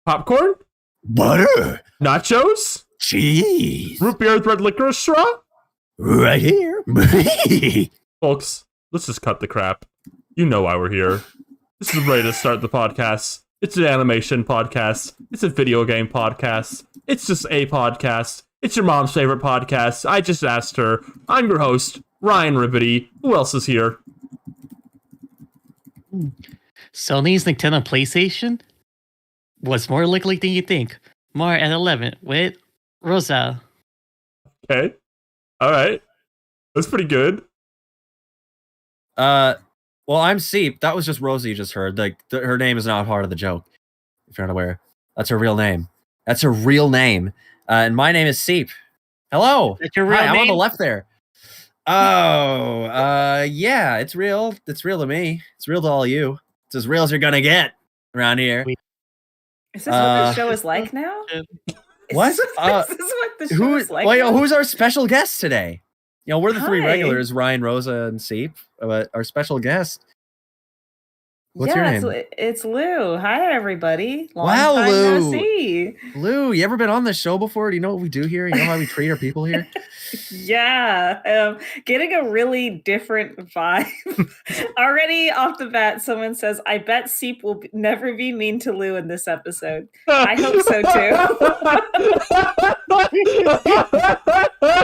Popcorn? Butter. Nachos? Cheese. Root beer with red licorice straw? Right here. Folks, let's just cut the crap. You know why we're here. This is ready to start the podcast. It's an animation podcast. It's a video game podcast. It's just a podcast. It's your mom's favorite podcast. I just asked her. I'm your host, Ryan Ribbity. Who else is here? Sony's Nintendo PlayStation was more likely than you think. More at 11 with Rosa. Okay. Alright. That's pretty good. Well, I'm Seep. That was just Rosie you just heard. Like, her name is not part of the joke, if you're not aware. That's her real name. That's her real name. And my name is Seep. Hello. That's your real Hi, name? I'm on the left there. Oh, yeah, it's real. It's real to me. It's real to all you. It's as real as you're gonna get around here. Is this what the show is like now? What? Is this what the show is like now? Who's our special guest today? You know, we're the three Hi. regulars, Ryan, Rosa, and Seep. But our special guest. What's your name? It's Lou. Hi, everybody. Long Wow, time Lou. no see. Lou, you ever been on this show before? Do you know what we do here? You know how we treat our people here? Yeah, getting a really different vibe. Already off the bat, someone says, I bet Seep will never be mean to Lou in this episode. I hope so too.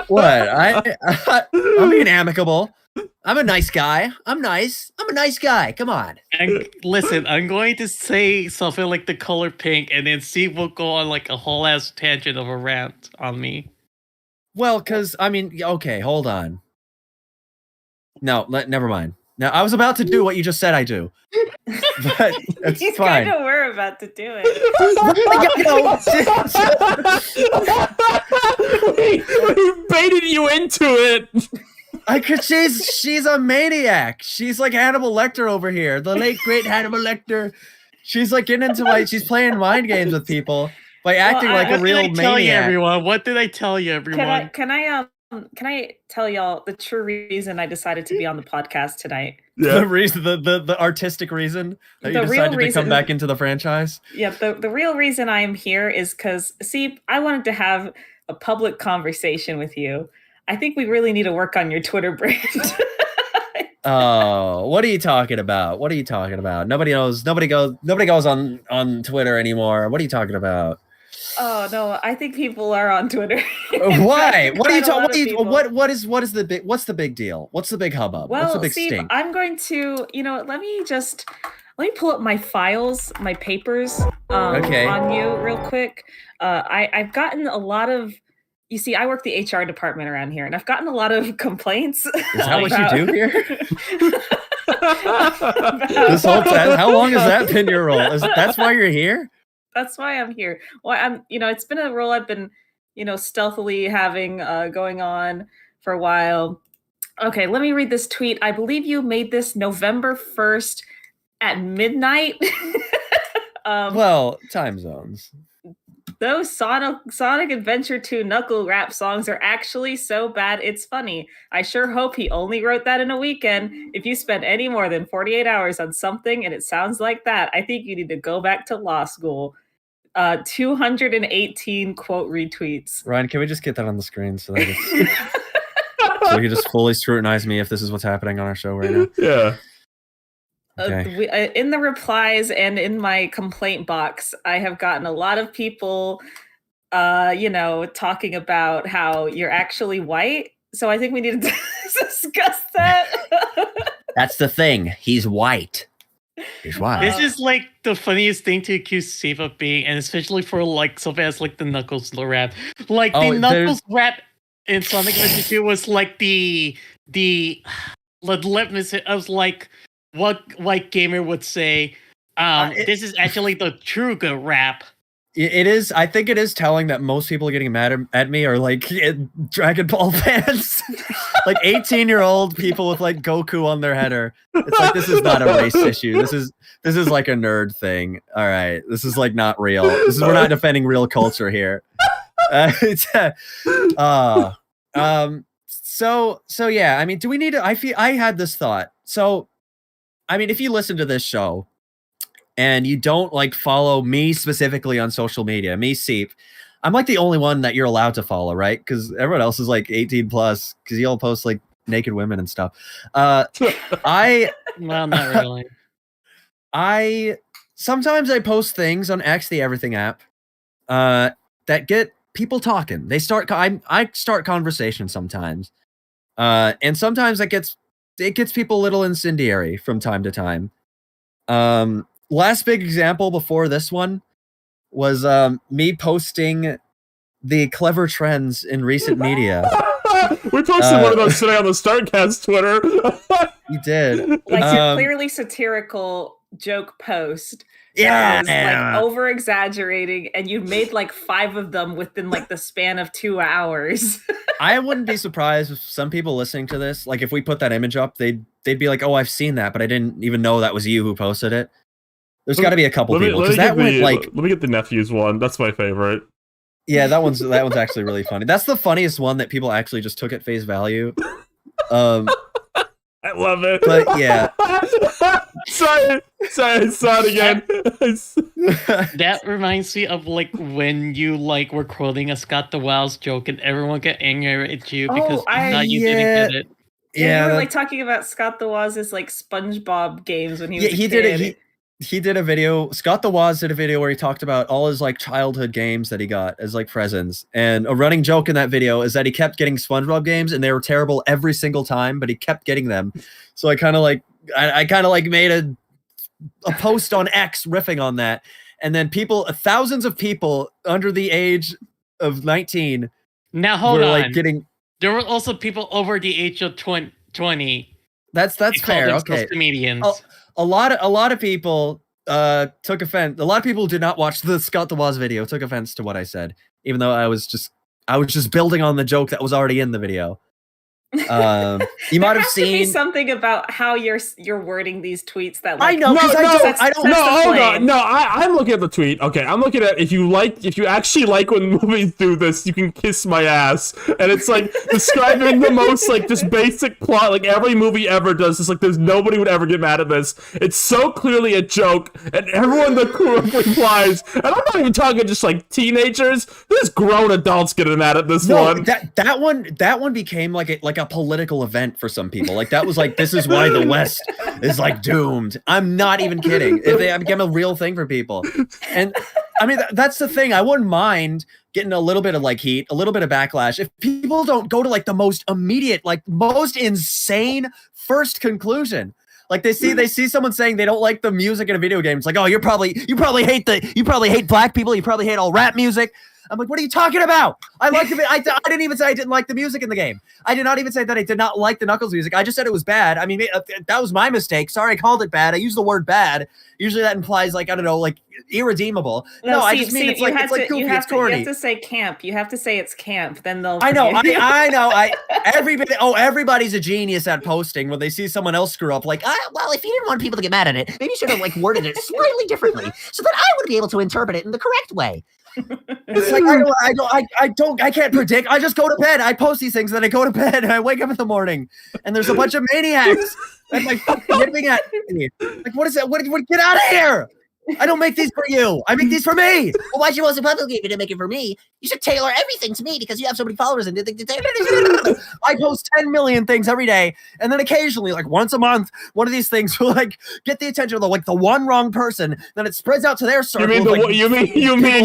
What? I'm being amicable. I'm a nice guy. I'm nice. I'm a nice guy. Come on. And listen, I'm going to say something like the color pink, and then Steve will go on like a whole ass tangent of a rant on me. Well, because, I mean, okay, hold on. No, never mind. Now, I was about to do what you just said I do. But it's You fine. kind of were about to do it. We baited you into it. She's a maniac. She's like Hannibal Lecter over here, the late great Hannibal Lecter. She's like getting into she's playing mind games with people by acting like a What real did I tell you, maniac. everyone? What did I tell you, everyone? Can I tell y'all the true reason I decided to be on the podcast tonight? The reason, the artistic reason that The you real decided to reason- come back into the franchise. Yeah, the real reason I am here is because, see, I wanted to have a public conversation with you. I think we really need to work on your Twitter brand. Oh, what are you talking about? What are you talking about? Nobody knows. Nobody goes on Twitter anymore. What are you talking about? Oh no, I think people are on Twitter. Why? What are you Quite a lot talking? of people. What's the big deal? What's the big hubbub? Well, What's the big Steve, stink? I'm going to, let me pull up my files, my papers Okay. on you real quick. I've gotten a lot of, you see, I work the HR department around here, and I've gotten a lot of complaints. Is that what you do here? about- This whole time, how long has that been your role? That's why you're here? That's why I'm here. Well, it's been a role I've been, stealthily having going on for a while. Okay, let me read this tweet. I believe you made this November 1st at midnight. Well, time zones. Those Sonic Adventure 2 Knuckle Rap songs are actually so bad it's funny. I sure hope he only wrote that in a weekend. If you spend any more than 48 hours on something and it sounds like that, I think you need to go back to law school. 218 quote retweets. Ryan, can we just get that on the screen so that so we can just fully scrutinize me if this is what's happening on our show right now? Yeah. Okay. In the replies and in my complaint box, I have gotten a lot of people, talking about how you're actually white. So I think we need to discuss that. That's the thing. He's white. He's white. This is like the funniest thing to accuse Steve of being, and especially for like something as like the Knuckles rap. Like the Knuckles rap in Sonic Adventure 2 was like the litmus. I was like, what white gamer would say, this is actually the true good rap. It is. I think it is telling that most people getting mad at me are like Dragon Ball fans, like 18-year-old people with like Goku on their header. It's like, this is not a race issue. This is like a nerd thing. All right, this is like not real. We're not defending real culture here. So yeah. I mean, do we need to? I had this thought. So, I mean, if you listen to this show, and you don't like follow me specifically on social media, me Seep, I'm like the only one that you're allowed to follow, right? Because everyone else is like 18 plus because you all post like naked women and stuff. Well, not really. Sometimes I post things on X, the Everything app, that get people talking. I start conversations sometimes, and sometimes it gets people a little incendiary from time to time. Last big example before this one was me posting the clever trends in recent media. We posted one of those today on the Startcast Twitter. You did. Like a clearly satirical joke post. Yeah. Like over exaggerating, and you made like 5 of them within like the span of 2 hours. I wouldn't be surprised if some people listening to this, like if we put that image up, they'd be like, "Oh, I've seen that, but I didn't even know that was you who posted it." There's got to be a couple people because that went like. Let me get the nephews one. That's my favorite. Yeah, that one's actually really funny. That's the funniest one that people actually just took at face value. I love it. But yeah. sorry, I saw it again. That reminds me of like when you like were quoting a Scott the Wild's joke and everyone got angry at you because you didn't get it. Yeah, you were like talking about Scott the Waz's like SpongeBob games when he was a kid. Did it. He did a video. Scott the Waz did a video where he talked about all his like childhood games that he got as like presents. And a running joke in that video is that he kept getting SpongeBob games and they were terrible every single time, but he kept getting them. So I kind of like made a post on X riffing on that. And then thousands of people under the age of 19. Now hold on. Like getting. There were also people over the age of 20. That's fair. Okay. Comedians. A lot of people took offense. A lot of people who did not watch the Scott the Waz video took offense to what I said, even though I was just building on the joke that was already in the video. You might have seen to be something about how you're wording these tweets that like, I know. I don't. No, hold on. No, I'm looking at the tweet. Okay, I'm looking at if you actually like when movies do this, you can kiss my ass, and it's like describing the most like just basic plot like every movie ever does. It's like there's nobody would ever get mad at this. It's so clearly a joke, and everyone the crew replies. And I'm not even talking just like teenagers. There's grown adults getting mad at this one. That one became like a political event for some people. Like that was like, this is why the West is like doomed. I'm not even kidding. It became a real thing for people. And I mean, that's the thing. I wouldn't mind getting a little bit of like heat, a little bit of backlash. If people don't go to like the most immediate, like most insane first conclusion. Like they see someone saying they don't like the music in a video game. It's like, oh, you probably hate black people. You probably hate all rap music. I'm like, what are you talking about? I liked it. I didn't even say I didn't like the music in the game. I did not even say that I did not like the Knuckles music. I just said it was bad. I mean, that was my mistake. Sorry, I called it bad. I used the word bad. Usually that implies like, I don't know, like irredeemable. No, I just mean it's like goofy, it's corny. You have to say camp. You have to say it's camp. Then they'll. I know. I know. Everybody's a genius at posting when they see someone else screw up. Like, well, if you didn't want people to get mad at it, maybe you should have like worded it slightly differently so that I would be able to interpret it in the correct way. It's like I can't predict. I just go to bed. I post these things, and then I go to bed, and I wake up in the morning, and there's a bunch of maniacs and like fucking nipping at me. Like, what is that? What? Get out of here! I don't make these for you. I make these for me. Well, why'd you post it publicly if you didn't make it for me? You should tailor everything to me because you have so many followers. And I post 10 million things every day, and then occasionally, like once a month, one of these things will like get the attention of the one wrong person. Then it spreads out to their circle. You mean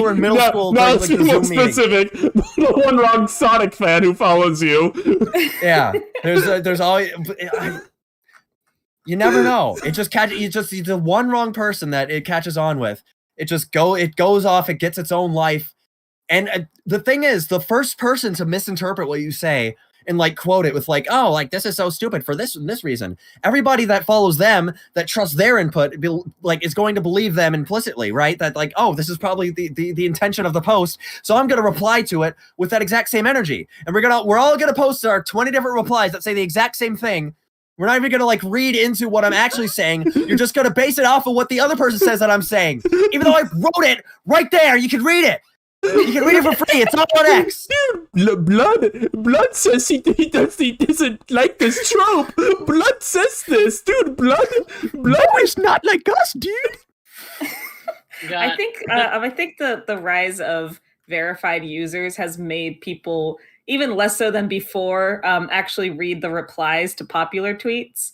in middle school? No, specific. The one wrong Sonic fan who follows you. Yeah, there's always. You never know. It just the one wrong person that it catches on with. It goes off. It gets its own life. And the thing is, the first person to misinterpret what you say and like quote it with like, oh, like this is so stupid for this and this reason. Everybody that follows them, that trusts their input, like is going to believe them implicitly, right? That like, oh, this is probably the intention of the post, so I'm going to reply to it with that exact same energy. And we're all going to post our 20 different replies that say the exact same thing. We're not even going to like read into what I'm actually saying. You're just going to base it off of what the other person says that I'm saying. Even though I wrote it right there, you can read it. You can read it for free. It's all on X. Dude, Blood says he doesn't like this trope. Blood says this. Dude, Blood is not like us, dude. I think the rise of verified users has made people even less so than before actually read the replies to popular tweets.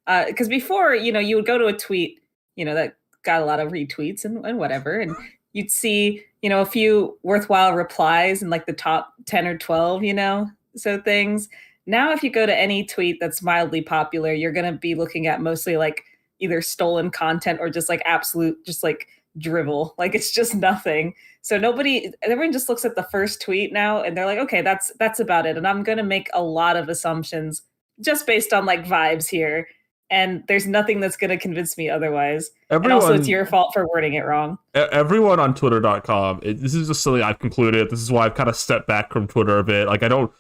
Because before, you would go to a tweet, that got a lot of retweets and whatever, and you'd see, a few worthwhile replies in like the top 10 or 12, so things. Now, if you go to any tweet that's mildly popular, you're going to be looking at mostly like either stolen content or just like absolute, just like drivel. Like it's just nothing. So everyone just looks at the first tweet now and they're like, okay, that's about it. And I'm going to make a lot of assumptions just based on like vibes here. And there's nothing that's going to convince me otherwise. And also it's your fault for wording it wrong. Everyone on twitter.com, this is just something I've concluded. This is why I've kind of stepped back from Twitter a bit. Like I don't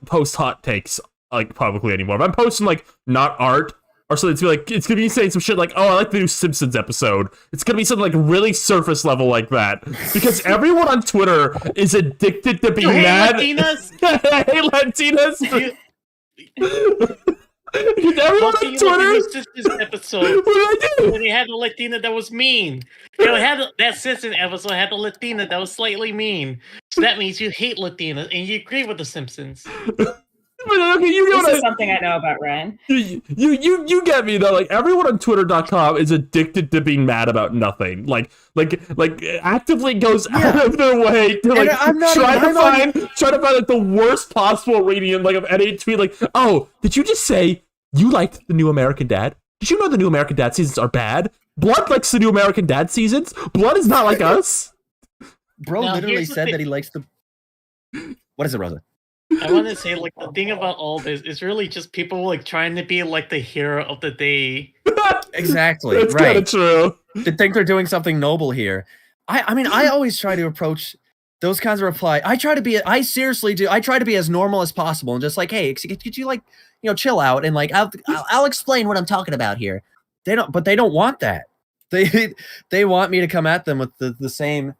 post hot takes like publicly anymore. If I'm posting like not art or something, it's gonna be saying some shit like, oh, I like the new Simpsons episode. It's gonna be something like really surface level like that. Because everyone on Twitter is addicted to being mad. Latinas? Hey, Latinas! Everyone on Twitter. Simpsons episode. What did I do? When they had the Latina that was mean. That Simpsons episode had the Latina that was slightly mean. So that means you hate Latinas and you agree with the Simpsons. But, okay, this is something I know about Ryan. You get me though. Like everyone on Twitter.com is addicted to being mad about nothing. Like actively goes out of their way to like try to find like the worst possible reading like of any tweet. Like, oh, did you just say you liked the new American Dad? Did you know the new American Dad seasons are bad? Blood likes the new American Dad seasons. Blood is not like us. Bro literally said that he likes the. What is it, Rosa? I want to say, like, the thing about all this is really just people, like, trying to be, like, the hero of the day. Exactly, That's right. kind of true. They think they're doing something noble here. I mean, I always try to approach those kinds of reply. I seriously do. I try to be as normal as possible and just like, hey, could you, like, chill out and, like, I'll explain what I'm talking about here. They don't want that. They want me to come at them with the same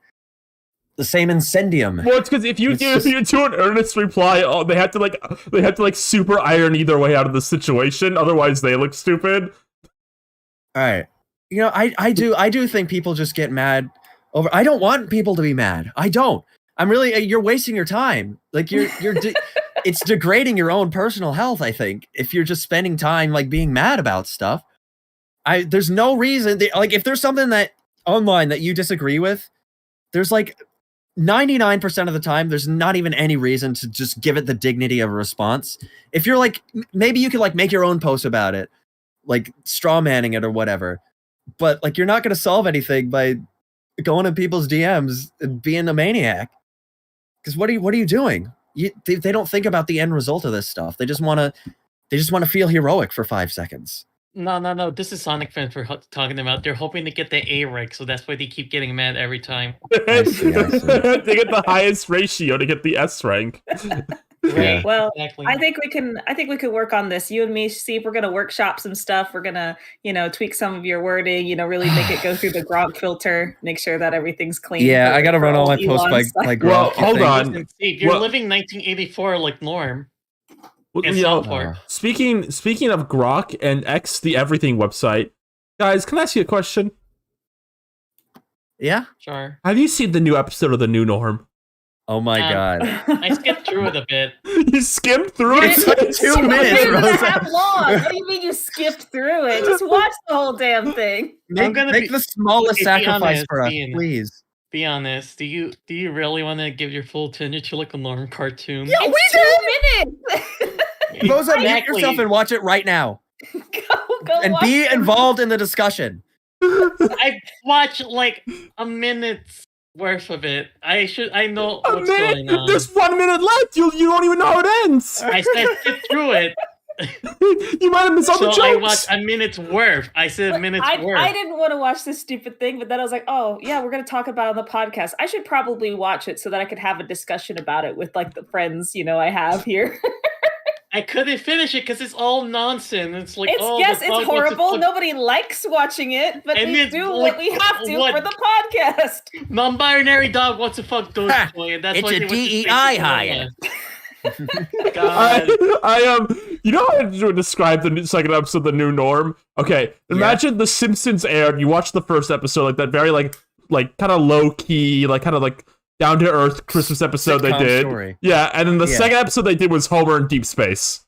incendium. Well, it's because if you do an earnest reply, they have to super irony their way out of the situation. Otherwise, they look stupid. All right, I do think people just get mad over. I don't want people to be mad. I don't. I'm really. You're wasting your time. Like it's degrading your own personal health. I think if you're just spending time like being mad about stuff. There's no reason. Like if there's something that online that you disagree with, there's like. 99% of the time, there's not even any reason to just give it the dignity of a response. If you're like, maybe you could like make your own post about it, like straw manning it or whatever. But like, you're not going to solve anything by going in people's DMs and being a maniac. Because what are you doing? They don't think about the end result of this stuff. They just want to feel heroic for 5 seconds. No. This is Sonic fans we're talking about. They're hoping to get the A rank, so that's why they keep getting mad every time. I see. They get the highest ratio to get the S rank. Right. Well, exactly. I think we can work on this. You and me, see if we're gonna workshop some stuff. We're gonna, tweak some of your wording. Really make it go through the Gronk filter. Make sure that everythking clean. Yeah, I gotta run all my posts by Gronk. Well, hold on. You're living 1984 like Norm. Speaking of Grok and X, the Everything website, guys, can I ask you a question? Yeah, sure. Have you seen the new episode of The New Norm? Oh my god! I skipped through it a bit. You skimmed through it? It's like 2 minutes, Rosa. Long. What do you mean you skipped through it? Just watch the whole damn thing. Make the smallest sacrifice for us, please. Be honest. Do you really want to give your full attention to like a Norm cartoon? Yeah, we 2 minutes. Rosa, mute yourself and watch it right now. Go and be involved in the discussion. I watched like a minute's worth of it. I know what's going on. There's 1 minute left. You don't even know how it ends. I said skip through it. You might have missed all the jokes. I watched a minute's worth. I said a minute's worth. I didn't want to watch this stupid thing, but then I was like, oh, yeah, we're going to talk about it on the podcast. I should probably watch it so that I could have a discussion about it with like the friends, I have here. I couldn't finish it because it's all nonsense. It's like, it's horrible. Nobody likes watching it, but we do what we have to for the podcast. Non-binary dog wants to fuck Dogecoin. That's it's a DEI hire. God. I You know how I would describe the second episode, The New Norm? Okay, imagine The Simpsons aired. You watch the first episode, like that very like kind of low key, like kind of like down to earth Christmas episode they did. Story. Yeah, and then the second episode they did was Homer in deep space.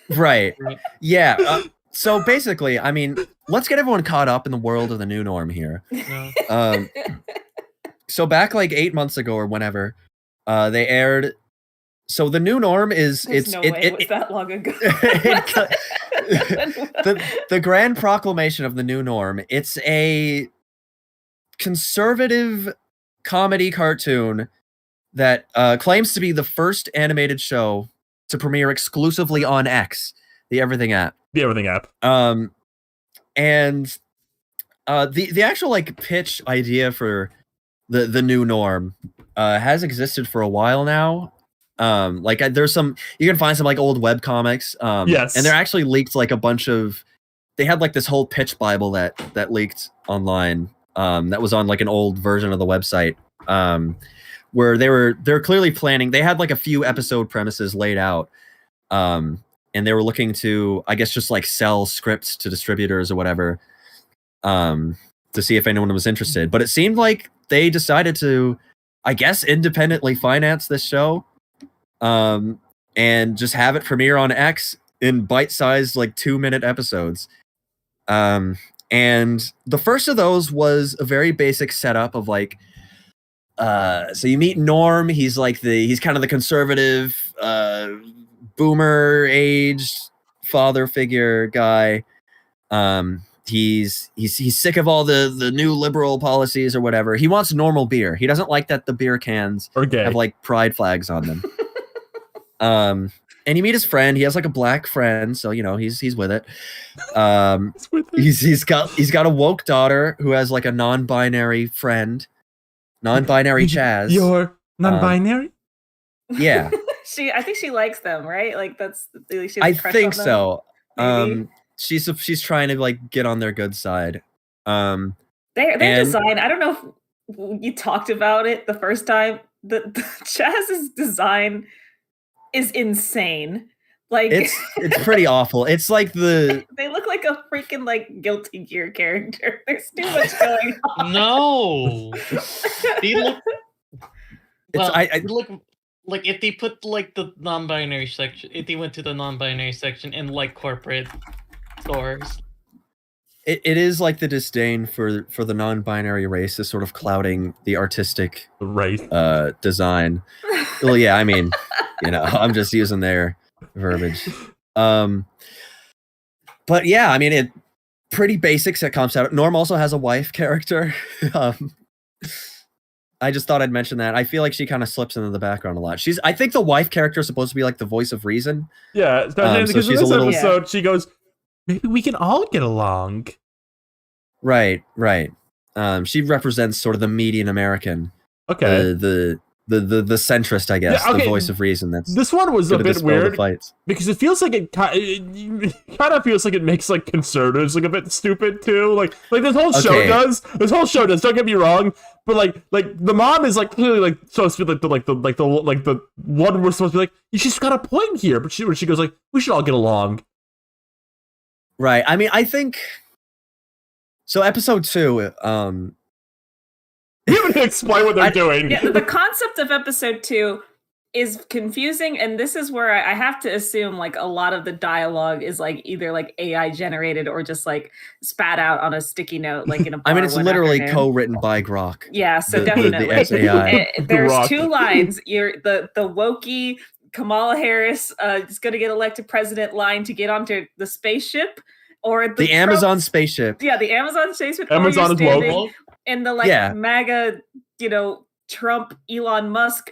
Right. Yeah. So basically, I mean, let's get everyone caught up in the world of The New Norm here. So back like 8 months ago or whenever, they aired. So The New Norm is There's no way it was that long ago. the grand proclamation of The New Norm. It's a conservative comedy cartoon that claims to be the first animated show to premiere exclusively on X, the Everything app. The Everything app. And the actual like pitch idea for the New Norm has existed for a while now. Like there's some, you can find some like old web comics. Yes, and they're actually leaked like a bunch of. They had like this whole pitch Bible that leaked online. That was on like an old version of the website. Where they're clearly planning. They had like a few episode premises laid out. And they were looking to, I guess, just like sell scripts to distributors or whatever. To see if anyone was interested. But it seemed like they decided to, I guess, independently finance this show. And just have it premiere on X in bite-sized like 2-minute episodes. And the first of those was a very basic setup of like, so you meet Norm. He's kind of the conservative, boomer aged father figure guy. He's sick of all the new liberal policies or whatever. He wants normal beer. He doesn't like that the beer cans have like pride flags on them. And you meet his friend. He has like a black friend, so you know he's with it. He's got a woke daughter who has like a non-binary friend, non-binary Chaz. You're non-binary? Yeah. I think she likes them, right? Like that's. I think so. Maybe. She's trying to like get on their good side. Their design. I don't know if you talked about it the first time. The Chaz's design is insane. Like it's pretty awful. It's like they look like a freaking like Guilty Gear character. There's too much going on. No, they look. Well, I look like if they put like the non-binary section. If they went to the non-binary section in like corporate stores. It is like the disdain for the non-binary race is sort of clouding the artistic race design. Well, yeah, I mean, you know, I'm just using their verbiage. But yeah, I mean, it pretty basic sitcom setup. Norm also has a wife character. I just thought I'd mention that. I feel like she kind of slips into the background a lot. I think the wife character is supposed to be like the voice of reason. Yeah, because so she's in this a little episode, she goes, maybe we can all get along. Right. She represents sort of the median American. Okay. The centrist, I guess, the voice of reason. This one was a bit weird fights. Because it feels like it kind of feels like it makes like conservatives look a bit stupid too. Like this whole show does. This whole show does. Don't get me wrong, but like the mom is like clearly like supposed to be like the one we're supposed to be like. She's got a point here, but she goes like we should all get along. Right. I mean, I think. So episode 2, You haven't explained what they're doing. Yeah, the concept of episode 2 is confusing, and this is where I have to assume like a lot of the dialogue is like either like AI generated or just like spat out on a sticky note, like in a bar. I mean, it's literally co-written by Grok. Yeah, so definitely. The XAI. There's Grok. 2 lines. The wokey Kamala Harris is going to get elected president line to get onto the spaceship. Or the Amazon spaceship. Yeah, the Amazon spaceship. Amazon is woke. And the MAGA, Trump, Elon Musk,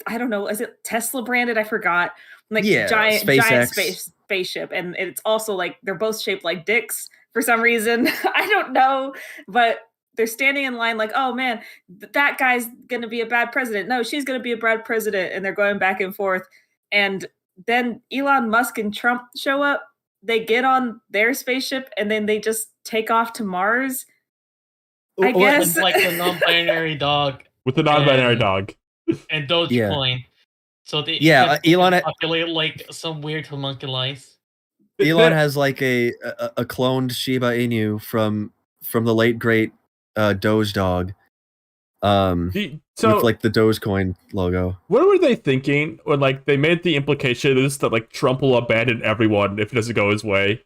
I don't know, is it Tesla branded? I forgot. Like giant spaceship. And it's also like they're both shaped like dicks for some reason. I don't know. But they're standing in line like, oh man, that guy's gonna be a bad president. No, she's gonna be a bad president. And they're going back and forth. And then Elon Musk and Trump show up. They get on their spaceship and then they just take off to Mars. I guess like the non-binary dog with the non-binary dog and Dogecoin. So they Elon populate like some weird homunculi. Elon has like a cloned Shiba Inu from the late great Doge Dog. With like the Dogecoin logo. What were they thinking when like they made the implication is that like Trump will abandon everyone if it doesn't go his way?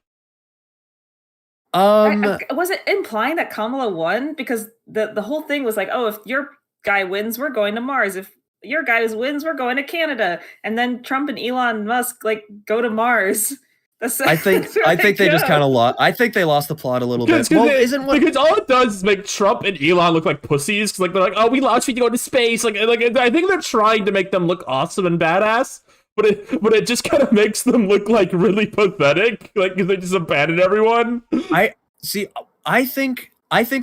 Was it implying that Kamala won? Because the whole thing was like, oh, if your guy wins, we're going to Mars. If your guy wins, we're going to Canada. And then Trump and Elon Musk like go to Mars. I think they just kind of lost. I think they lost the plot a little bit. Because all it does is make Trump and Elon look like pussies. Because like they're like, oh, we launched you to go to space. Like I think they're trying to make them look awesome and badass. But it just kind of makes them look like really pathetic. Like because they just abandoned everyone. I think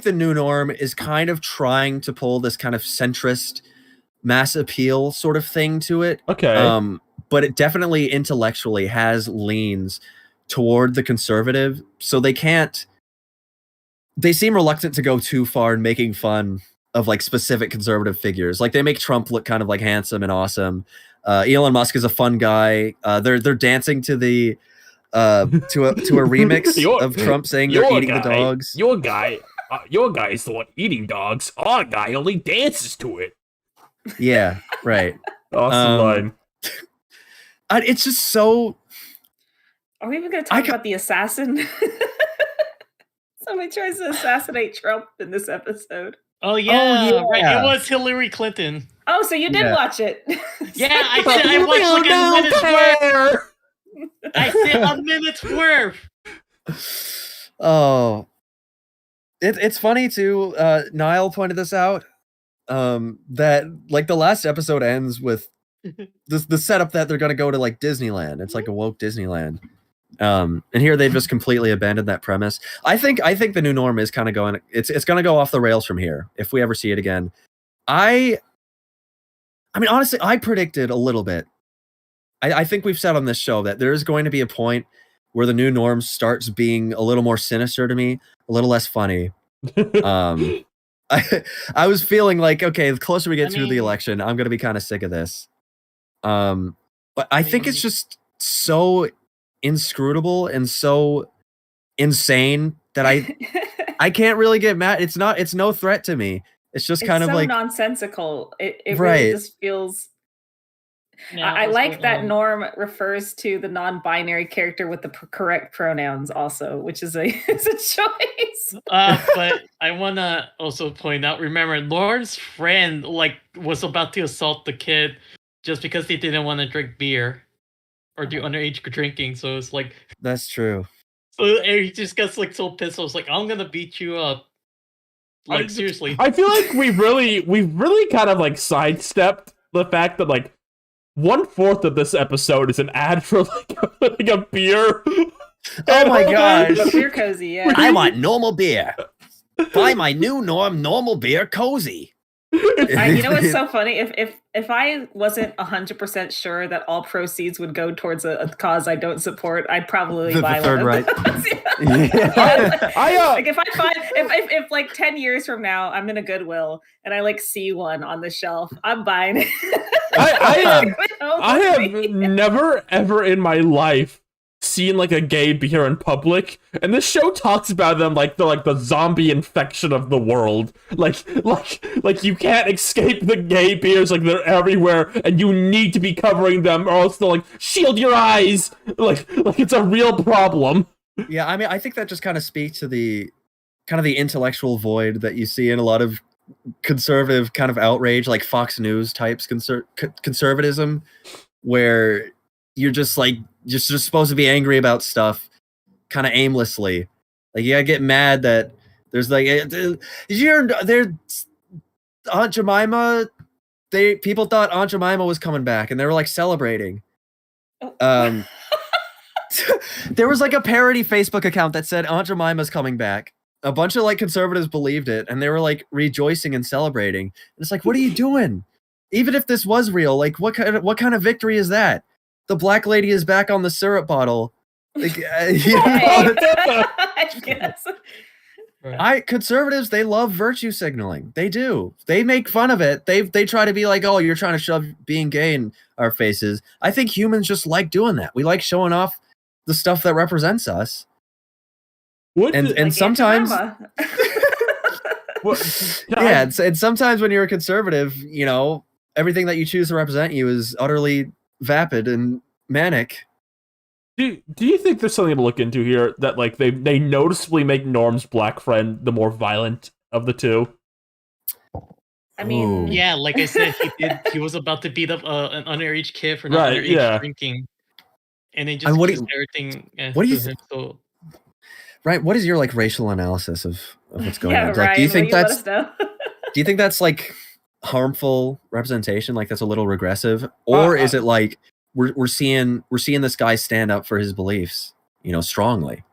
the new norm is kind of trying to pull this kind of centrist mass appeal sort of thing to it. Okay. But it definitely intellectually has leans toward the conservative, so they seem reluctant to go too far in making fun of like specific conservative figures. Like they make Trump look kind of like handsome and awesome. Elon Musk is a fun guy. They're dancing to the to a remix of Trump saying they're eating the dogs. Your guy is the one eating dogs. Our guy only dances to it. Yeah, right. Awesome line. It's just so. Are we even going to talk about the assassin? Somebody tries to assassinate Trump in this episode. Oh yeah, right. It was Hillary Clinton. Oh, so you did watch it? Yeah, I watched like a minute's worth. I said a minute's worth. Oh, it's funny too. Niall pointed this out. That like the last episode ends with the setup that they're gonna go to like Disneyland. It's like a woke Disneyland. And here they've just completely abandoned that premise. I think the new norm is kind of going. It's gonna go off the rails from here if we ever see it again. I mean, honestly, I predicted a little bit. I think we've said on this show that there is going to be a point where the new norm starts being a little more sinister to me, a little less funny. I was feeling like, okay, the closer we get to the election, I'm gonna be kind of sick of this. But I think it's just so inscrutable and so insane that I can't really get mad. It's no threat to me. It's just kind of like nonsensical. It really just feels. I like that Norm refers to the non-binary character with the correct pronouns also, which is a choice. But I want to also point out, remember, Lauren's friend was about to assault the kid just because they didn't want to drink beer or do underage drinking. So it's like... That's true. So he just gets so pissed. I was like, I'm going to beat you up. Seriously. I feel like we really kind of sidestepped the fact that 1/4 of this episode is an ad for like a beer. Oh my gosh. Beer cozy, yeah. I want normal beer. Buy my new norm normal beer cozy. You know what's so funny? If I wasn't 100% sure that all proceeds would go towards a cause I don't support, I'd probably buy third one. Right. If 10 years from now I'm in a Goodwill and I see one on the shelf, I'm buying it. I have never ever in my life seen a gay beer in public, and this show talks about them like they're the zombie infection of the world. Like you can't escape the gay beers, they're everywhere, and you need to be covering them, or else they'll shield your eyes. Like it's a real problem. Yeah, I mean, I think that just kind of speaks to the kind of the intellectual void that you see in a lot of conservative kind of outrage, like Fox News types conservatism, where you're just supposed to be angry about stuff kind of aimlessly. You gotta get mad that there's Aunt Jemima, people thought Aunt Jemima was coming back and they were celebrating. There was a parody Facebook account that said Aunt Jemima's coming back. A bunch of conservatives believed it and they were rejoicing and celebrating. And it's what are you doing? Even if this was real, what kind of victory is that? The black lady is back on the syrup bottle. I guess. Conservatives, they love virtue signaling. They do. They make fun of it. They try to be like, oh, you're trying to shove being gay in our faces. I think humans just like doing that. We like showing off the stuff that represents us. And Like sometimes Yeah, and sometimes when you're a conservative, you know, everything that you choose to represent you is utterly vapid and manic. Do you think there's something to look into here that like they noticeably make Norm's black friend the more violent of the two? I mean, Ooh. Yeah, like I said, he was about to beat up an underage kid for not Right, underage yeah. drinking, and they And just what do used you- everything what do to you him. So Right? What is your like racial analysis of what's going yeah, on? Ryan, Like, do you think will that's let us know? do you think that's like harmful representation? Like that's a little regressive, or is it like we're seeing this guy stand up for his beliefs, you know, strongly?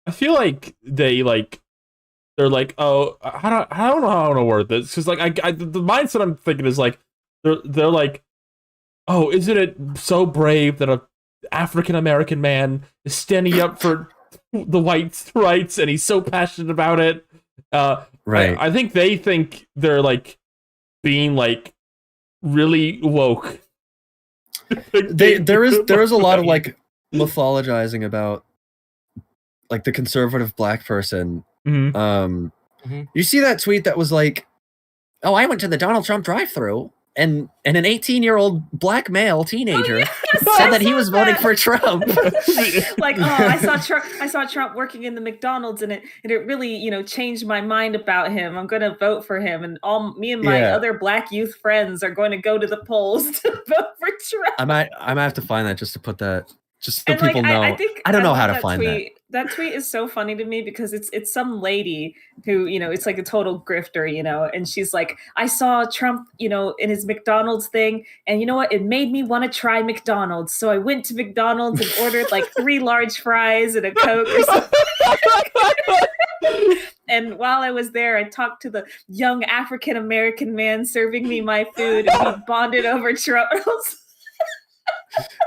I feel like they're like, oh, I don't know how I want to word this, because like the mindset I'm thinking is like they're like, oh, isn't it so brave that a African American man is standing up for the whites' rights and he's so passionate about it? Right. I think they think they're like being like really woke. There is a lot of like mythologizing about like the conservative black person. Mhm. Mhm. You see that tweet that was like, oh, I went to the Donald Trump drive-thru and an 18-year-old black male teenager said that he was voting for Trump. Like, oh, I saw Trump working in the McDonald's, and it really, you know, changed my mind about him. I'm going to vote for him, and me and my other black youth friends are going to go to the polls to vote for Trump. I might have to find that just to put that, just so And people know. I don't know how love to find that. That tweet is so funny to me because it's some lady who, you know, it's like a total grifter, you know, and she's like, I saw Trump, you know, in his McDonald's thing, and you know what? It made me want to try McDonald's. So I went to McDonald's and ordered like 3 large fries and a Coke or something. And while I was there, I talked to the young African American man serving me my food, and we bonded over Trump.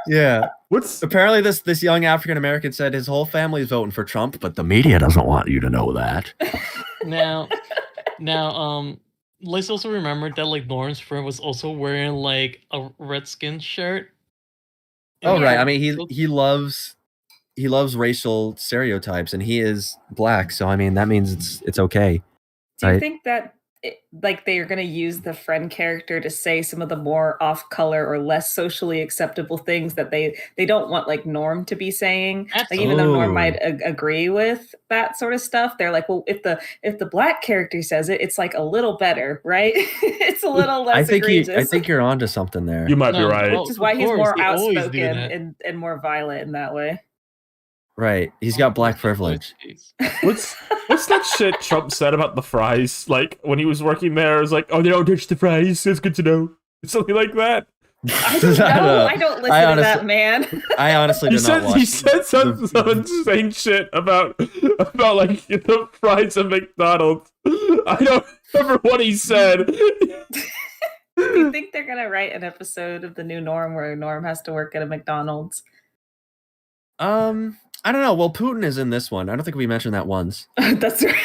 Yeah. What's Apparently this young African American said his whole family's voting for Trump, but the media doesn't want you to know that. now, let's also remember that like Lauren's friend was also wearing like a Redskins shirt. Oh right. Yeah. I mean he loves racial stereotypes and he is black, so I mean that means it's okay. Do you Right. think that like they are going to use the friend character to say some of the more off color or less socially acceptable things that they don't want like Norm to be saying? Like even though Norm might agree with that sort of stuff, they're like, well, if the black character says it, it's like a little better, right? It's a little less egregious. I think you're onto something there. you might be No, right. well, which is why of he's course, more they always do outspoken that. and more violent in that way. Right. He's got black privilege. What's that shit Trump said about the fries? Like when he was working there, it was like, oh, they don't touch the fries. It's good to know. Something like that. I don't know. I don't listen to that man. I honestly did not watch. He said some insane shit about like the fries at McDonald's. I don't remember what he said. Do you think they're gonna write an episode of the new Norm where Norm has to work at a McDonald's? I don't know. Well, Putin is in this one. I don't think we mentioned that once. That's right.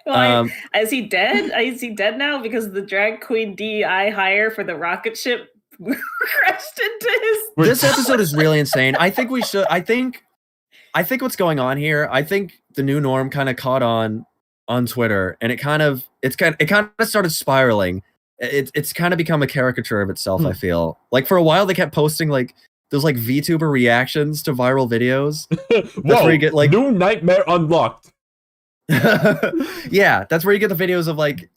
Well, is he dead? Is he dead now because the drag queen DEI hire for the rocket ship crashed into his? This episode is really insane. I think we should. I think what's going on here. I think the new Norm kind of caught on Twitter, and it kind of started spiraling. It's kind of become a caricature of itself. I feel like for a while they kept posting like those like VTuber reactions to viral videos. That's where you get like new nightmare unlocked. Yeah, that's where you get the videos of like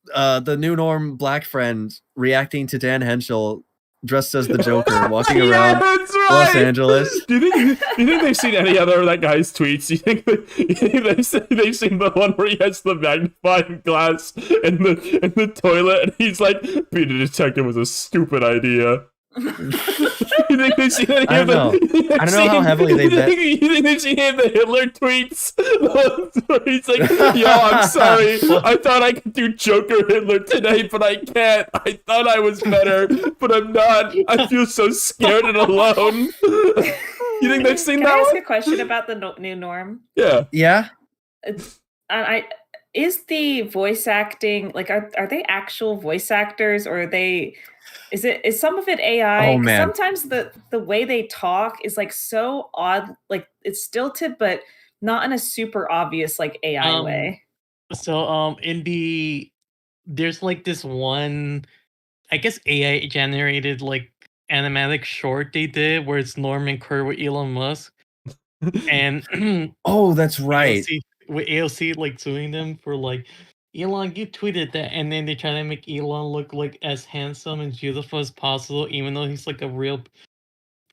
the new Norm black friend reacting to Dan Henschel dressed as the Joker walking around that's right. Los Angeles. Do you think they've seen any other of that guy's tweets? Do you think they've seen the one where he has the magnifying glass in the toilet and he's like, being a detective was a stupid idea? You think they've seen any I don't know how heavily they bet. You think they've seen any of the Hitler tweets? Where he's like, yo, I'm sorry. I thought I could do Joker Hitler today, but I can't. I thought I was better, but I'm not. I feel so scared and alone. You think they've seen Can I that ask one? a question about the new Norm? Yeah. Yeah. I is the voice acting like are they actual voice actors or are they is some of it AI? Oh 'Cause man, sometimes the way they talk is like so odd, like it's stilted, but not in a super obvious like AI Um, way. so in the there's like this one, I guess AI generated like animatic short they did where it's Norman Kerr with Elon Musk and oh that's right. AOC with AOC like suing them for like Elon, you tweeted that, and then they try to make Elon look like as handsome and beautiful as possible, even though he's like a real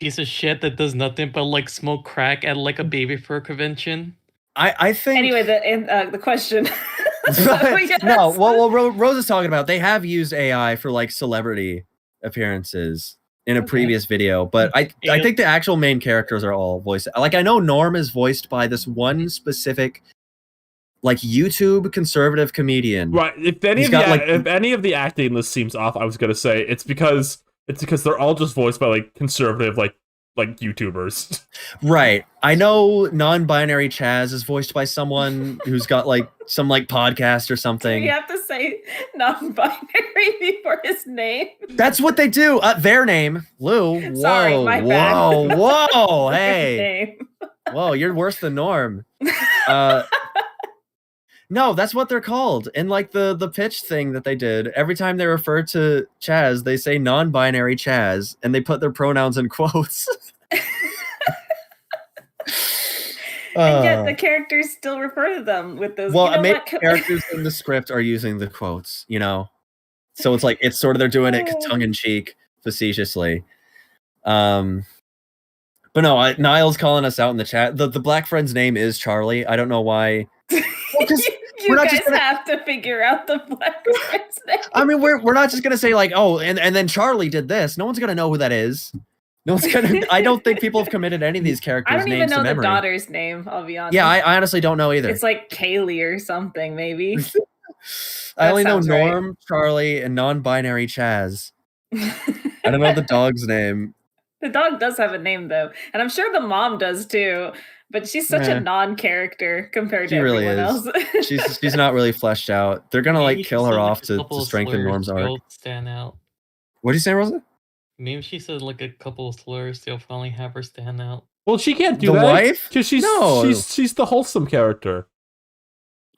piece of shit that does nothing but like smoke crack at like a baby fur convention. I think Anyway, the question. no. Well, Rose is talking about they have used AI for like celebrity appearances in a Okay. previous video, but I think the actual main characters are all voiced. Like I know Norm is voiced by this one specific like YouTube conservative comedian. Right. If any He's of got, the like- if any of the acting list seems off, I was gonna say it's because they're all just voiced by like conservative like YouTubers. Right. I know non-binary Chaz is voiced by someone who's got like some like podcast or Do something. we have to say non-binary before his name? That's what they do. Their name, Lou. Whoa, Sorry, my bad. whoa. His Hey, name. whoa, you're worse than Norm. No, that's what they're called. In like the pitch thing that they did, every time they refer to Chaz, they say non-binary Chaz, and they put their pronouns in quotes. And yet the characters still refer to them with those. Well, you know maybe what? characters in the script are using the quotes, you know. So it's like it's sort of they're doing it tongue in cheek, facetiously. But no, Niall's calling us out in the chat. The black friend's name is Charlie. I don't know why. Well, 'cause you we're not guys just gonna- have to figure out the black man's name. I mean, we're not just gonna say like, oh, and then Charlie did this. No one's gonna know who that is. No one's gonna. I don't think people have committed any of these characters' I don't even names know to the memory. daughter's name. I'll be honest. Yeah, I honestly don't know either. It's like Kaylee or something, maybe. I only know sounds right. Norm, Charlie, and non-binary Chaz. I don't know the dog's name. The dog does have a name though, and I'm sure the mom does too. But she's such Yeah. a non-character compared She to really everyone is. else. She's not really fleshed out. They're gonna Maybe like she kill her said, like, off a to couple of strengthen slurs Norm's arc. they'll stand out. What do you say, Rosa? Maybe she said like a couple of slurs. They'll finally have her stand out. Well, she can't do The that wife? because No. she's the wholesome character.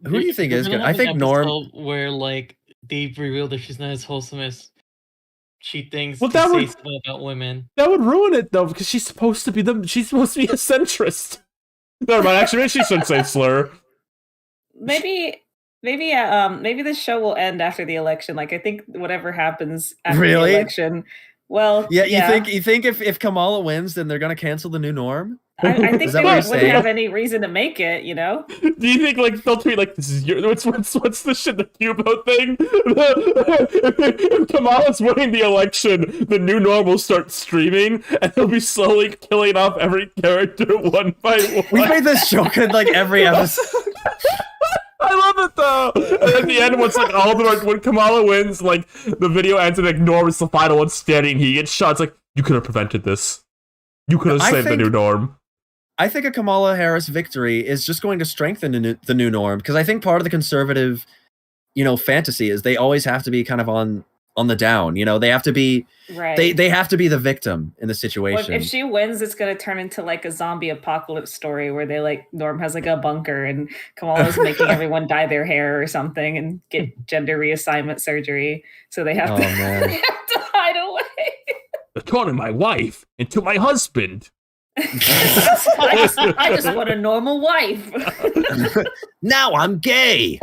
Who do you think They're is gonna good? I have an think Norm. episode where like they reveal that she's not as wholesome as she thinks. Well, to that say would- something about women. That would ruin it though, because she's supposed to be a centrist. Never mind. Actually, maybe she shouldn't say slur. maybe this show will end after the election. Like I think whatever happens after Really? the election. Well, Yeah, you think if Kamala wins, then they're gonna cancel the new Norm? I think Is they that what you're wouldn't saying? have any reason to make it. You know. Do you think like they'll tweet like this is your what's the shit the Cubo thing? If Kamala's winning the election, the new norm will start streaming and he'll be slowly killing off every character one by one. We've made this joke in like every episode. I love it though. And at the end, once like all of them are, when Kamala wins, like the video ends and like Norm is the final one standing. He gets shot. It's like you could have prevented this. You could have I saved the think- new Norm. I think a Kamala Harris victory is just going to strengthen the new Norm, because I think part of the conservative, fantasy is they always have to be kind of on the down. They have to be Right. they have to be the victim in the Well, situation. if she wins, it's gonna turn into like a zombie apocalypse story where they like Norm has like a bunker and Kamala's making everyone dye their hair or something and get gender reassignment surgery. So they have Oh, to man. they have to hide away. They're turning my wife into my husband. I just want a normal wife. Now I'm gay.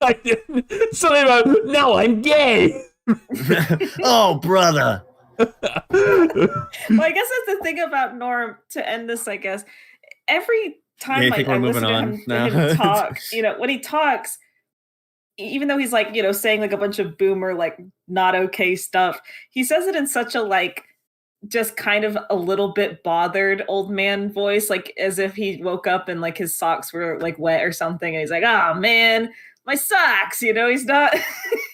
I didn't. Something about now I'm gay. Oh, brother. Well, I guess that's the thing about Norm to end this, I guess. Every time Yeah, you like think we're I moving listen on to now? him talk, when he talks, even though he's like, saying like a bunch of boomer, like not okay stuff, he says it in such a like just kind of a little bit bothered old man voice, like as if he woke up and like his socks were like wet or something, and he's like, "Ah, man, my socks." He's not.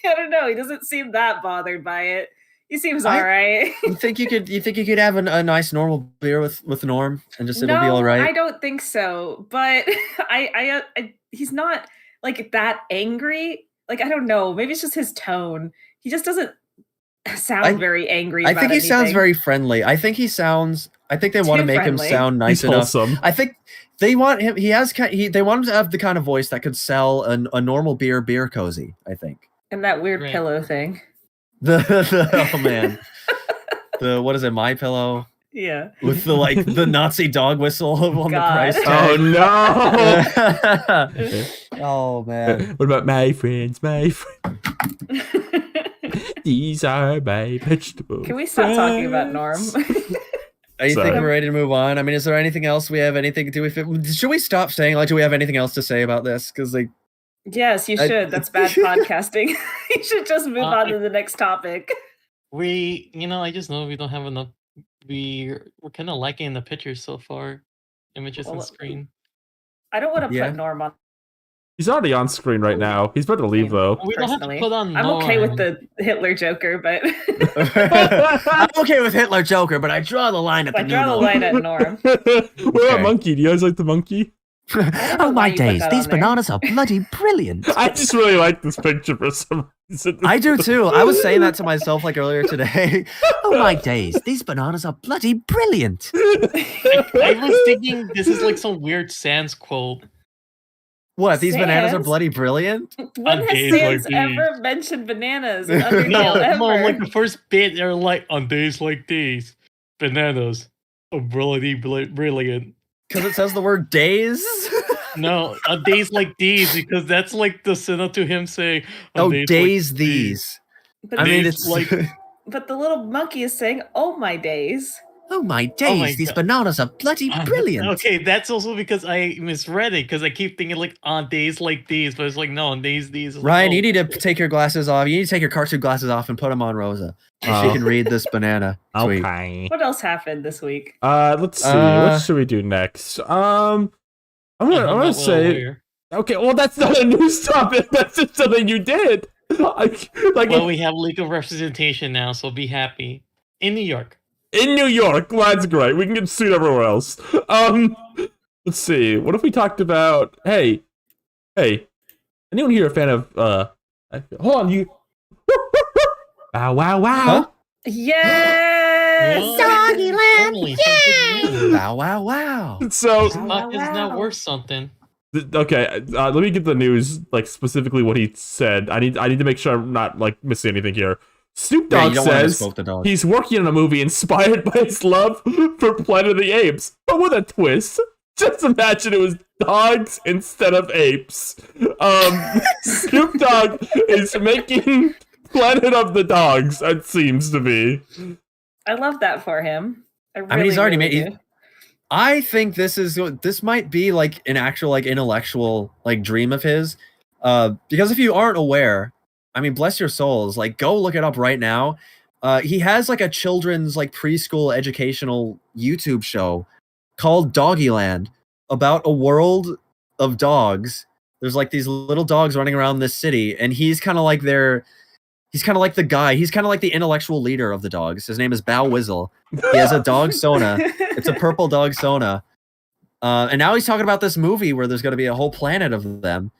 I don't know. He doesn't seem that bothered by it. He seems all right. You think you could have a nice normal beer with Norm and just it'll be all right? I don't think so. But I he's not like that angry. Like I don't know. Maybe it's just his tone. He just doesn't sound very angry. I think he sounds very friendly. I think they want to make him sound nice enough. Wholesome. I think they want him. They want him to have the kind of voice that could sell a normal beer cozy. I think. And that weird pillow thing. Oh man. What is it? My Pillow. Yeah. With the Nazi dog whistle on the price Oh tag. no! Oh man. What about my friends? These are my vegetables. Can we stop talking about Norm? You think we're ready to move on? I mean, is there anything else we have anything to do? Should we stop saying do we have anything else to say about this? Because yes, you should. That's bad podcasting. You should just move on to the next topic. I just know we don't have enough. We're kind of lacking the pictures so far. Images on screen. I don't want to put Norm on. He's already on screen right now. He's about to leave though. We don't have to put on. I'm okay with the Hitler Joker, but I'm okay with Hitler Joker, but I draw the line at the Norm. What about Monkey? Do you guys like the monkey? Oh my days, these bananas are bloody brilliant. I just really like this picture for some reason. I do too. I was saying that to myself earlier today. Oh my days, these bananas are bloody brilliant. I was thinking this is like some weird Sans quote. What? These bananas are bloody brilliant? When has Sans ever mentioned bananas in Undertale ever? No, like the first bit, they're like, on days like these, bananas are bloody brilliant. Because it says the word days? No, on days like these, because that's like the synonym to him saying, days like these. But it's like... But the little monkey is saying, oh my days. Oh my days, these bananas are bloody brilliant. Okay, that's also because I misread it, because I keep thinking like on days like these, but it's like no, on days these. Ryan, you need to take your glasses off. You need to take your cartoon glasses off and put them on Rosa. So she can read this banana tweet. Okay. What else happened this week? Let's see. What should we do next? I'm gonna say. Okay, well that's not a news topic. That's just something you did. Well, we have legal representation now, so be happy. In New York. In New York, well, that's great. We can get sued everywhere else. Let's see. What if we talked about? Hey, anyone here a fan of? Hold on, you. Bow wow wow. Huh? Yes, Doggyland. Yeah. Wow wow wow. So is that worth something? Okay, let me get the news, like specifically what he said. I need to make sure I'm not like missing anything here. Snoop Dogg says he's working on a movie inspired by his love for Planet of the Apes, but with a twist. Just imagine it was dogs instead of apes. Snoop Dogg is making Planet of the Dogs, it seems to be. I love that for him. I mean, he's already made. I think this might be like an actual like intellectual like dream of his, because if you aren't aware. I mean, bless your souls. Like, go look it up right now. He has like a children's like preschool educational YouTube show called Doggyland about a world of dogs. There's like these little dogs running around this city, and he's kind of like the guy. He's kind of like the intellectual leader of the dogs. His name is Bow Wizzle. He has a dog Sona. It's a purple dog Sona. And now he's talking about this movie where there's going to be a whole planet of them.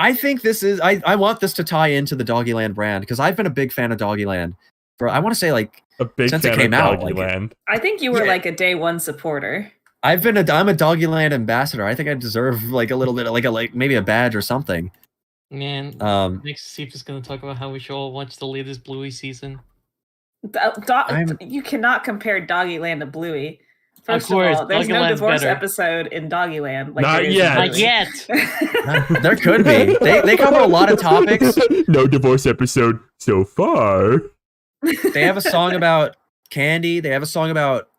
I think this is. I want this to tie into the Doggyland brand because I've been a big fan of Doggyland for I want to say like since it came out. Like, I think you were like a day one supporter. I'm a Doggyland ambassador. I think I deserve like a little bit like maybe a badge or something. Man, next Steve is gonna talk about how we should all watch the latest Bluey season. You cannot compare Doggyland to Bluey. First of all, there's no divorce better. episode in Doggyland. Like Not yet. Not yet. There could be. They cover a lot of topics. No divorce episode so far. They have a song about candy. They have a song about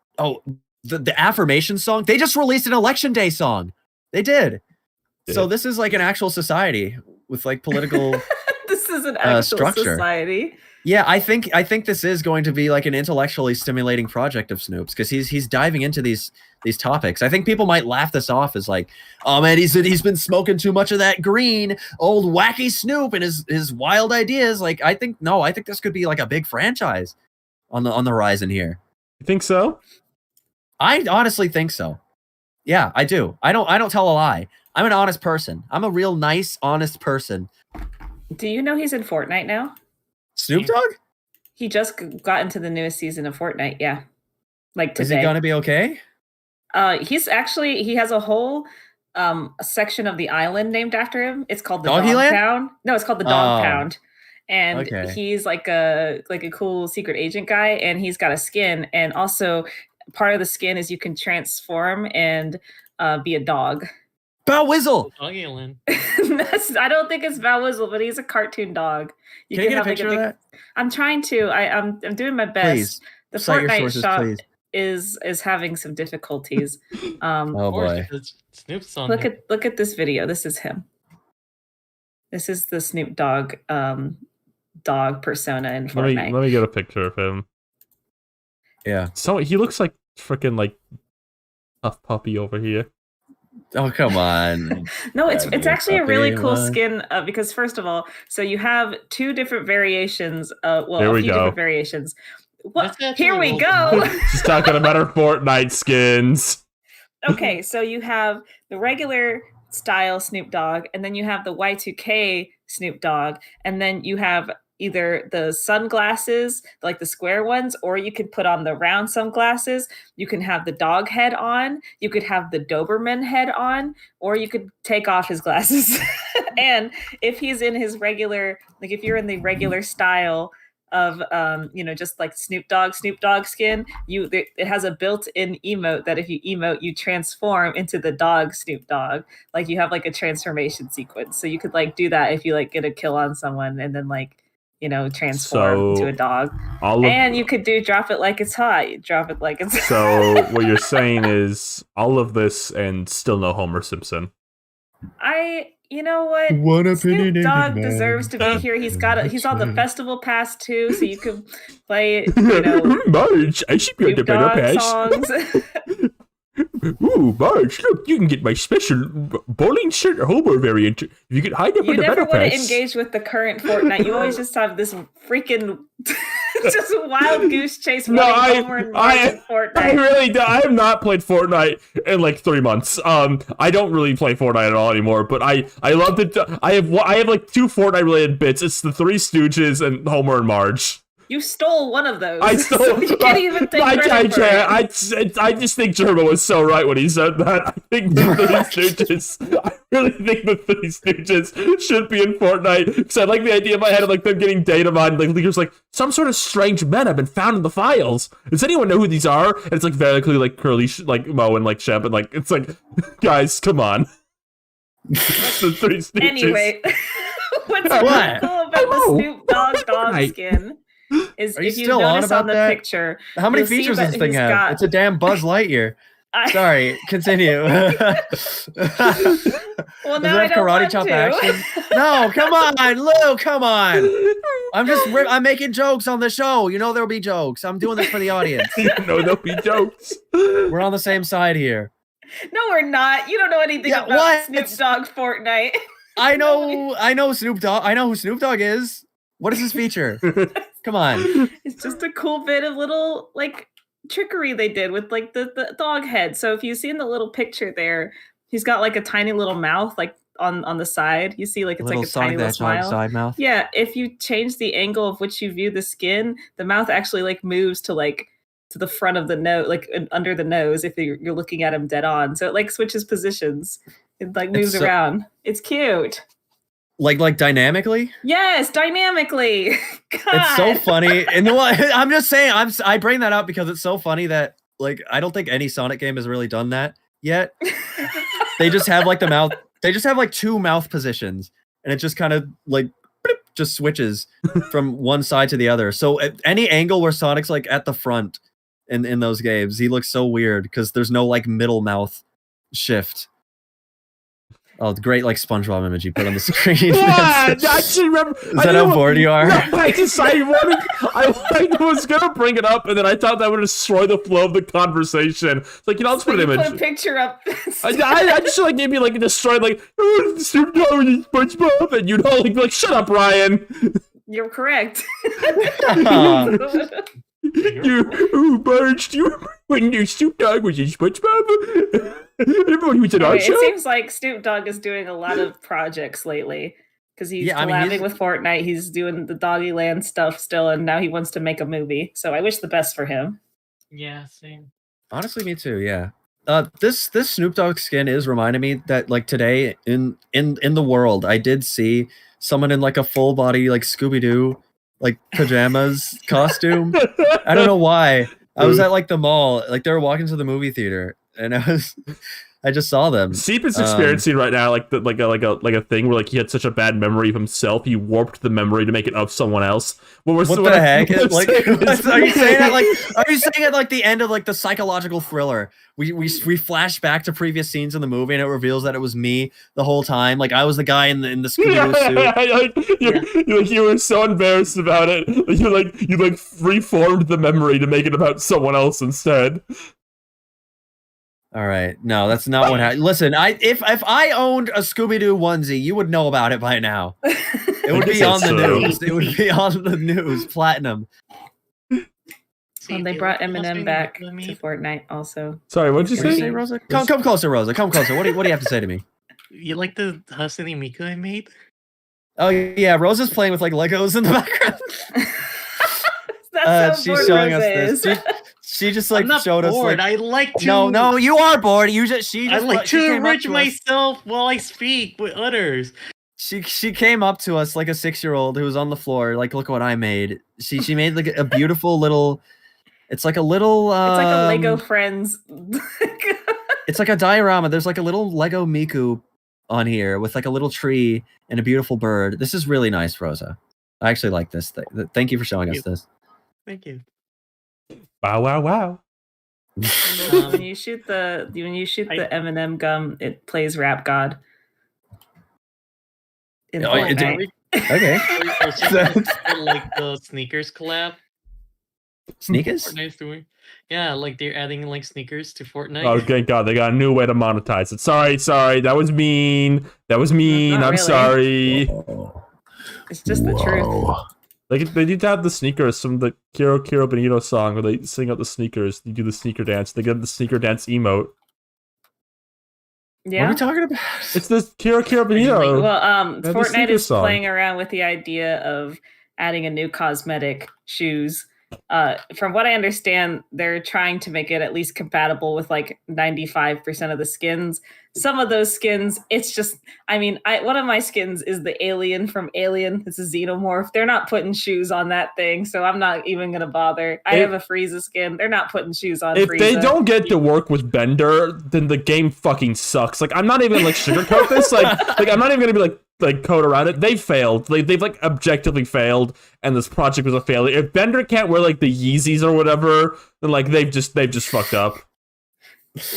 the affirmation song. They just released an election day song. They did. So this is like an actual society with like political This is an actual structure. society. Yeah, I think this is going to be like an intellectually stimulating project of Snoop's because he's diving into these topics. I think people might laugh this off as like, oh man, he's been smoking too much of that green, old wacky Snoop and his wild ideas. Like I think this could be like a big franchise on the horizon here. You think so? I honestly think so. Yeah, I do. I don't tell a lie. I'm an honest person. I'm a real nice, honest person. Do you know he's in Fortnite now? Snoop Dogg? He just got into the newest season of Fortnite. Yeah, like today. Is he gonna be okay? He has a whole section of the island named after him. It's called the Doggy Dog Land? Pound. No, it's called the Dog Oh. Pound. And Okay. he's like a cool secret agent guy, and he's got a skin. And also, part of the skin is you can transform and be a dog. Bow Wizzle! Doggy Land. I don't think it's Val Wizzle, but he's a cartoon dog. Can you get a have, like, picture of that? I'm trying to. I'm doing my best. Please. The Cite your Fortnite sources, shop please. is having some difficulties. Oh boy. Snoop's on Look there. at this video. This is him. This is the Snoop Dogg dog persona in Fortnite. Let me get a picture of him. Yeah. So he looks like freaking like Puff Puppy over here. Oh come on. No, it's That'd be actually a really puppy cool one. skin because first of all, so you have two different variations. There A we few go. different variations. What? That's Here we actually go. She's talking about her Fortnite skins. Okay, so you have the regular style Snoop Dogg, and then you have the Y2K Snoop Dogg, and then you have either the sunglasses, like the square ones, or you could put on the round sunglasses. You can have the dog head on, you could have the Doberman head on, or you could take off his glasses. And if he's in his regular, like if you're in the regular style of just like Snoop Dogg skin, it has a built-in emote that if you emote, you transform into the dog Snoop Dogg. Like you have like a transformation sequence, so you could like do that if you like get a kill on someone and then like transform into a dog. And you could do drop it like it's hot. Drop it like it's So what you're saying is all of this and still no Homer Simpson. You know what? One opinion Snoop in Dogg man. deserves to be here. He's on the festival pass too, so you can play Marge, I should be on the Snoop better Dogg pass. songs. Ooh, Marge, look, you can get my special bowling shirt Homer variant. You can hide up You in the never better want to pass. engage with the current Fortnite. You always just have this freaking just a wild goose chase running Homer and Marge in Fortnite. I really do. I have not played Fortnite in like 3 months. I don't really play Fortnite at all anymore. But I love it. I have like 2 Fortnite related bits. It's the Three Stooges and Homer and Marge. You stole one of those. I stole. So you can't even take credit for it. I just think Gerbo was so right when he said that. I think the Three Stooges. I really think the Three Stooges should be in Fortnite because I like the idea in my head of like them getting data mined. Like leakers, like some sort of strange men have been found in the files. Does anyone know who these are? And it's like very clearly like Curly, like Mo and like Shep, and like it's like, guys, come on. The Three Stooges. Anyway, what's What? really cool about the Snoop Dogg skin is Are you if you still on notice on about the that? picture, How many you'll see features that does this thing he's have? got- It's a damn Buzz Lightyear. Sorry, continue. Well, Does now it have I don't karate want chop to. action? No, come on, Lou, come on. I'm making jokes on the show. You know there'll be jokes. I'm doing this for the audience. You know there'll be jokes. We're on the same side here. No, we're not. You don't know anything Yeah, about what? Snoop Dogg Fortnite. I know Snoop Dogg. I know who Snoop Dogg is. What is his feature? Come on. It's just a cool bit of little like trickery they did with like the dog head. So if you see in the little picture there, he's got like a tiny little mouth like on the side. You see like it's Little like a tiny Sonic little the Hedgehog smile. side mouth. Yeah, if you change the angle of which you view the skin, the mouth actually like moves to the front of the nose, like under the nose if you're looking at him dead on. So it like switches positions. It like moves so- around. It's cute. Like dynamically. Yes, dynamically. God. It's so funny. And I'm just saying, I bring that up because it's so funny that like I don't think any Sonic game has really done that yet. They just have like the mouth. They just have like 2 mouth positions, and it just kind of like just switches from one side to the other. So at any angle where Sonic's like at the front in those games, he looks so weird because there's no like middle mouth shift. Oh, great, like SpongeBob image you put on the screen. What? I just remember. Is that how bored you are? No, I was gonna bring it up, and then I thought that would destroy the flow of the conversation. It's like, I'll just put an image. Put a picture up. I just like maybe like destroyed like Snoop Dogg and SpongeBob, and you'd all like shut up, Ryan. You're correct. You Barge, do you remember when your Snoop Dogg was in SpongeBob? Remember when he was in our show? It seems like Snoop Dogg is doing a lot of projects lately because he's collabing with Fortnite. He's doing the Doggyland stuff still, and now he wants to make a movie. So I wish the best for him. Yeah, same. Honestly, me too. Yeah. This Snoop Dogg skin is reminding me that like today in the world, I did see someone in like a full body like Scooby-Doo like pajamas costume. I don't know why. I was at like the mall, like they were walking to the movie theater, and I just saw them. Seep is experiencing right now like a thing where like he had such a bad memory of himself, he warped the memory to make it of someone else. What the heck? Like, are you saying that like? Are you saying at like the end of like the psychological thriller? We flash back to previous scenes in the movie, and it reveals that it was me the whole time. Like I was the guy in the Scooby-Doo suit. You were so embarrassed about it. You reformed the memory to make it about someone else instead. All right, no, that's not what happened. Listen, if I owned a Scooby-Doo onesie, you would know about it by now. It would be on the news. It would be on the news. Platinum. They brought Eminem back to Fortnite also. Sorry, what did you say, Rosa? Come closer, Rosa. Come closer. What do you have to say to me? You like the Hatsune Miku I made? Oh yeah, Rosa's playing with like Legos in the background. That's she's showing us this. She just like showed bored. us. Like, I like to. No, you are bored. I like to enrich myself while I speak with others. She came up to us like a 6-year-old who was on the floor. Like, look what I made. She made like a beautiful little. It's like a little. It's like a Lego Friends. It's like a diorama. There's like a little Lego Miku on here with like a little tree and a beautiful bird. This is really nice, Rosa. I actually like this. Thank you for showing us this. Thank you. Wow. When you shoot the M&M gum, it plays Rap God. Okay. Like the sneakers collab. Sneakers? Fortnite's doing. Yeah, like they're adding like sneakers to Fortnite. Oh, thank God, they got a new way to monetize it. Sorry, that was mean. I'm really. sorry. It's just the truth. Like they need to have the sneakers from the Kiro Benito song where they sing out the sneakers. You do the sneaker dance. They get the sneaker dance emote. Yeah. What are we talking about? It's the Kiro Benito. Well, Fortnite is song. playing around with the idea of adding a new cosmetic, shoes. From what I understand, they're trying to make it at least compatible with like 95% of the skins. Some of those skins, it's just, one of my skins is the alien from Alien. It's a xenomorph. They're not putting shoes on that thing, so I'm not even going to bother. I have a Frieza skin. They're not putting shoes on Frieza. If they don't get to work with Bender, then the game fucking sucks. Like, I'm not even like sugarcoat this. Like I'm not even going to be like code around it. They failed. They've like objectively failed, and this project was a failure. If Bender can't wear like the Yeezys or whatever, then like they've just fucked up.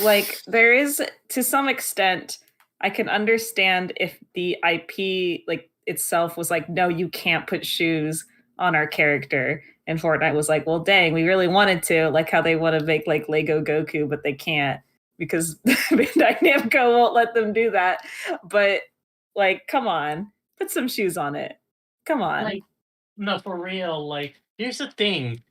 Like there is, to some extent, I can understand if the IP like itself was like, no, you can't put shoes on our character, and Fortnite was like, well, dang, we really wanted to, like how they want to make like Lego Goku, but they can't because Bandai Namco won't let them do that. But like, come on, put some shoes on it. Come on. Like, no, for real. Like, here's the thing.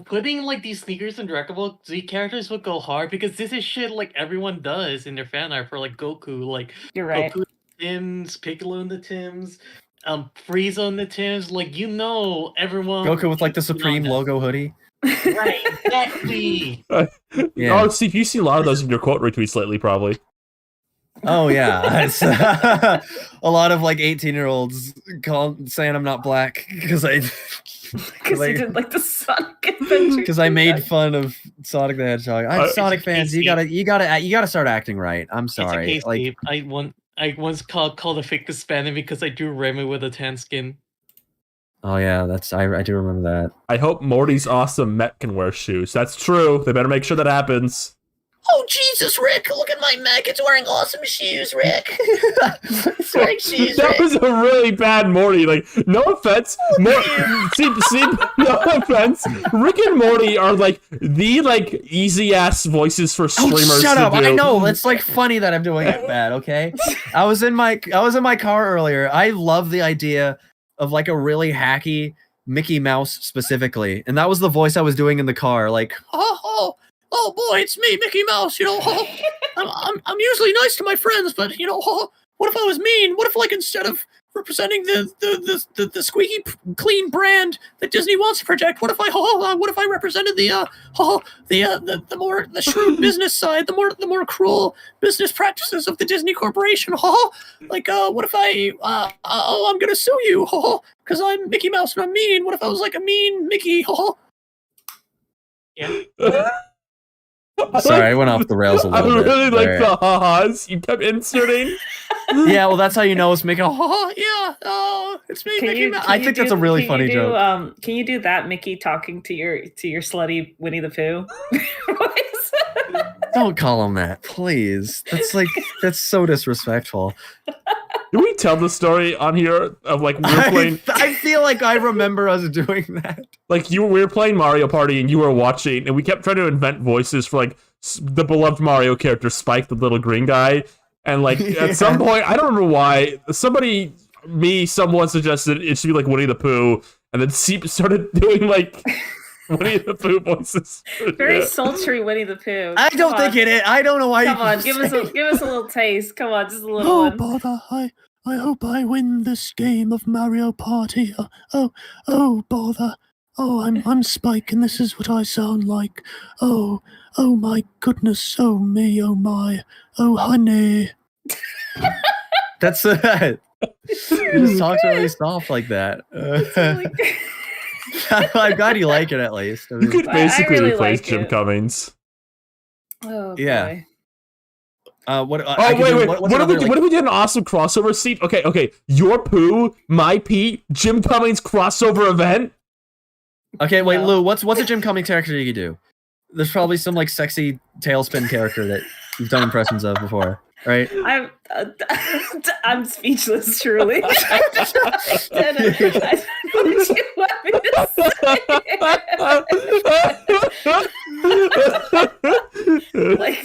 Putting like these sneakers in Dragon Ball Z characters would go hard because this is shit like everyone does in their fan art for like Goku. Like, you're right. Goku Tims, Piccolo in the Tims, Frieza in the Tims. Like, everyone. Goku with like the Supreme logo hoodie. Right, exactly. Yeah. Oh, Steve, you've seen a lot of those in your quote retweets lately, probably. Oh yeah, it's, a lot of like 18-year-olds saying I'm not black because I did like the Sonic Adventure. Because I made fun of Sonic the Hedgehog. I'm Sonic fans. You gotta start acting right. I'm sorry. It's okay, Steve. I once called a fake Hispanic because I drew Remy with a tan skin. Oh yeah, I do remember that. I hope Morty's awesome Met can wear shoes. That's true. They better make sure that happens. Oh, Jesus, Rick, look at my mech. It's wearing awesome shoes, Rick. It's wearing shoes, That Rick. was a really bad Morty. Like, no offense. See, no offense. Rick and Morty are like the easy ass voices for streamers. Oh, shut to up! do. I know it's like funny that I'm doing it bad. Okay, I was in my car earlier. I love the idea of like a really hacky Mickey Mouse specifically, and that was the voice I was doing in the car. Like, oh boy, it's me, Mickey Mouse. You know, I'm usually nice to my friends, but you know, what if I was mean? What if like instead of representing the squeaky clean brand that Disney wants to project, what if I represented the shrewd business side, the more cruel business practices of the Disney Corporation? Like what if I'm gonna sue you because I'm Mickey Mouse and I'm mean. What if I was like a mean Mickey? Yeah. Sorry, I went off the rails a I little bit. really like there. the ha-has you kept inserting. Yeah, well, that's how you know it's Mickey. It's me, Mickey Mouse. I think that's a really funny joke. Can you do that, Mickey, talking to your slutty Winnie the Pooh voice? Don't call him that, please. That's so disrespectful. Did we tell the story on here of like we were playing? I feel like I remember us doing that. Like we were playing Mario Party and you were watching, and we kept trying to invent voices for like the beloved Mario character Spike, the little green guy. And like at some point, I don't remember why, someone suggested it should be like Winnie the Pooh, and then Seep started doing like Winnie the Pooh voices. Very sultry Winnie the Pooh. I don't think it is. I don't know why. Come on, give us a little taste. Come on, just a little Oh, one. bother! I hope I win this game of Mario Party. Oh, bother! Oh, I'm Spike, and this is what I sound like. Oh my goodness! Oh me! Oh my! Oh honey! That's it. He just talks really soft like that. I'm glad you like it at least. I You mean, could I basically really replace like Jim it. Cummings. Oh, Yeah. boy. what? What if we did an awesome crossover seat? Okay. Your Pooh, my Pete, Jim Cummings crossover event. Okay, wait, No. Lou. What's a Jim Cummings character you could do? There's probably some like sexy tailspin character that you've done impressions of before, right? I'm speechless, truly. I don't know what you want me to say. like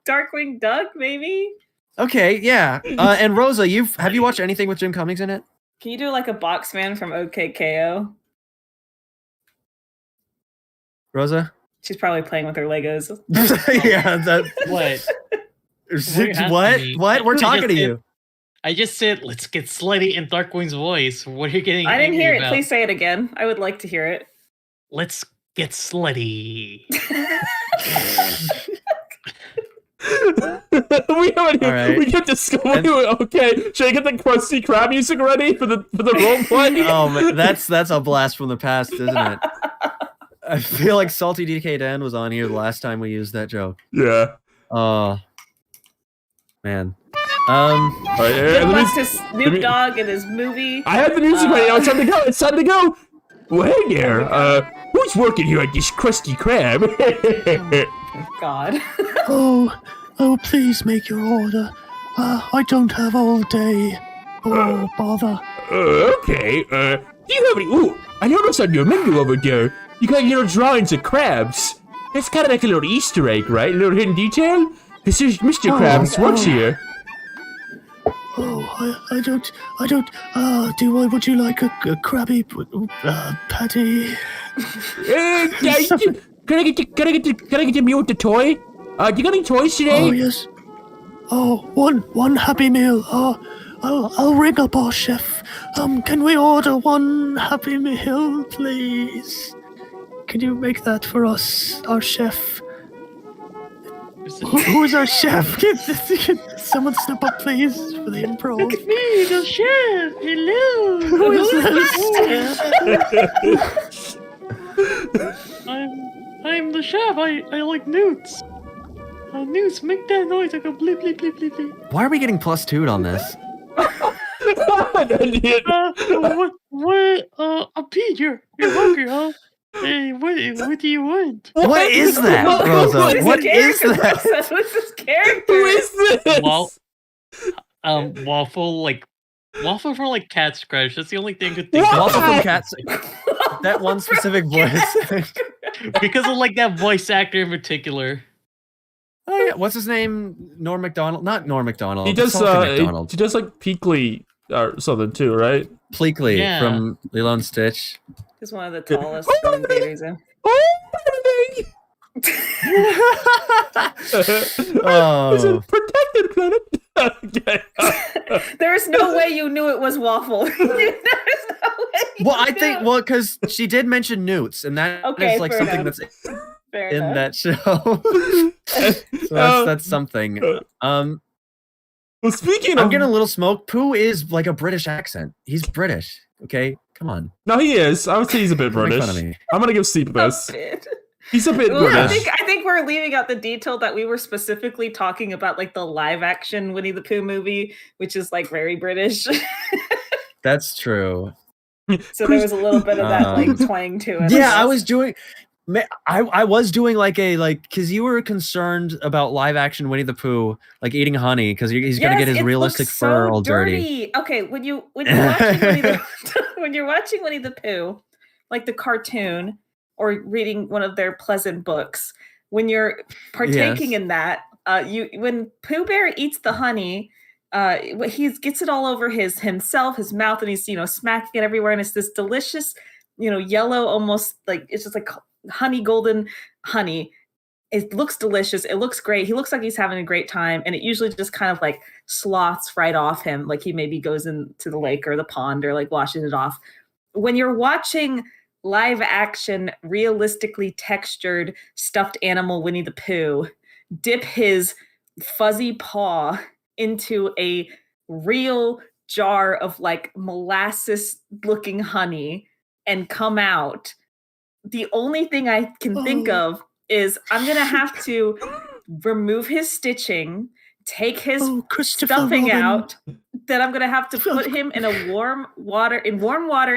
Darkwing Duck, maybe? Okay, yeah. And Rosa, have you watched anything with Jim Cummings in it? Can you do like a Boxman from OKKO? Rosa? She's probably playing with her Legos. Yeah. What? asking What? me? What? We're I talking to just you. I just said, let's get slutty in Darkwing's voice. What are you getting I didn't angry hear it. about? Please say it again. I would like to hear it. Let's get slutty. We get discovered. Okay, should I get the Krusty Krab music ready for the role play? Oh man, that's a blast from the past, isn't it? I feel like Salty DK Dan was on here the last time we used that joke. Yeah. Oh man. Good luck to Snoop Dogg and his movie. I had the music ready. Now it's time to go. It's time to go. Well, hey there. Who's working here at this Krusty Krab? God. Oh, please make your order. I don't have all day. Oh, bother. Okay. Do you have any? Ooh, I noticed on your menu over there, you got little drawings of crabs. That's kind of like a little Easter egg, right? A little hidden detail. This is Mr. Krabs works here. Oh, I don't. Would you like a crabby patty? Can I get you with the toy? You got any toys today? Oh yes. Oh, one Happy Meal. I'll ring up our chef. Can we order one Happy Meal, please? Can you make that for us, our chef? Who's our chef? Can someone step up, please, for the improv? Me, the chef. Hello. Who is this? I'm the chef. I like newts. Newts, make that noise. I go bleep bleep bleep bleep bleep. Why are we getting +2'd on this? What? Pete, you're hungry, huh? Hey, what do you want? What is that, What? Rosa? What is character that? process? What's this character? Who is this? Waffle from like Cat Scratch. That's the only thing I could think Waffle of. from Cats. That one specific voice. Because of like that voice actor in particular. Oh yeah, what's his name? Norm Macdonald? Not Norm Macdonald. He does. McDonald. He does like Peakley or something too, right? Pleakley Yeah. from Lilo and Stitch. He's one of the tallest invaders. It's a Oh, protected planet. Okay. There's no way you knew it was Waffle. There's no way. well, I think because she did mention newts, and that is Okay, like fair something enough. that's Fair in enough. that show. So that's something. Well, speaking I'm of, getting a little smoke. Pooh is like a British accent. He's British. Okay, come on. no, he is. I would say he's a bit Don't make British. fun of me. I'm gonna give Sleep A this. bit. He's a bit Well, British. I think we're leaving out the detail that we were specifically talking about, like the live action Winnie the Pooh movie, which is like very British. That's true. So there was a little bit of that like Um, twang to it. Yeah, I guess. was doing. I was doing like because you were concerned about live action Winnie the Pooh like eating honey because he's gonna get Yes, his it realistic looks fur so all dirty. Okay, when you're watching Winnie the when you're watching Winnie the Pooh, like the cartoon, or reading one of their pleasant books, when you're partaking Yes. in that, when Pooh Bear eats the honey, he gets it all over himself, his mouth, and he's smacking it everywhere, and it's this delicious, yellow, almost like it's just like honey, golden honey. It looks delicious. It looks great. He looks like he's having a great time, and it usually just kind of like sloths right off him, like he maybe goes into the lake or the pond or like washes it off. When you're watching live action, realistically textured stuffed animal Winnie the Pooh dip his fuzzy paw into a real jar of like molasses looking honey and come out, the only thing I can think of is I'm gonna have to remove his stitching, take his Christopher stuffing Robin. out, then I'm gonna have to put him in warm water in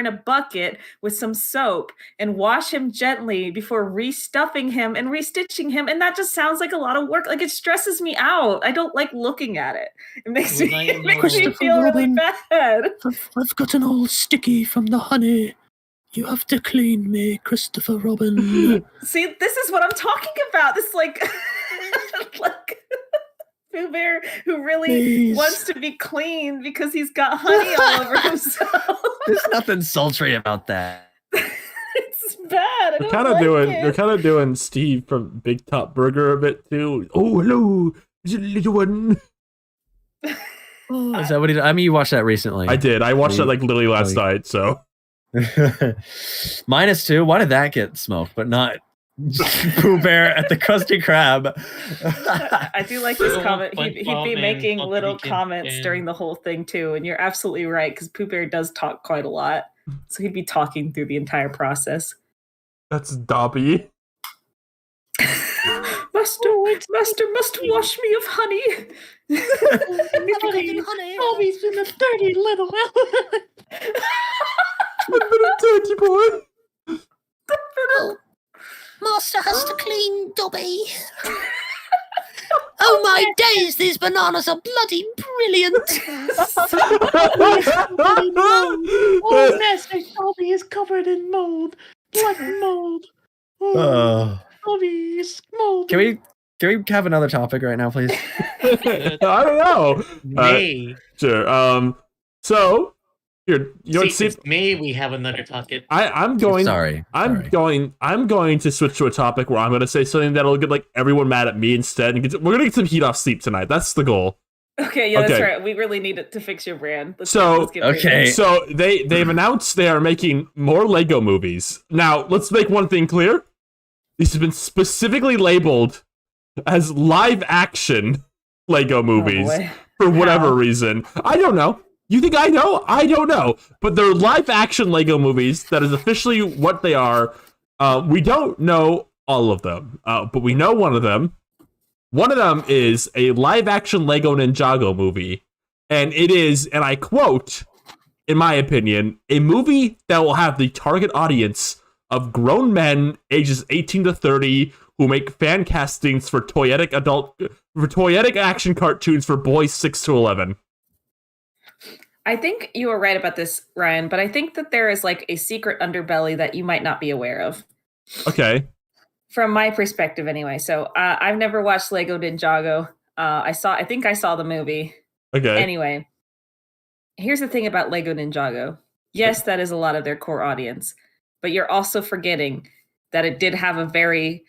a bucket with some soap and wash him gently before restuffing him and restitching him. And that just sounds like a lot of work. Like it stresses me out. I don't like looking at it. It makes Well, me, now you it makes know. me Christopher feel really Robin. bad. I've gotten all sticky from the honey. You have to clean me, Christopher Robin. See, this is what I'm talking about. This like like Pooh Bear who really Please. wants to be clean because he's got honey all over himself. There's nothing sultry about that. It's bad. I They're don't kind of like doing. it. They're kind of doing Steve from Big Top Burger a bit too. Oh, hello, is it little one? Oh, Is that what he? I mean, you watched that recently. I did. I watched Oh, that like literally last oh, night. So -2. Why did that get smoked, but not Pooh Bear at the Krusty Krab? I do like his Oh, comment. He'd be SpongeBob making and little Pumpkin comments Can. during the whole thing too, and you're absolutely right because Pooh Bear does talk quite a lot, so he'd be talking through the entire process. that's Dobby. Master must wash me of honey. Bobby's been a dirty little Little dirty boy. Master has to clean Dobby. Oh my days, these bananas are bloody brilliant. Oh, Master Dobby is covered in mold. Black mold. Oh, Dobby's mold. Can we have another topic right now, please? I don't know. May. Sure. So here, you know what? See, it's May we have another topic. I'm going. Sorry. I'm going to switch to a topic where I'm going to say something that'll get like everyone mad at me instead. And we're going to get some heat off Sleep tonight. That's the goal. Okay, yeah, that's Okay. right. We really need it to fix your brand. Let's So, get rid of okay. it. So they've announced they are making more Lego movies. Now, let's make one thing clear. These have been specifically labeled as live action Lego movies Oh, boy. for whatever How? reason. I don't know. You think I know? I don't know. But they're live action Lego movies. That is officially what they are. We don't know all of them, but we know one of them. One of them is a live action Lego Ninjago movie. And it is, and I quote, in my opinion, a movie that will have the target audience of grown men ages 18 to 30 who make fan castings for toyetic action cartoons for boys 6 to 11. I think you were right about this, Ryan, but I think that there is like a secret underbelly that you might not be aware of. Okay. From my perspective, anyway. So I've never watched Lego Ninjago. I think I saw the movie. Okay. Anyway, here's the thing about Lego Ninjago. Yes, that is a lot of their core audience, but you're also forgetting that it did have a very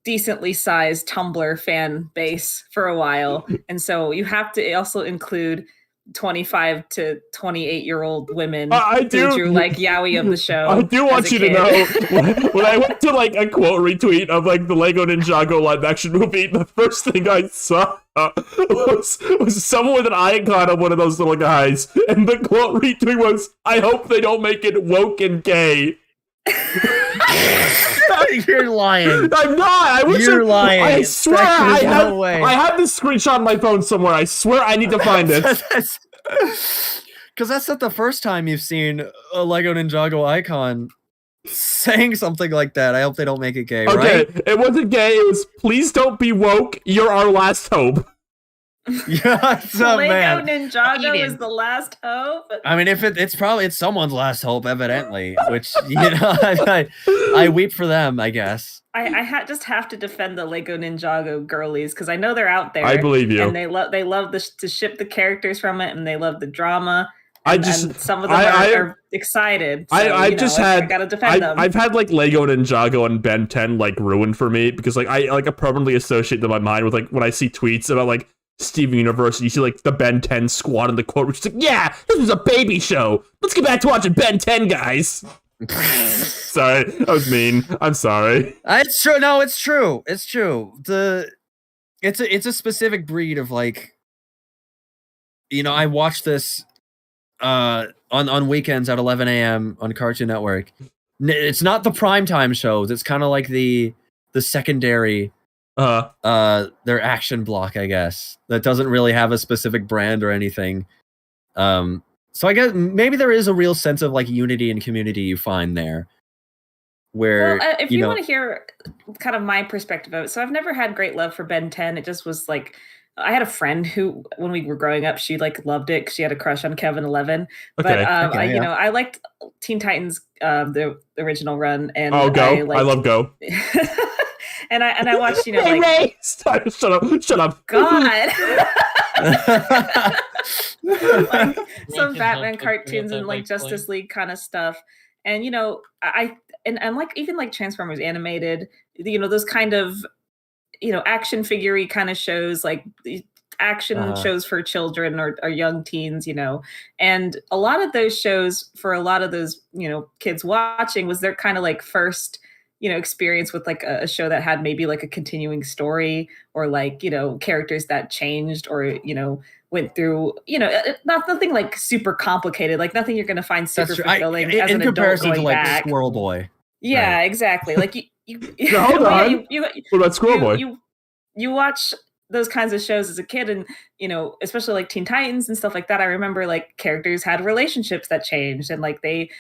decently sized Tumblr fan base for a while. And so you have to also include 25 to 28-year-old women I do who drew like Yowie of the show. I do want you to know when I went to like a quote retweet of like the Lego Ninjago live action movie, the first thing I saw was someone with an icon of one of those little guys, and the quote retweet was, "I hope they don't make it woke and gay." You're lying. I'm not. You're lying. I swear There's I no way. have this screenshot on my phone somewhere. I swear I need to find it. Because that's not the first time you've seen a Lego Ninjago icon saying something like that. I hope they don't make it gay, Okay, right? it wasn't gay. It was, please don't be woke. You're our last hope. Yeah, so, Lego man. Ninjago is the last hope. I mean, if it's someone's last hope, evidently. Which I weep for them, I guess. I just have to defend the Lego Ninjago girlies because I know they're out there. I believe you. And they love to ship the characters from it, and they love the drama. And some of them are excited. So, I gotta defend them. I've had like Lego Ninjago and Ben 10 like ruined for me because like I permanently associate them in my mind with like when I see tweets about like Steven Universe, and you see like the Ben 10 squad in the quote, which is like, yeah, this was a baby show. Let's get back to watching Ben 10, guys. Sorry, that was mean. I'm sorry. It's true. No, it's true. It's true. It's a specific breed of like, I watch this on weekends at 11 a.m. on Cartoon Network. It's not the primetime shows. It's kind of like the secondary. Their action block, I guess, that doesn't really have a specific brand or anything. So I guess maybe there is a real sense of like unity and community you find there. Where if you want to hear kind of my perspective of it, so I've never had great love for Ben 10. It just was like I had a friend who, when we were growing up, she like loved it because she had a crush on Kevin 11. Okay. But I liked Teen Titans, the original run, and Go! I love Go. And I watched, hey, Ray! Shut up. God. Like some Batman cartoons and like Justice League kind of stuff. And and like even like Transformers animated, those kind of action figure-y kind of shows, like action shows for children or young teens, and a lot of those shows for a lot of those kids watching was their kind of like first experience with like a show that had maybe like a continuing story or like characters that changed or went through nothing like super complicated, like nothing you're gonna find super fulfilling as an comparison adult to like back. Squirrel Boy. Yeah, right. Exactly. Like no, hold on. What about Squirrel Boy? You watch those kinds of shows as a kid, and especially like Teen Titans and stuff like that. I remember like characters had relationships that changed, and like they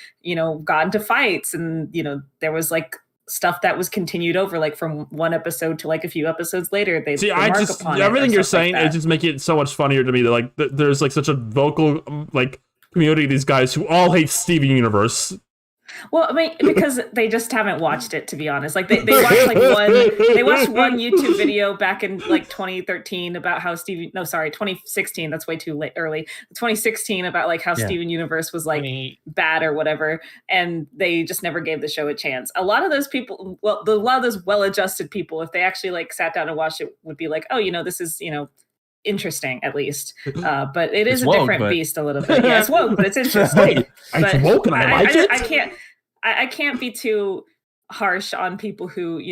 got into fights, and there was like stuff that was continued over, like from one episode to like a few episodes later. They everything you're saying is just making it so much funnier to me that like there's like such a vocal like community of these guys who all hate Steven Universe. Well, I mean, because they just haven't watched it, to be honest. Like they watched one YouTube video back in like 2013 about how 2016. That's way too early. 2016 about like how Steven Universe was like bad or whatever, and they just never gave the show a chance. A lot of those people, a lot of those well-adjusted people, if they actually like sat down and watched it, would be like, oh, this is interesting at least, but it is a different beast a little bit. Yeah, it's woke, but it's interesting. It's woke and I like it. I can't be too harsh on people who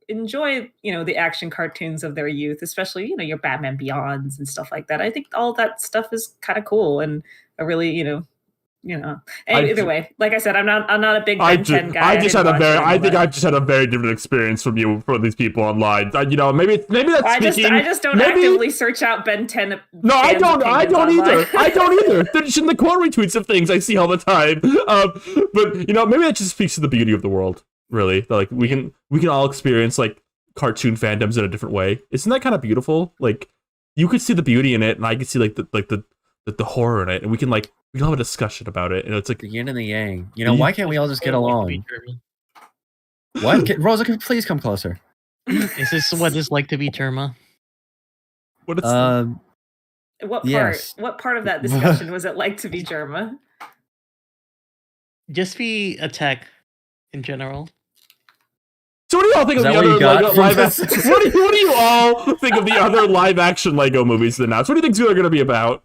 enjoy the action cartoons of their youth, especially your Batman Beyonds and stuff like that. I think all that stuff is kind of cool and a really you know. Either way, like I said, I'm not a big Ben 10 guy. I think I've just had a very different experience from you for these people online. You know, maybe that's I just don't actively search out Ben 10. No, I don't either. I don't either. They're just in the quote retweets of things I see all the time. But you know, maybe that just speaks to the beauty of the world. Really, like we can all experience like cartoon fandoms in a different way. Isn't that kind of beautiful? Like you could see the beauty in it, and I could see like the horror in it, and we can have a discussion about it. And it's like the yin and the yang. You know, why can't we all just get along? What? Rosa, please come closer. Is this what it's like to be Terma? What part? Yes. What part of that discussion was it like to be Germa? Just be a tech in general. So what do you all think of the other live action? What do you all think of the other live action Lego movies that announced? What do you think they're going to be about?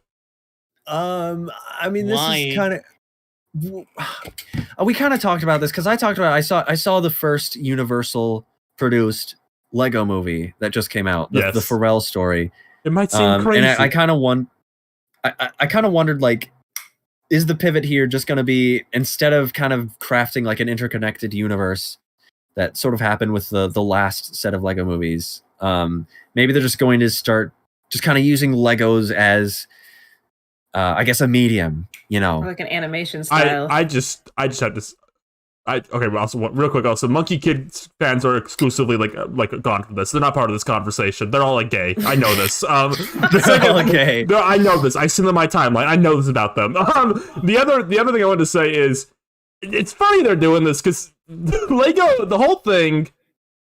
I mean, this is kind of we kind of talked about this because I saw the first Universal produced Lego movie that just came out, the Pharrell story. It might seem crazy, and I kind of wondered, like, is the pivot here just going to be, instead of kind of crafting like an interconnected universe that sort of happened with the last set of Lego movies, maybe they're just going to start just kind of using Legos as I guess a medium, you know, or like an animation style. I just had this. Okay, but also real quick. Also, Monkey Kid fans are exclusively like gone from this. They're not part of this conversation. They're all like gay. I know this. They're all gay. I know this. I see them in my timeline. I know this about them. The other thing I wanted to say is, it's funny they're doing this because Lego, the whole thing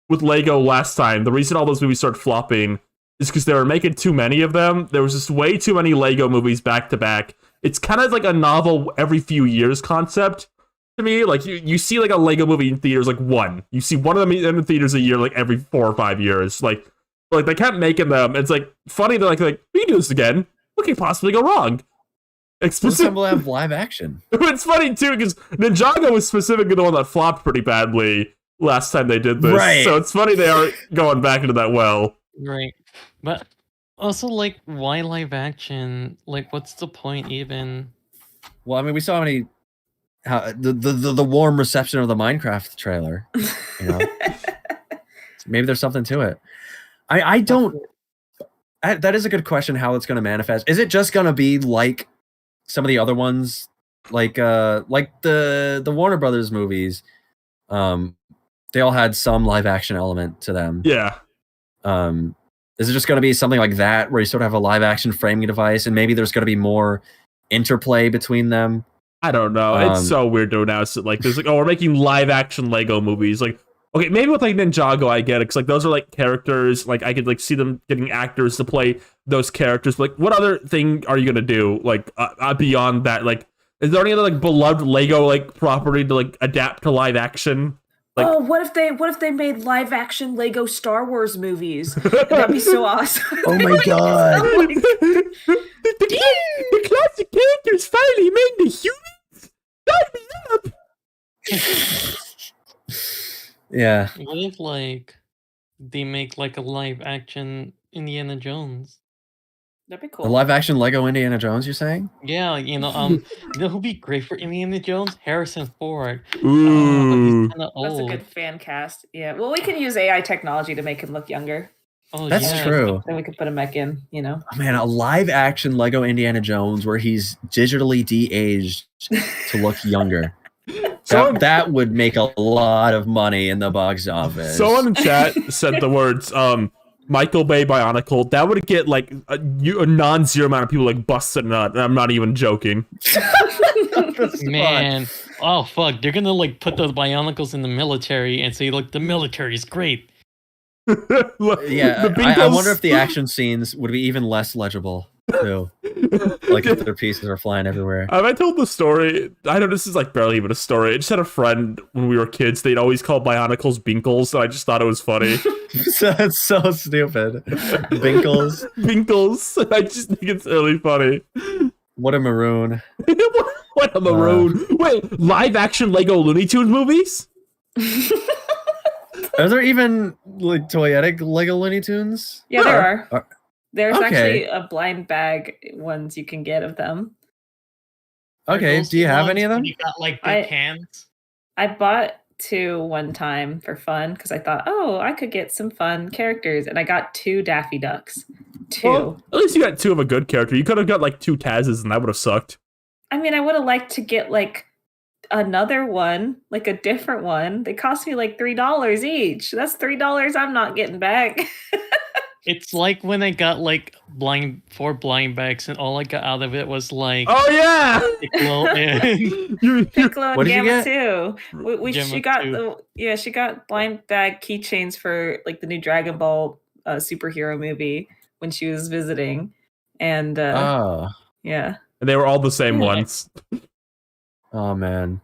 with Lego last time, the reason all those movies started flopping is because they were making too many of them. There was just way too many Lego movies back to back. It's kind of like a novel every few years concept to me. Like you see like a Lego movie in theaters, like one. You see one of them in the theaters a year, like every 4 or 5 years. Like they kept making them. It's like funny. They're like we can do this again. What could possibly go wrong? We'll have live action. It's funny too because Ninjago was specifically the one that flopped pretty badly last time they did this. Right. So it's funny they are going back into that well. Right. But also, like, why live action? Like, what's the point even? Well, I mean, we saw the warm reception of the Minecraft trailer. You know, maybe there's something to it. I don't. That is a good question. How it's going to manifest? Is it just going to be like some of the other ones, like the Warner Brothers movies? They all had some live action element to them. Yeah. Is it just going to be something like that, where you sort of have a live action framing device, and maybe there's going to be more interplay between them? I don't know. It's so weird to announce it. Like, there's like, oh, we're making live action Lego movies. Like, okay, maybe with like Ninjago, I get it, because like those are like characters. Like, I could like see them getting actors to play those characters. But, like, what other thing are you gonna do? Like, beyond that, like, is there any other like beloved Lego like property to like adapt to live action? Like, oh, what if they made live action Lego Star Wars movies? That'd be so awesome. Oh my god! The classic characters finally made the humans. Sign me up. Yeah. What if like they make like a live action Indiana Jones? That'd be cool. The live action Lego Indiana Jones, you're saying? Yeah, you know who'd be great for Indiana Jones? Harrison Ford. Ooh. But he's That's a good fan cast. Yeah. Well, we can use AI technology to make him look younger. Oh, That's yeah. true. Then we can put him back in, you know. Oh, man, a live action Lego Indiana Jones where he's digitally de-aged to look younger. That would make a lot of money in the box office. Someone in chat said the words Michael Bay Bionicle. That would get like a non-zero amount of people like busted nut. And I'm not even joking. Man, oh fuck, they're gonna like put those Bionicles in the military and say like the military is great. Yeah, I wonder if the action scenes would be even less legible too. Like if their pieces are flying everywhere. Have I told the story? I know this is like barely even a story. I just had a friend when we were kids. They'd always call Bionicles Binkles, and I just thought it was funny. That's so stupid. Binkles. Binkles. I just think it's really funny. What a maroon. What a maroon. Wait, live action Lego Looney Tunes movies? Are there even like toyetic Lego Looney Tunes? Yeah, there are. There's Okay. actually a blind bag ones you can get of them. Okay, those do you have ones any of when them? You got like I- big hands. I bought 2 one time for fun because I thought, oh, I could get some fun characters, and I got 2 Daffy Ducks. 2. Well, at least you got 2 of a good character. You could have got like 2 Tazes, and that would have sucked. I mean, I would have liked to get like another one, like a different one. They cost me like $3 each. That's $3 I'm not getting back. It's like when I got like 4 blind bags, and all I got out of it was like Oh yeah. Piccolo and Piccolo and What did you Gamma get? too. Gamma She got too. she got blind bag keychains for like the new Dragon Ball superhero movie when she was visiting, and Oh, yeah. And they were all the same Yeah. ones. oh man,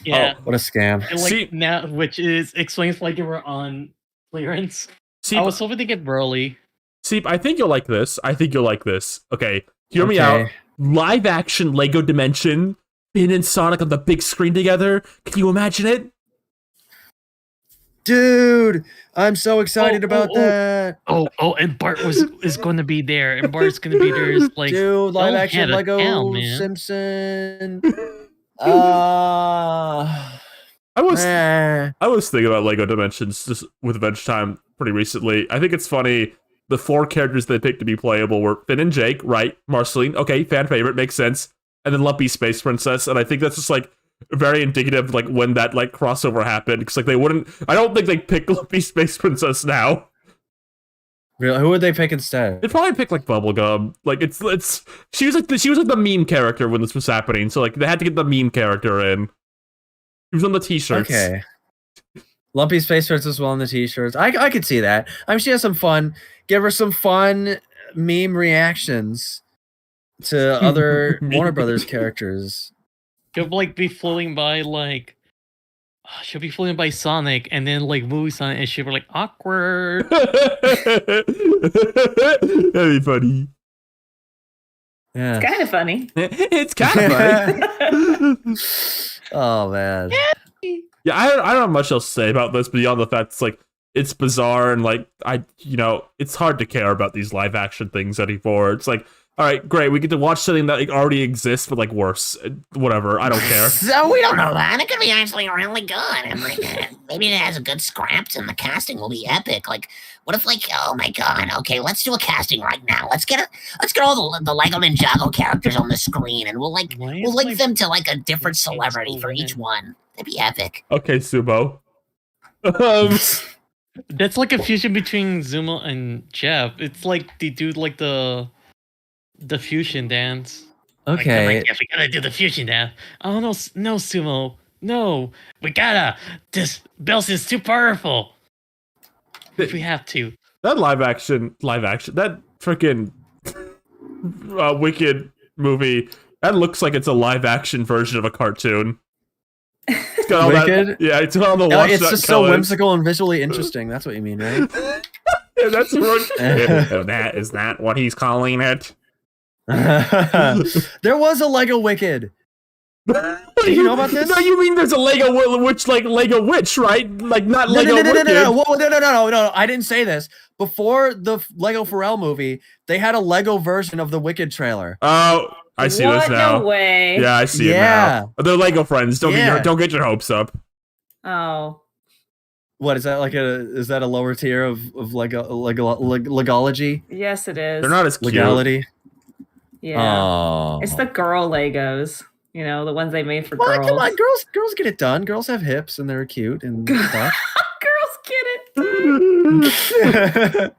yeah. what a scam. And like See- now, which explains why they were on clearance. See, I was hoping to get Broly. Seep, I think you'll like this. Okay, hear me out. Okay. Live action Lego Dimension, Finn and Sonic on the big screen together. Can you imagine it? Dude, I'm so excited about oh. that. Oh, and Bart is going to be there, and Bart's going to be there. Is like, Dude, live don't action head it Lego down, man. Simpson. I was Eh. I was thinking about Lego Dimensions just with Adventure Time pretty recently. I think it's funny. The 4 characters they picked to be playable were Finn and Jake, right? Marceline, okay, fan favorite, makes sense. And then Lumpy Space Princess, and I think that's just like very indicative, like when that like crossover happened. Because like they wouldn't, I don't think they'd pick Lumpy Space Princess now. Really? Who would they pick instead? They'd probably pick like Bubblegum. Like it's she was like the meme character when this was happening. So like they had to get the meme character in. He was on the t-shirts. Okay. Lumpy Space Princess well on the t-shirts. I could see that. I'm sure she has some fun. Give her some fun meme reactions to other Warner Brothers characters. She'll like be floating by like, she'll be floating by Sonic, and then like movie Sonic, and she'll be like awkward. That'd be funny. Yeah. It's kind of funny. It's kind of funny. Oh man. Yeah, I don't have much else to say about this beyond the fact it's like it's bizarre and like it's hard to care about these live action things anymore. It's like, all right, great, we get to watch something that like, already exists but like worse. Whatever, I don't care. So we don't know that. It could be actually really good. And like, maybe it has a good script and the casting will be epic. Like, what if like, oh my god, okay, let's do a casting right now. Let's get all the Lego Ninjago characters on the screen, and we'll link them to like a different celebrity for each one. That'd be epic. Okay, Sumo. That's like a fusion between Zuma and Jeff. It's like they do like the fusion dance. Okay. Like, we gotta do the fusion dance. Oh no, no Sumo, no, we gotta. This Bells is too powerful. If we have to. That live action, that freaking Wicked movie. That looks like it's a live action version of a cartoon. It's got all Wicked? yeah, it's got all the No, washed it's out just so colors. whimsical and visually interesting. That's what you mean, right? Yeah, that's what is that what he's calling it? There was a Lego Wicked. Did you know about this? No, you mean there's a Lego witch, like Lego Witch, right? Like not Lego Wicked. No. I didn't say this. Before the Lego Pharrell movie, they had a Lego version of the Wicked trailer. Oh, I see this now. No way. Yeah, I see Yeah. it now. They're Lego friends. Don't get your hopes up. Oh. What is that like? Is that a lower tier of legology? Yes, it is. They're not as cute. Legality. Yeah. Oh, It's the girl Legos. You know, the ones they made for Well, girls. come on, girls get it done. Girls have hips and they're cute and stuff. Girls get it.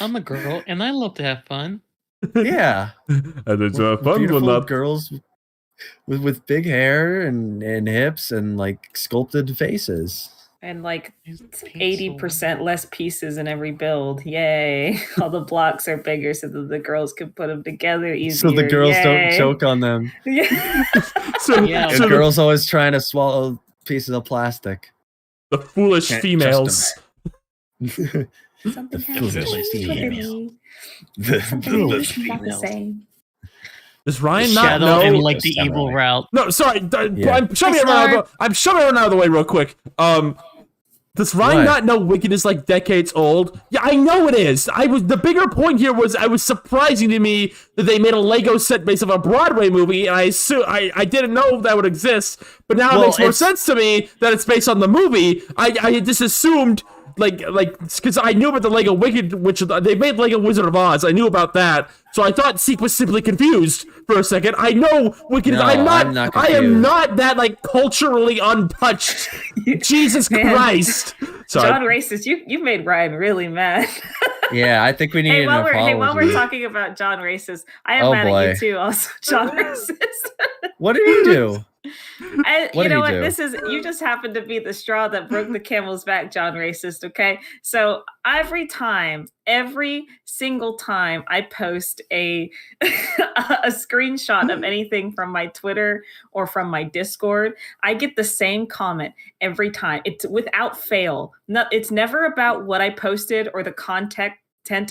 I'm a girl, and I love to have fun. Yeah, And it's a fun beautiful one. girls with big hair and hips and like sculpted faces. And like 80% less pieces in every build. Yay. All the blocks are bigger so that the girls can put them together easier. So the girls don't Yay. choke on them. Yeah. So, Yeah. And so girls always trying to swallow pieces of plastic. the foolish Can't females. Something The has foolish changed within female. me. The Something foolish is not the females. same. Does Ryan not Shadow know? and like the Yes, evil definitely. route. No, sorry. Yeah. I'm shoving everyone out of the way real quick. Does Ryan What? not know Wicked is like decades old? Yeah, I know it is. The bigger point here was I was surprising to me that they made a Lego set based off a Broadway movie, and I didn't know that would exist. But now it makes more sense to me that it's based on the movie. I just assumed like because I knew about the Lego Wicked, which they made Lego Wizard of Oz. I knew about that, so I thought Seek was simply confused for a second. I know Wicked. No, I'm not I am confused. not that like culturally untouched. Jesus Man. Christ. Sorry. John Racist, you made Ryan really mad. Yeah, I think we need Hey, an apology. while we're talking about John Racist, I am Oh, mad boy. at you too. Also, John Racist. What did he do? And What you did know he what? do? You just happen to be the straw that broke the camel's back, John Racist. Okay, so every single time I post a a screenshot of anything from my Twitter or from my Discord, I get the same comment every time. It's without fail. It's never about what I posted or the content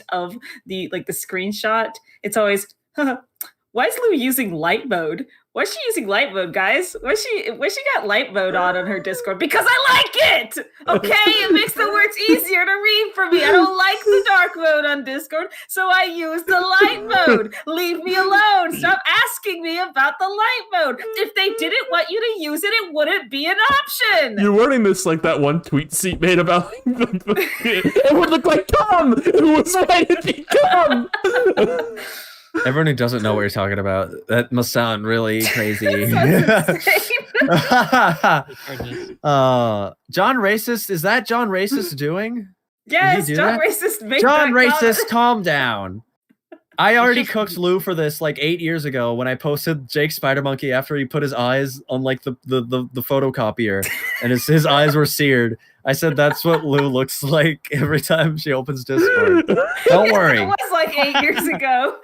of the screenshot. It's always, why is Lou using light mode? Why is she using light mode, guys? Why she got light mode on her Discord? Because I like it! Okay? It makes the words easier to read for me. I don't like the dark mode on Discord, so I use the light mode. Leave me alone. Stop asking me about the light mode. If they didn't want you to use it, it wouldn't be an option. You're wording this like that one tweet Seat made about it would look like cum. It was why it become. Everyone who doesn't know what you're talking about, that must sound really crazy. John Racist, is that John Racist doing? Yes, do John that? Racist. Make John that Racist, comment. calm down. I already cooked Lou for this like 8 years ago when I posted Jake Spider Monkey after he put his eyes on like the photocopier and his eyes were seared. I said that's what Lou looks like every time she opens Discord. Don't worry. It was like 8 years ago.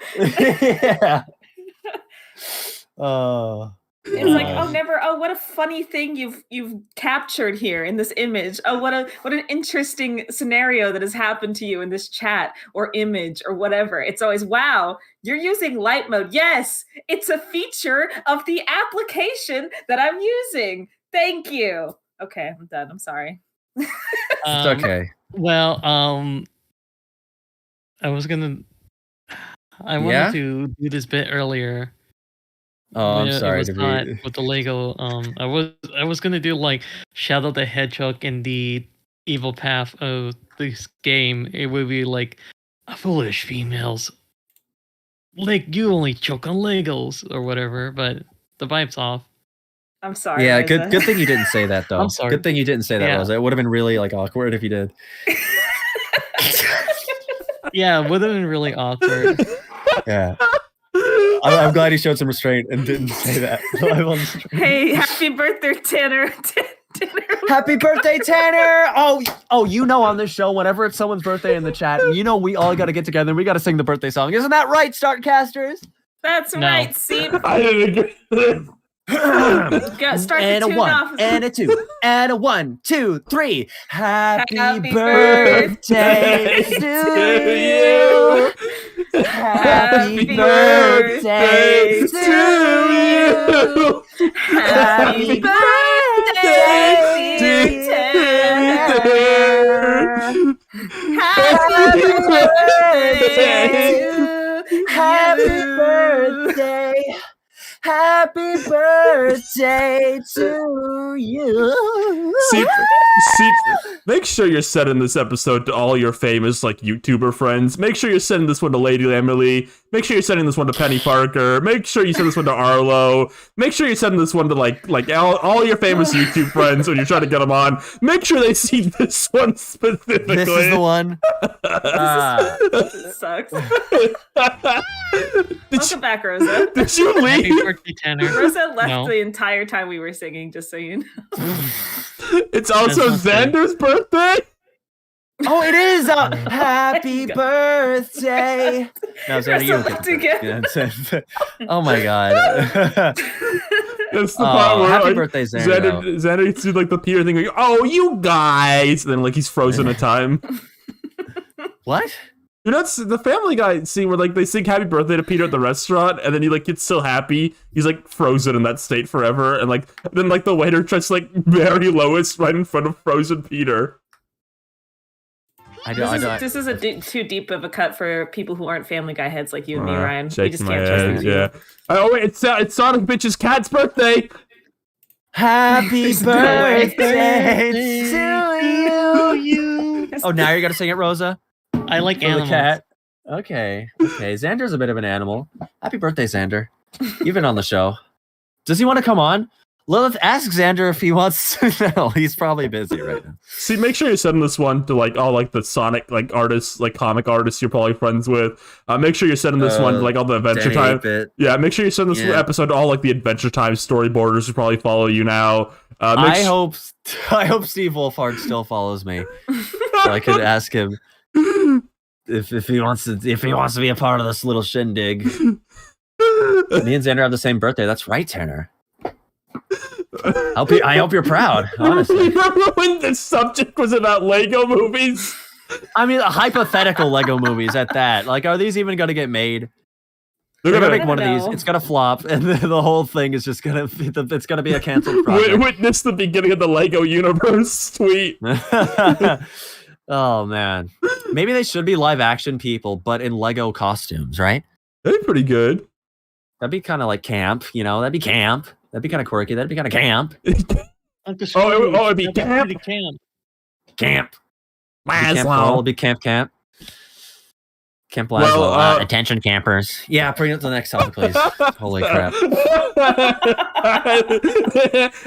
Yeah. It's like, what a funny thing you've captured here in this image. Oh, what an interesting scenario that has happened to you in this chat or image or whatever. It's always, wow, you're using light mode. Yes, it's a feature of the application that I'm using. Thank you. Okay, I'm done. I'm sorry. It's okay. Well, I wanted to do this bit earlier. Oh, I'm sorry. It was not with the Lego. I was gonna do like Shadow the Hedgehog in the evil path of this game. It would be like foolish females. Like you only choke on Legos or whatever, but the vibe's off. I'm sorry. Yeah, Liza. good thing you didn't say that though. I'm sorry. Good thing you didn't say that, Yeah. Rosa. It would have been really like awkward if you did. Yeah, it would have been really awkward. Yeah. I'm glad he showed some restraint and didn't say that. live on the stream. Hey, happy birthday, Tanner. Tanner. Happy birthday, Tanner! Oh, you know on this show, whenever it's someone's birthday in the chat, you know we all got to get together and we got to sing the birthday song. Isn't that right, Startcasters? That's No. right. See, I didn't agree. start And the a tune one, off. and a two, and a 1, 2, 3. Happy Happy birthday to you. Happy birthday to you. Happy birthday, dear Tanner. Happy birthday to Happy birthday. Happy birthday to you. See, make sure you're sending this episode to all your famous like YouTuber friends. Make sure you're sending this one to Lady Emily. Make sure you're sending this one to Penny Parker. Make sure you send this one to Arlo. Make sure you're sending this one to like all your famous YouTube friends when you're trying to get them on. Make sure they see this one specifically. This is the one. This sucks. Welcome back, Rosa. Did you Happy leave? birthday, Tanner. Rosa left No. the entire time we were singing, just so you know. It's also That's not Xander's birthday. Oh, it is. Happy birthday. No, Xander, you don't get the Again. yeah, it's- Oh my god. That's the part where happy like, birthday, Xander. Xander gets to like the Peter thing, like, oh, you guys, and then like he's frozen in time. What? You know, it's the Family Guy scene where like they sing "Happy Birthday" to Peter at the restaurant, and then he like gets so happy he's like frozen in that state forever, and like then like the waiter tries to like marry Lois right in front of frozen Peter. This is too deep of a cut for people who aren't Family Guy heads like you and me, Ryan. We Shaking just my can't trust head, these yeah. people. Oh wait, it's Sonic Bitch's cat's birthday. Happy birthday to you. Oh, now you're gonna sing it, Rosa? I like For the animals. cat. Okay. Xander's a bit of an animal. Happy birthday, Xander. You've been on the show. Does he want to come on? Lilith, ask Xander if he wants to. No, he's probably busy right now. See, make sure you send this one to like all like the Sonic like artists, like comic artists you're probably friends with. Make sure you're sending this one to like all the Adventure Time. Yeah, make sure you send this episode to all like the Adventure Time storyboarders who probably follow you now. I hope Steve Wolfhard still follows me, so I could ask him if he wants to be a part of this little shindig. Me and Xander have the same birthday. That's right, Tanner. I hope you're proud, honestly. Remember when the subject was about Lego movies? I mean, hypothetical Lego movies at that. Like, are these even going to get made? They're going to make one of these. It's going to flop, and the whole thing is just going to it's going to be a canceled project. Witness the beginning of the Lego universe tweet. Oh, man. Maybe they should be live action people, but in Lego costumes, right? That'd be pretty good. That'd be kind of like camp, you know? That'd be camp. That'd be kind of quirky. That'd be kind of camp. It'd be camp. Camp. Laszlo. It'll be camp. Camp Laszlo. Well, Attention campers. Yeah, bring it to the next topic, please. Holy crap.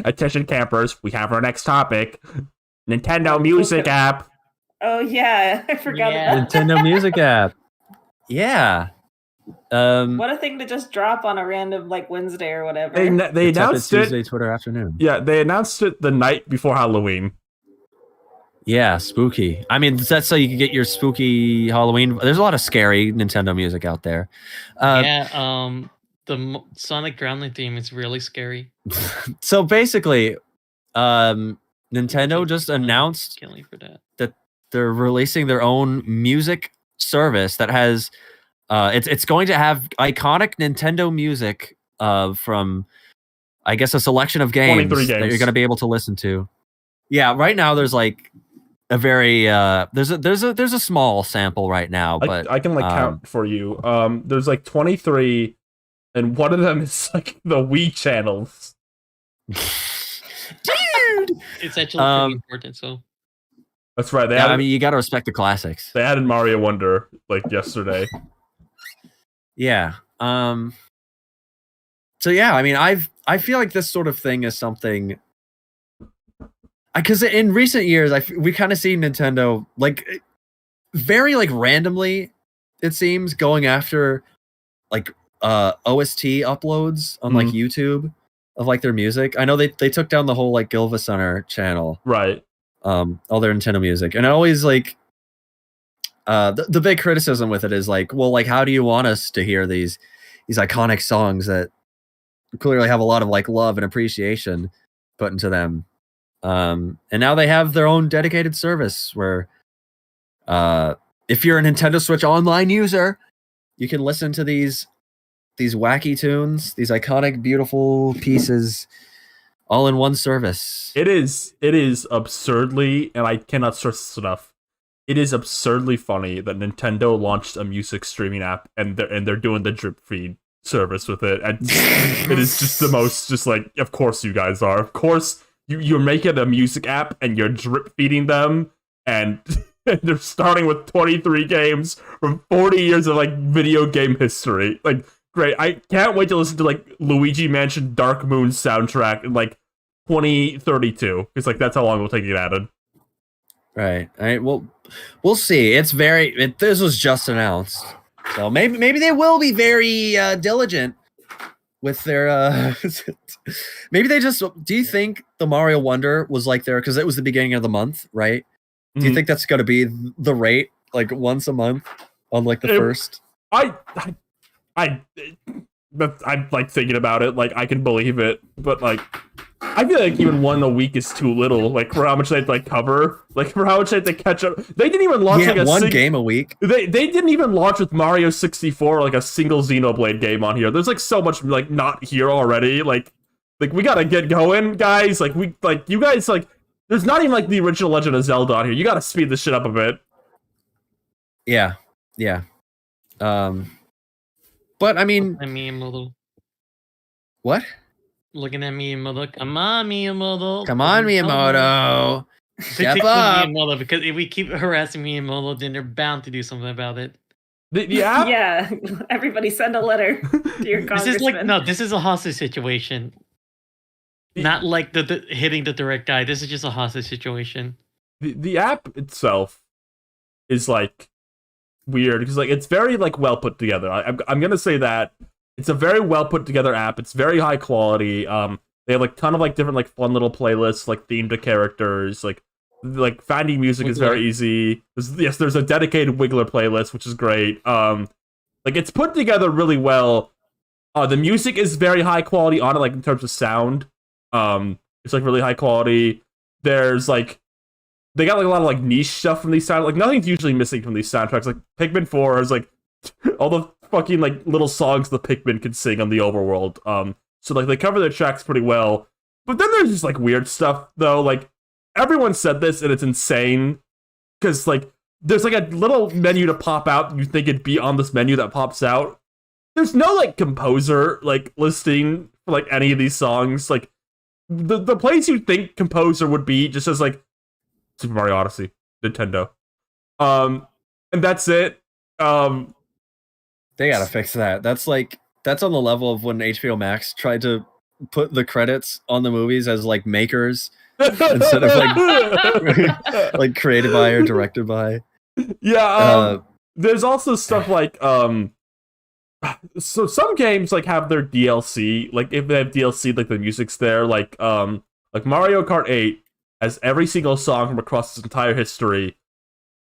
Attention campers, we have our next topic. Nintendo Music app. Oh yeah, I forgot about Nintendo Music app. Yeah. What a thing to just drop on a random like Wednesday or whatever. They announced it Tuesday, Twitter afternoon. Yeah, they announced it the night before Halloween. Yeah, spooky. I mean, that's so you can get your spooky Halloween. There's a lot of scary Nintendo music out there. The Sonic Groundling theme is really scary. So basically, Nintendo just announced that they're releasing their own music service that has it's going to have iconic Nintendo music from I guess a selection of games that you're going to be able to listen to. Yeah, right now there's like a very there's a small sample right now, but I can like count for you. There's like 23 and one of them is like the Wii channels. Dude, it's actually pretty important, so that's right. I mean, you got to respect the classics. They added Mario Wonder like yesterday. Yeah. So yeah, I mean, I feel like this sort of thing is something because in recent years, we kind of see Nintendo like very like randomly, it seems, going after like OST uploads on like YouTube of like their music. I know they took down the whole like Gilva Center channel, right? All their Nintendo music, and I always like the big criticism with it is like, well, like how do you want us to hear these iconic songs that clearly have a lot of like love and appreciation put into them? And now they have their own dedicated service where if you're a Nintendo Switch Online user, you can listen to these wacky tunes, these iconic, beautiful pieces, all in one service. It is absurdly, and I cannot stress this enough, it is absurdly funny that Nintendo launched a music streaming app and they're doing the drip feed service with it. And it is just the most just like, of course you guys are. Of course you're making a music app and you're drip feeding them, and they're starting with 23 games from 40 years of like video game history. Like, great. I can't wait to listen to like Luigi Mansion Dark Moon soundtrack in like 2032. It's like that's how long it will take to get added. Right. All right. Well, we'll see. This was just announced, so maybe they will be very diligent with their. Maybe they just. Do you think the Mario Wonder was like there because it was the beginning of the month, right? Do you think that's going to be the rate, like once a month on like the first? I'm like thinking about it. Like I can believe it, but like I feel like even one a week is too little. Like for how much they have to like cover, like for how much they have to catch up. They didn't even launch like one game a week. They didn't even launch with Mario 64 like a single Xenoblade game on here. There's like so much like not here already. Like we gotta get going, guys. You guys like. There's not even like the original Legend of Zelda on here. You gotta speed this shit up a bit. Yeah. But I mean, Looking at Miyamoto. what? Looking at Miyamoto. Come on, Miyamoto. Come on, Miyamoto. Step Take up. Miyamoto, because if we keep harassing Miyamoto, then they're bound to do something about it. The app. Yeah, everybody send a letter to your This is like congressman. this is a hostage situation. Not like the hitting the direct guy. This is just a hostage situation. The app itself is like weird because like it's very like well put together. I'm gonna say that it's a very well put together app. It's very high quality. They have like ton of like different like fun little playlists like themed to characters. Like finding music is very easy. There's a dedicated Wiggler playlist, which is great. Like it's put together really well. The music is very high quality on it, like in terms of sound. It's like really high quality. There's like they got like a lot of like niche stuff from these sound. Like nothing's usually missing from these soundtracks. Like Pikmin 4 is like all the fucking like little songs the Pikmin can sing on the overworld. So like they cover their tracks pretty well. But then there's just like weird stuff though. Like everyone said this and it's insane because like there's like a little menu to pop out. You think it'd be on this menu that pops out. There's no like composer like listing for like any of these songs. Like the place you think composer would be just as like Super Mario Odyssey, Nintendo. And that's it. They gotta fix that. That's on the level of when HBO Max tried to put the credits on the movies as like makers instead of like like created by or directed by. Yeah. There's also stuff like so some games like have their DLC. Like if they have DLC, like the music's there. Like Mario Kart 8 has every single song from across its entire history.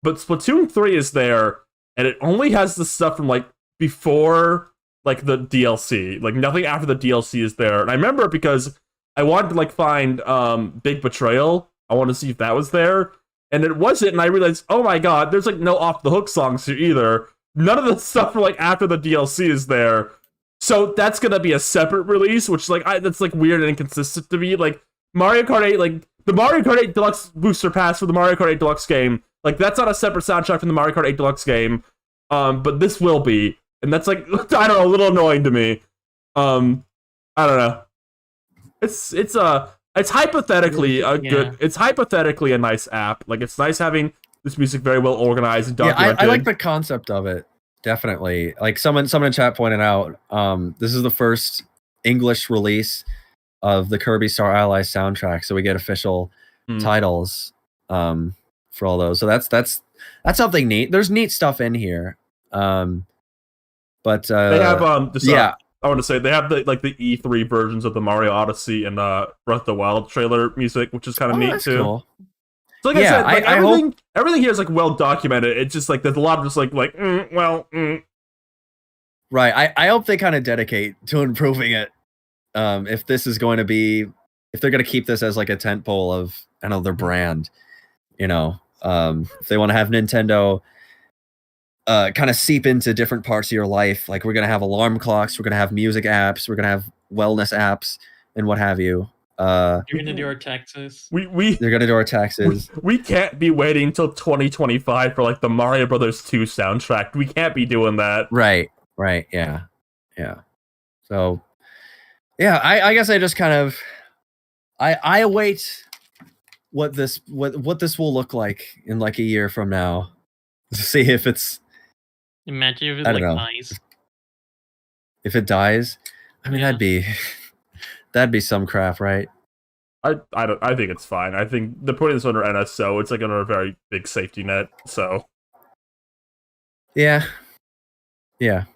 But Splatoon 3 is there, and it only has the stuff from like before like the DLC. Like nothing after the DLC is there. And I remember it because I wanted to like find Big Betrayal. I wanted to see if that was there. And it wasn't, and I realized, oh my god, there's like no off the hook songs here either. None of the stuff from like after the DLC is there. So that's gonna be a separate release, which like that's like weird and inconsistent to me. Like Mario Kart 8, like the Mario Kart 8 Deluxe Booster Pass for the Mario Kart 8 Deluxe game, like that's not a separate soundtrack from the Mario Kart 8 Deluxe game. But this will be. And that's like I don't know, a little annoying to me. I don't know. It's hypothetically a good. It's hypothetically a nice app. Like it's nice having this music very well organized and documented. Yeah, I like the concept of it. Definitely. Like someone in chat pointed out, this is the first English release of the Kirby Star Allies soundtrack, so we get official titles for all those. So that's something neat. There's neat stuff in here. But they have I want to say they have the E3 versions of the Mario Odyssey and Breath of the Wild trailer music, which is kind of neat too. Cool. So like I said, like everything here is like well documented. It's just like there's a lot of just like Right. I hope they kind of dedicate to improving it. If this is going to be, if they're going to keep this as like a tentpole of another brand, if they want to have Nintendo kind of seep into different parts of your life, like we're going to have alarm clocks, we're going to have music apps, we're going to have wellness apps, and what have you. You're gonna do our taxes. They're gonna do our taxes. We can't be waiting until 2025 for like the Mario Brothers 2 soundtrack. We can't be doing that. Right. Yeah. So, yeah, I guess I just kind of I await what this will look like in like a year from now to see if it's. Imagine if it I don't know. dies. If it dies, I mean that'd be some crap, right? I think it's fine. I think they're putting this under NSO. It's like under a very big safety net. So yeah. Well,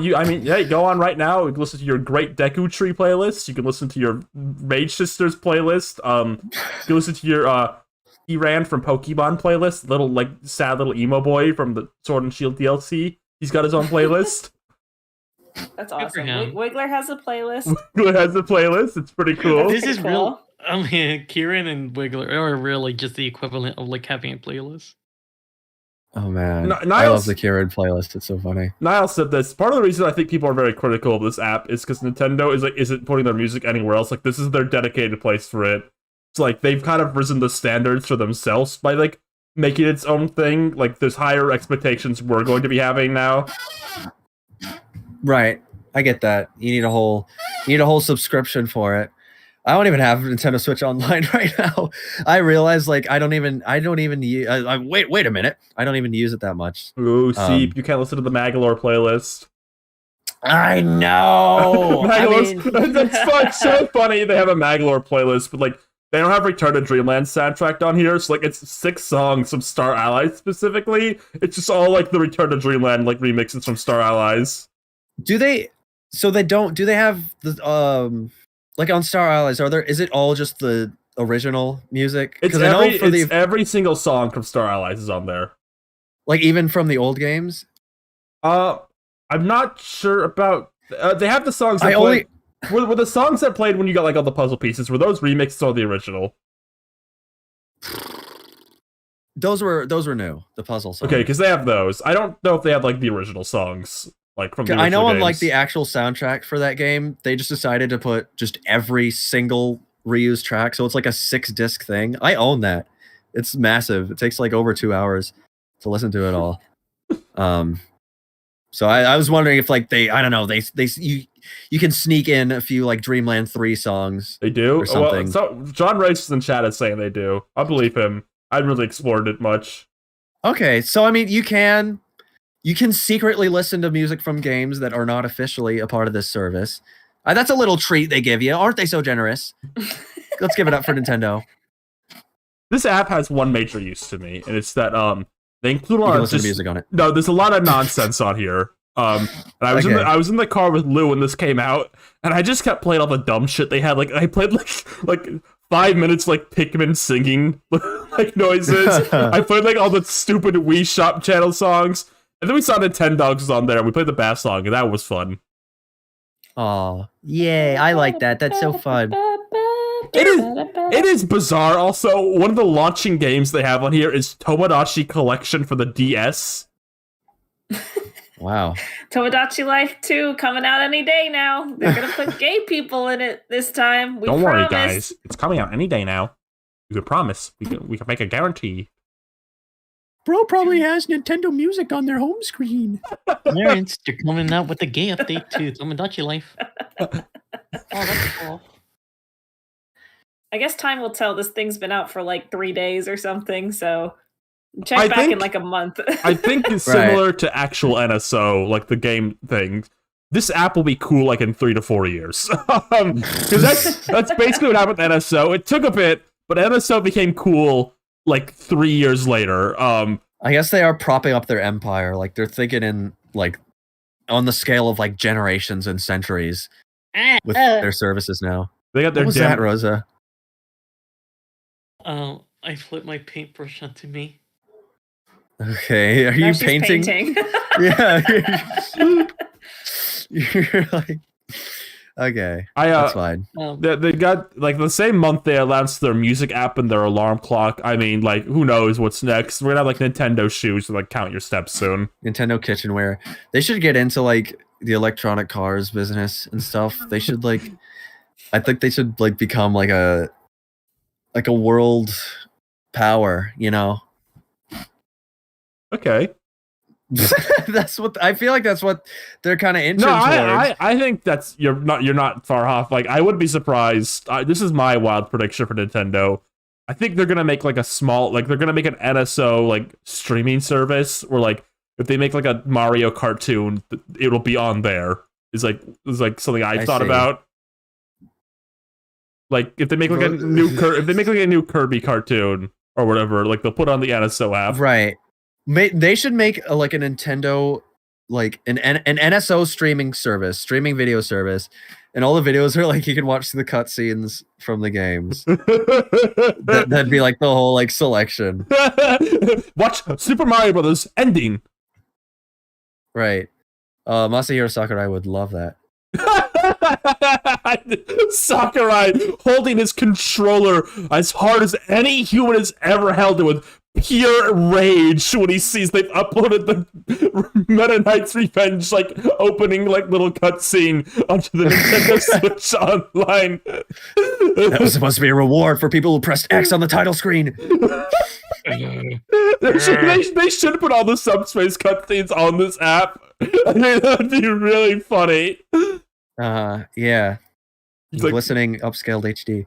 hey, go on right now. You can listen to your Great Deku Tree playlist. You can listen to your Mage Sisters playlist. You can listen to your Iran from Pokemon playlist. Little like sad little emo boy from the Sword and Shield DLC. He's got his own playlist. That's awesome. Wiggler has a playlist. Wiggler has a playlist. It's pretty cool. This is real. I mean, Kieran and Wiggler are really just the equivalent of like having a playlist. Oh man, I love the Kieran playlist. It's so funny. Niall said this. Part of the reason I think people are very critical of this app is because Nintendo isn't putting their music anywhere else. Like this is their dedicated place for it. It's like they've kind of risen the standards for themselves by like making its own thing. Like, there's higher expectations we're going to be having now. Right. I get that. You need a whole subscription for it. I don't even have Nintendo Switch Online right now. I realize like I don't even use. Wait a minute. I don't even use it that much. Ooh, Seep, you can't listen to the Magalore playlist. I know. That's so funny. They have a Magalore playlist, but like they don't have Return to Dreamland soundtrack on here. So like it's 6 songs from Star Allies specifically. It's just all like the Return to Dreamland like remixes from Star Allies. Do they? So they don't. Do they have the like on Star Allies? Is it all just the original music? It's every single song from Star Allies is on there. Like even from the old games. I'm not sure about. They have the songs. That were the songs that played when you got like all the puzzle pieces. Were those remixed or the original? Those were new. The puzzle songs. Okay, because they have those. I don't know if they have like the original songs. Like from the I know games. on like the actual soundtrack for that game, they just decided to put just every single reused track. So it's like a 6-disc thing. I own that. It's massive. It takes like over 2 hours to listen to it all. So I was wondering if like I don't know, you can sneak in a few like Dreamland 3 songs. They do? Or something. Well, so John Rice in chat is saying they do. I believe him. I haven't really explored it much. Okay, so I mean you can secretly listen to music from games that are not officially a part of this service. That's a little treat they give you. Aren't they so generous? Let's give it up for Nintendo. This app has one major use to me, and it's that they include a lot of music on it. No, there's a lot of nonsense on here. And I was in the car with Lou when this came out, and I just kept playing all the dumb shit they had. Like I played like 5 minutes like Pikmin singing like noises. I played like all the stupid Wii Shop channel songs, and then we saw Nintendogs was on there. And we played the bass song, and that was fun. Oh, yay! I like that. That's so fun. It is bizarre. Also, one of the launching games they have on here is Tomodachi Collection for the DS. Wow. Tomodachi Life 2 coming out any day now. They're gonna put gay people in it this time. Don't worry, guys. It's coming out any day now. You can promise. We can make a guarantee. Bro probably has Nintendo Music on their home screen. Parents, they're coming out with a gay update to Tomodachi Life. Oh, that's cool. I guess time will tell. This thing's been out for like 3 days or something, so check back in like a month. I think it's similar to actual NSO, like the game thing. This app will be cool like in 3 to 4 years. Because that's basically what happened with NSO. It took a bit, but NSO became cool like 3 years later. I guess they are propping up their empire. Like they're thinking in like on the scale of like generations and centuries with their services now. They got their what was that, Rosa? I flipped my paintbrush onto me. Okay, are you painting? Yeah. You're like, okay, that's fine. They got like the same month they announced their music app and their alarm clock. I mean, like, who knows what's next? We're gonna have like Nintendo shoes to like count your steps soon. Nintendo kitchenware. They should get into like the electronic cars business and stuff. They should like, I think they should like become like a world power, you know? Okay. That's what I feel like. That's what they're kind of inching towards. I think that's you're not far off. Like I wouldn't be surprised. This is my wild prediction for Nintendo. I think they're gonna make like a small, like they're gonna make an NSO like streaming service where like if they make like a Mario cartoon, it'll be on there. Is like something I thought about. Like if they make like a new Kirby cartoon or whatever, like they'll put on the NSO app. Right. They should make a Nintendo, like an NSO streaming video service, and all the videos are like you can watch the cutscenes from the games. That'd be like the whole like selection. Watch Super Mario Brothers ending. Right. Masahiro Sakurai would love that. Sakurai holding his controller as hard as any human has ever held it with pure rage when he sees they've uploaded the Meta Knight's Revenge like opening like little cutscene onto the Nintendo Switch Online. That was supposed to be a reward for people who pressed X on the title screen. They should put all the subspace cutscenes on this app. I think that would be really funny. Yeah. He's like, Glistening upscaled HD.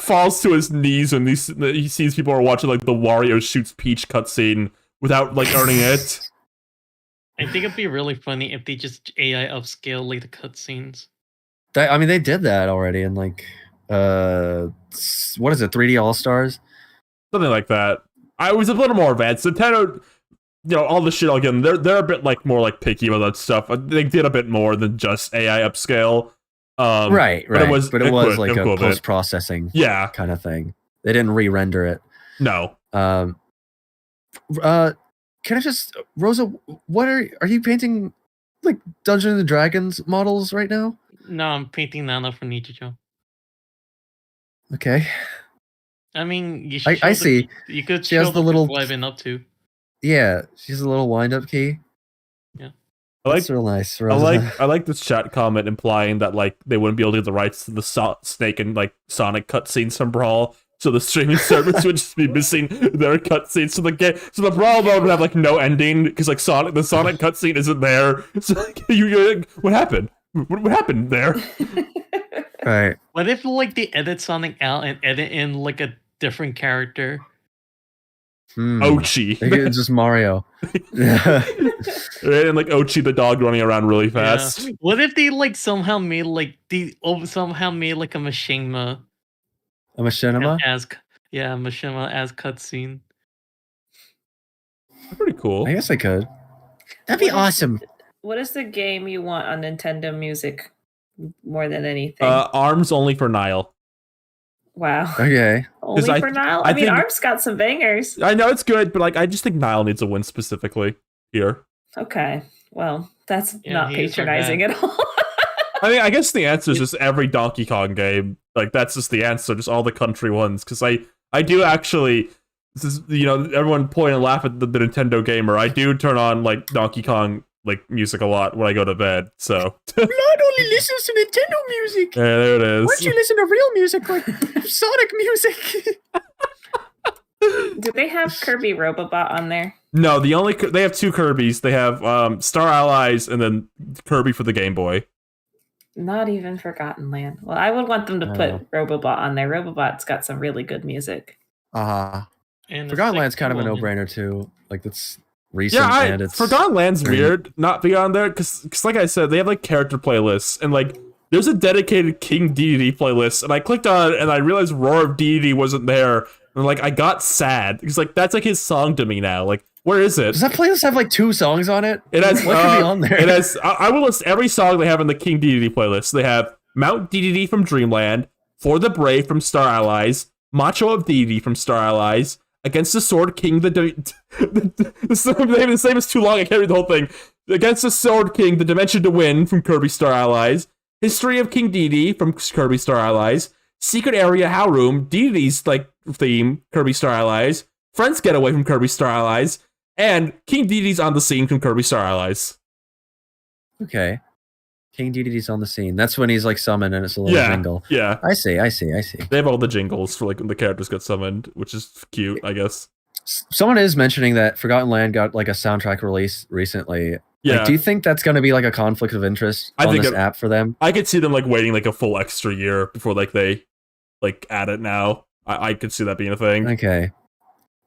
falls to his knees when he sees people are watching like the Wario shoots Peach cutscene without like earning it. I think it'd be really funny if they just AI upscale like the cutscenes. I mean, they did that already in like, what is it, 3D All Stars? Something like that. I was a little more advanced. Nintendo, all the shit again. They're a bit like more like picky about that stuff. They did a bit more than just AI upscale. Right. But it was like a post processing, kind of thing. They didn't re-render it. No. Can I just, Rosa? What are you painting? Like Dungeons and Dragons models right now? No, I'm painting Nana for Nichijou. Okay. I mean, you should. I see. You could. She has the little. What I've been up to. Yeah, she's a little wind-up key. Yeah. That's real nice. Rosa. I like this chat comment implying that like they wouldn't be able to get the rights to the Snake and like Sonic cutscenes from Brawl, so the streaming service would just be missing their cutscenes. So the game, so the Brawl mode would have like no ending because like the Sonic cutscene isn't there. So like, you're like, what happened? What happened there? Right. What if like they edit Sonic out and edit in like a different character? Ochi. It's just Mario. And like Ochi the dog running around really fast. Yeah. What if they like somehow made like a machinima? A machinima? Machinima as cutscene. Pretty cool. I guess I could. That'd be awesome. What is the game you want on Nintendo Music more than anything? Arms only for Nile. Wow. Okay. Only for Nile? I mean, think, Arms got some bangers. I know it's good, but like I just think Nile needs a win specifically here. Okay. Well, that's not patronizing at all. I mean, I guess the answer is just every Donkey Kong game. Like that's just the answer, just all the country ones. Because I do actually, this is everyone point and laugh at the Nintendo gamer. I do turn on like Donkey Kong like music a lot when I go to bed. So Blood only listens to Nintendo music. Yeah, there it is. Why don't you listen to real music like Sonic music? Do they have Kirby Robobot on there? No, they have two Kirbys. They have Star Allies and then Kirby for the Game Boy. Not even Forgotten Land. Well, I would want them to put Robobot on there. Robobot's got some really good music. And Forgotten Land's kind of a no-brainer too. Like that's recent and it's Forgotten Land's weird not being on there because like I said, they have like character playlists and like there's a dedicated King DDD playlist and I clicked on it and I realized Roar of DDD wasn't there and like I got sad because like that's like his song to me now. Like where is it? Does that playlist have like 2 songs on it? It has what could be on there? It has. I will list every song they have in the King DDD playlist. They have Mount DDD from Dreamland, For the Brave from Star Allies, Macho of DDD from Star Allies, Against the Sword King the same is too long. I can't read the whole thing. Against the Sword King, The Dimension to Win from Kirby Star Allies, History of King DDD from Kirby Star Allies, Secret Area How Room, DDD's like theme Kirby Star Allies, Friends Getaway from Kirby Star Allies. And King DDD's on the scene from Kirby Star Allies. Okay. King DDD's on the scene. That's when he's like summoned and it's a little jingle. Yeah. I see. They have all the jingles for like when the characters get summoned, which is cute, I guess. Someone is mentioning that Forgotten Land got like a soundtrack release recently. Yeah. Like, do you think that's going to be like a conflict of interest on this app for them? I could see them like waiting like a full extra year before like they like add it now. I could see that being a thing. Okay.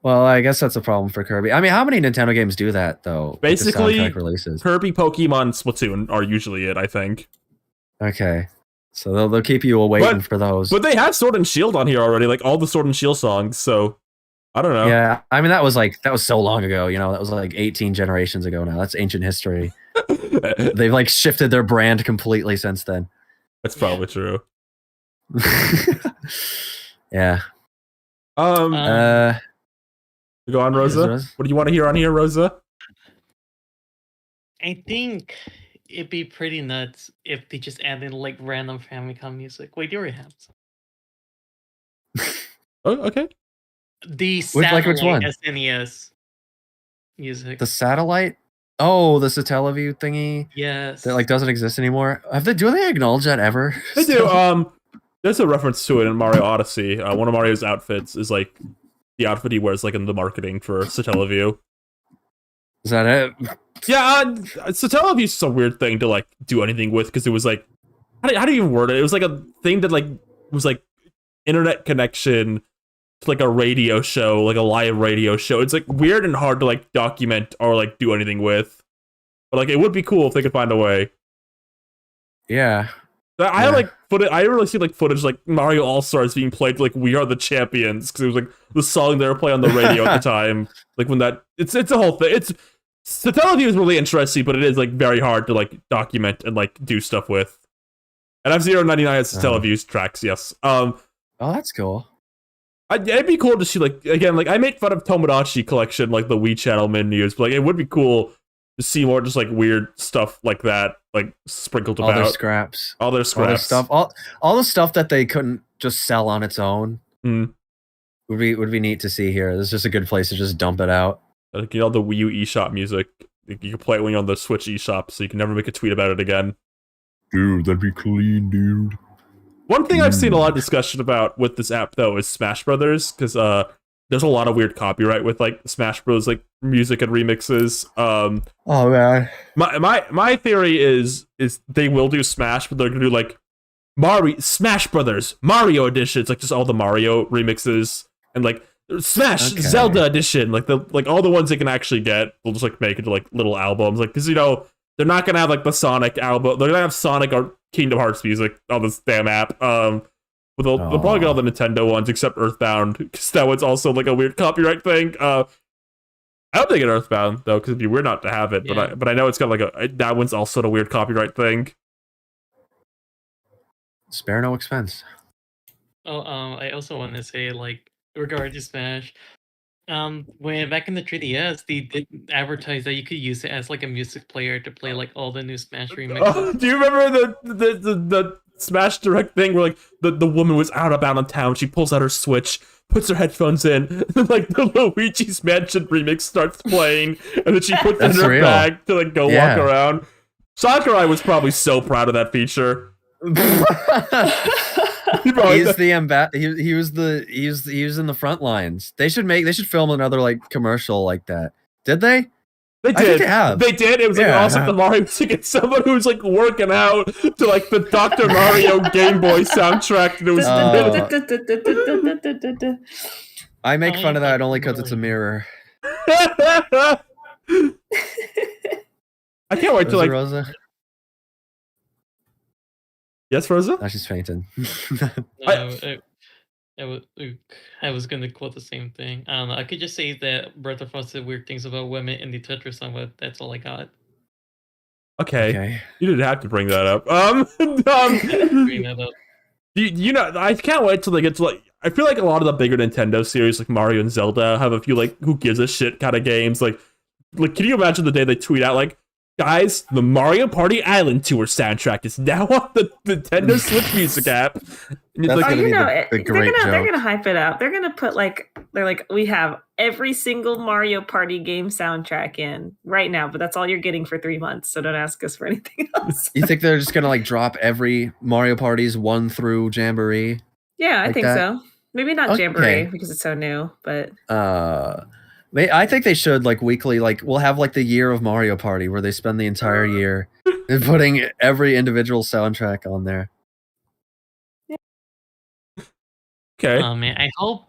Well, I guess that's a problem for Kirby. I mean, how many Nintendo games do that, though? Basically, soundtrack releases? Kirby, Pokemon, Splatoon are usually it, I think. Okay. So they'll keep you waiting for those. But they have Sword and Shield on here already, like all the Sword and Shield songs, so I don't know. Yeah, I mean, that was so long ago, that was like 18 generations ago now. That's ancient history. They've like shifted their brand completely since then. That's probably true. Yeah. Go on, Rosa. What do you want to hear on here, Rosa? I think it'd be pretty nuts if they just added like random Famicom music. Wait, you already have some. Oh, okay. The satellite which one? SNES music. The satellite? Oh, the Satellaview thingy? Yes. That like doesn't exist anymore. Do they acknowledge that ever? They do. There's a reference to it in Mario Odyssey. One of Mario's outfits is like the the outfit he wears like in the marketing for Satellaview. Is that it? Yeah, Satellaview is a weird thing to like do anything with because it was like how do you even word it? It was like a thing that like was like internet connection to like a radio show, like a live radio show. It's like weird and hard to like document or like do anything with. But like it would be cool if they could find a way. Yeah. I like footage. I really see like footage like Mario All Stars being played like "We Are the Champions" because it was like the song they were playing on the radio at the time. Like when that it's a whole thing. It's Satellaview is really interesting, but it is like very hard to like document and like do stuff with. And F-Zero 99 has Satellaview's tracks. Yes. Oh, that's cool. It'd be cool to see like again like I made fun of Tomodachi Collection like the Wii Channel menus, but like it would be cool to see more just like weird stuff like that, like sprinkled about. All their scraps. All their All the stuff that they couldn't just sell on its own. Mm. Would be neat to see here. This is just a good place to just dump it out. Like, you know, the Wii U eShop music. You can play it when you're on the Switch eShop, so you can never make a tweet about it again. Dude, that'd be clean, dude. One thing I've seen a lot of discussion about with this app though is Smash Brothers, because there's a lot of weird copyright with like Smash Bros. Like music and remixes. Oh man. My theory is they will do Smash, but they're gonna do like Smash Brothers Mario Edition. It's like just all the Mario remixes and like Smash Zelda Edition, like all the ones they can actually get. They'll just like make into like little albums, like because you know they're not gonna have like the Sonic album. They're gonna have Sonic or Kingdom Hearts music on this damn app. But they'll probably get all the Nintendo ones except Earthbound, because that one's also like a weird copyright thing. I hope they get Earthbound though, because it'd be weird not to have it. Yeah. But I know it's got like that one's also a weird copyright thing. Spare no expense. Oh, I also want to say, like, regarding Smash, when back in the 3DS, they did advertise that you could use it as like a music player to play like all the new Smash remixes. Oh, do you remember the Smash Direct thing where like the woman was out about on town, she pulls out her Switch, puts her headphones in, and then like the Luigi's Mansion remix starts playing, and then she puts it in her bag to like go walk around. Sakurai was probably so proud of that feature. He's the he was in the front lines. They should film another like commercial like that. Did they? They did. I think they have. They did. It was like awesome. The Mario music. It's someone who's like working out to like the Dr. Mario Game Boy soundtrack. And it was. I make fun of that only because it's a mirror. I can't wait to like. Rosa? Yes, Rosa? Oh, she's fainting. I was gonna quote the same thing. I don't know. I could just say that Bertha Frost said weird things about women in the Tetris song, but that's all I got. Okay. You didn't have to bring that up. Bring that up. You know, I can't wait till they get to like. I feel like a lot of the bigger Nintendo series, like Mario and Zelda, have a few like who gives a shit kind of games. Like, can you imagine the day they tweet out like, guys, the Mario Party Island Tour soundtrack is now on the Nintendo Switch Music app. And it's like, they're gonna hype it up. They're gonna put we have every single Mario Party game soundtrack in right now, but that's all you're getting for 3 months. So don't ask us for anything else. You think they're just gonna like drop every Mario Party's 1 through Jamboree? Yeah, I think that? So. Maybe not Jamboree because it's so new, but I think they should like weekly, like we'll have like the year of Mario Party where they spend the entire year putting every individual soundtrack on there. Okay. Oh man, I hope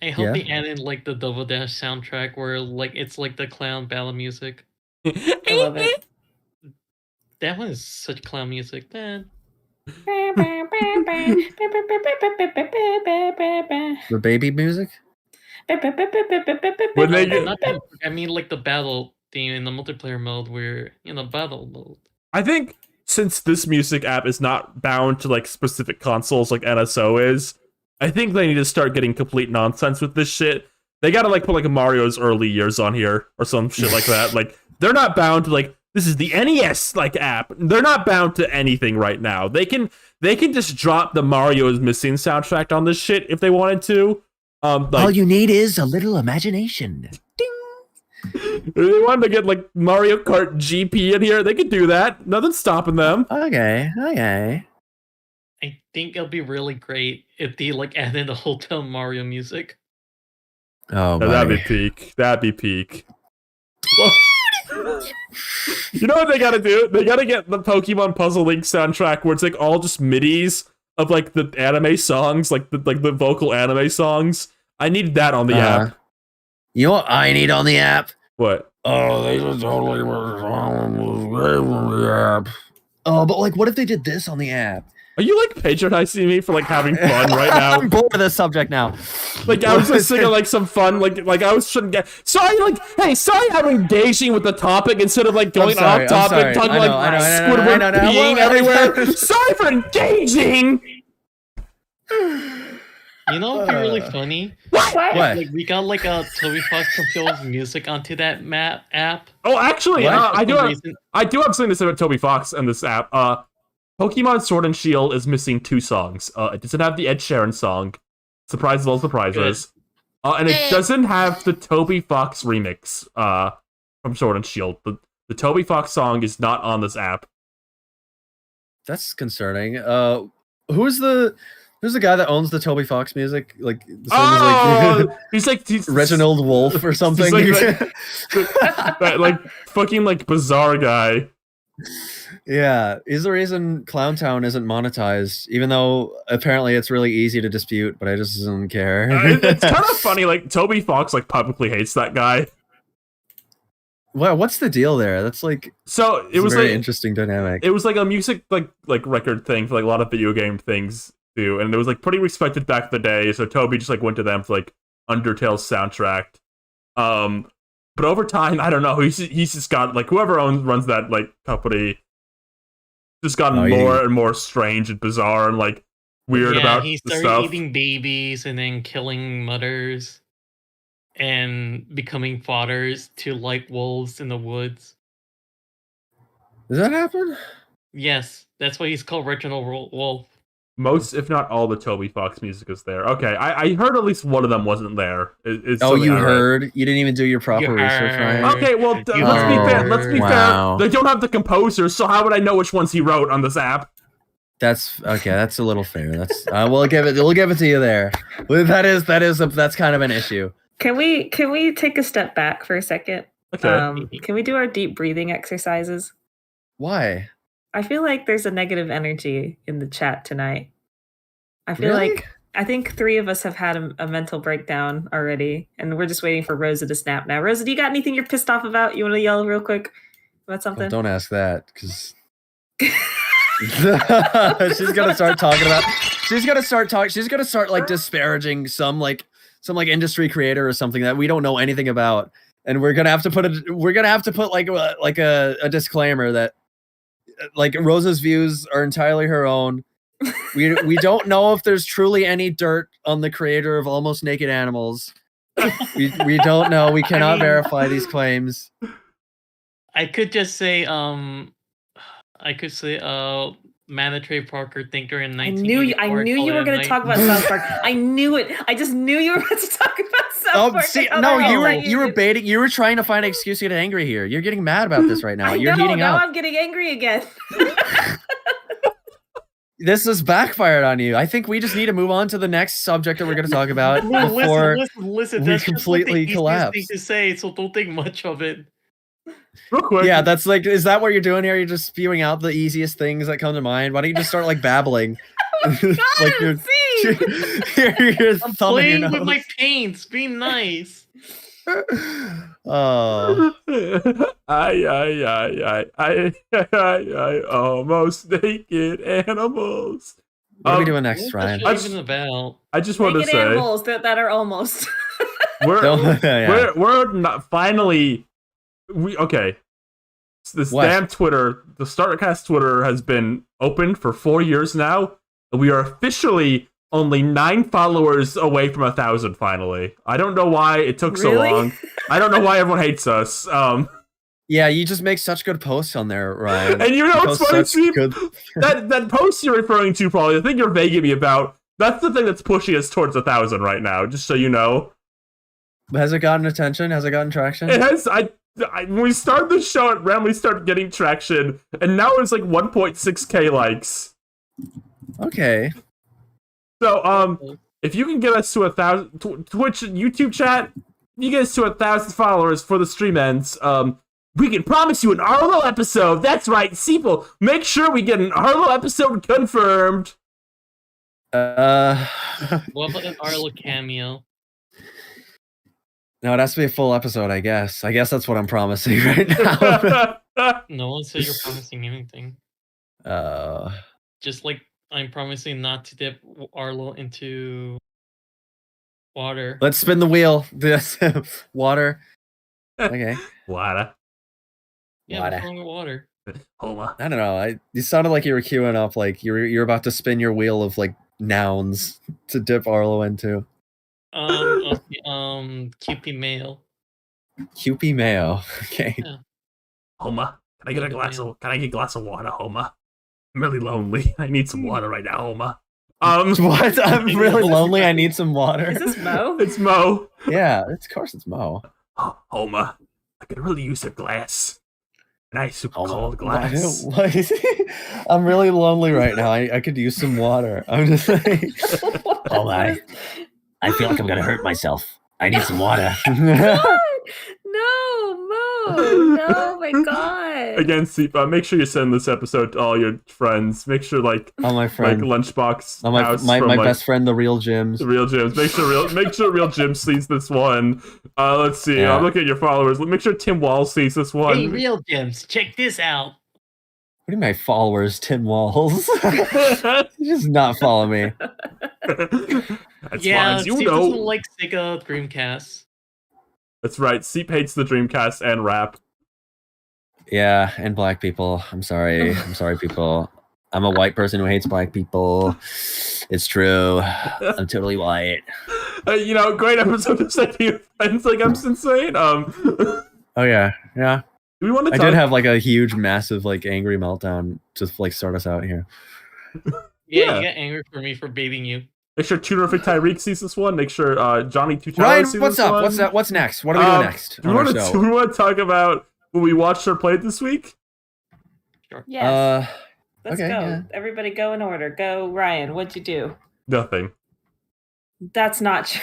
they add in like the Double Dash soundtrack where like it's like the clown battle music. I love it. That one is such clown music, man. The baby music? When they get, I mean, like the battle theme in the multiplayer mode where battle mode. I think since this music app is not bound to like specific consoles like NSO is, I think they need to start getting complete nonsense with this shit. They gotta like put like Mario's early years on here or some shit like that. Like they're not bound to like this is the NES like app. They're not bound to anything right now. They can just drop the Mario's Missing soundtrack on this shit if they wanted to. All you need is a little imagination. Ding. If they wanted to get like Mario Kart GP in here, they could do that. Nothing's stopping them. Okay. I think it'll be really great if they like add in the Hotel Mario music. Oh, No, that'd be buddy. peak. That'd be peak. Well, you know what they gotta do? They gotta get the Pokemon Puzzle Link soundtrack where it's like all just MIDIs of like the anime songs, like the vocal anime songs. I need that on the app. You know what I need on the app? What? Oh, they just totally were on the app. Oh, but like, what if they did this on the app? Are you like patronizing me for like having fun right now? I'm bored of this subject now. Like I was just thinking like some fun, like I was trying to get. Sorry, like, hey, sorry, I'm engaging with the topic instead of like going sorry, off topic, I'm sorry. talking I know, like I know, Squidward I know. peeing Well, everywhere. Sorry for engaging. You know what'd be really funny? What? Like we got like a Toby Fox compiled music onto that map app. Oh, actually, What? I do For some have reason. something to say about Toby Fox and this app. Pokemon Sword and Shield is missing 2 songs. It doesn't have the Ed Sheeran song. Surprise all surprises. And it doesn't have the Toby Fox remix from Sword and Shield. The Toby Fox song is not on this app. That's concerning. Who's the guy that owns the Toby Fox music? Like, the same as like he's Reginald Wolf or something. that fucking like bizarre guy. Yeah, he's the reason Clowntown isn't monetized, even though apparently it's really easy to dispute, but I just don't care. It's kind of funny, like Toby Fox like publicly hates that guy. Well, what's the deal there? That's like So it was a very like interesting dynamic. it was like a music like record thing for like a lot of video game things too, and it was like pretty respected back in the day. So Toby just like went to them for like Undertale's soundtrack. But over time, I don't know. He's just got like whoever runs that like company just gotten more and more strange and bizarre and like weird about he the started stuff. eating babies and then killing mothers and becoming fodders to like wolves in the woods. Does that happen? Yes, that's why he's called Reginald Wolf. Most, if not all, the Toby Fox music is there. Okay, I heard at least one of them wasn't there. It's Oh, something you I read. heard? You didn't even do your proper research, heard. right? Okay, well, let's be fair. Let's be Wow. fair. They don't have the composer, so how would I know which ones he wrote on this app? That's okay. That's a little fair. That's we'll give it to you there. Well, that's kind of an issue. Can we take a step back for a second? Okay. Can we do our deep breathing exercises? Why? I feel like there's a negative energy in the chat tonight. I feel Really? like I think 3 of us have had a mental breakdown already, and we're just waiting for Rosa to snap now. Rosa, do you got anything you're pissed off about? You want to yell real quick about something? Oh, don't ask that, because she's gonna start talking about. She's gonna start like disparaging some industry creator or something that we don't know anything about, and we're gonna have to put like a disclaimer that like Rosa's views are entirely her own. We don't know if there's truly any dirt on the creator of Almost Naked Animals. We don't know. We cannot verify these claims. I could just say, Mana Trey Parker thinker in I knew you were going to talk about South Park. I knew it. I just knew you were about to talk about South Park. See, I no, know that you were baiting. You were trying to find an excuse to get angry here. You're getting mad about this right now. You're heating now up. I'm getting angry again. This has backfired on you. I think we just need to move on to the next subject that we're going to talk about before listen. we That's completely just like the collapse. easiest thing to say, so don't think much of it. Real quick. Yeah, that's like, is that what you're doing here? You're just spewing out the easiest things that come to mind. Why don't you just start like babbling? Like you're I'm playing with my paints. Be nice. Oh, I almost naked animals. what are we doing next, Ryan? What's that even about? I just wanted to Naked say animals that are almost. we're not finally okay. This What? damn Twitter, the Startcast Twitter has been open for 4 years now. And we are officially only 9 followers away from 1,000 finally. I don't know why it took so Really? long. I don't know why everyone hates us. Yeah, you just make such good posts on there, Ryan. And you know what's post funny, such Steve? good- That post you're referring to, probably, the thing you're vaguing me about, that's the thing that's pushing us towards 1,000 right now, just so you know. Has it gotten attention? Has it gotten traction? It has. When we started the show, it randomly started getting traction, and now it's like 1.6k likes. Okay. So, if you can get us to 1,000 Twitch, YouTube chat, if you get us to 1,000 followers for the stream ends, we can promise you an Arlo episode. That's right, Seeple. Make sure we get an Arlo episode confirmed. What about an Arlo cameo? No, it has to be a full episode, I guess. I guess that's what I'm promising right now. No one said you're promising anything. Just like I'm promising not to dip Arlo into water. Let's spin the wheel. Water. Okay. Water. Yeah, Water. what's wrong with water? Homa. I don't know. You sounded like you were queuing up, like you're about to spin your wheel of like nouns to dip Arlo into. Okay, QP mail. QP Mayo. Okay. Homa. Can I get a glass of water, Homa? I'm really lonely. I need some water right now, Homa. What? I'm really lonely. I need some water. Is this Mo? It's Mo. Yeah, of course it's Mo. Oh, Homa. I could really use a glass. An ice super cold Why- glass. why- I'm really lonely right now. I could use some water. I'm just like, Oh, I feel like I'm gonna hurt myself. I need some water. No, Mo. No, my God. Again, Seepa, make sure you send this episode to all your friends. Make sure, like, oh my friend, Lunchbox oh my House my from, like, best friend, the real Jims. the real Jims. Make sure real Jim sees this one. Let's see. Yeah. I'm looking at your followers. Make sure Tim Wall sees this one. Hey, real gems, check this out. What are my followers, Tim Walls? You just not follow me. As Yeah, far as you Steve know. doesn't like Sega Dreamcast. That's right. Seep hates the Dreamcast and rap. Yeah, and black people. I'm sorry. I'm sorry, people. I'm a white person who hates black people. It's true. I'm totally white. Great episode of Setting Friends like I'm insane. Oh yeah, yeah. Do we want to I talk? did have like a huge, massive, like angry meltdown to like start us out here. Yeah. You get angry for me for baiting you. Make sure Tunerific Tyreek sees this one. Make sure Johnny Tucharo Ryan, sees what's this up? one. What's that? What's next? What are we doing next? Do we on our want show? to talk about what we watched or played this week? Sure. Yes. Let's okay, go. yeah. Everybody go in order. Go, Ryan. What'd you do? Nothing. That's not true.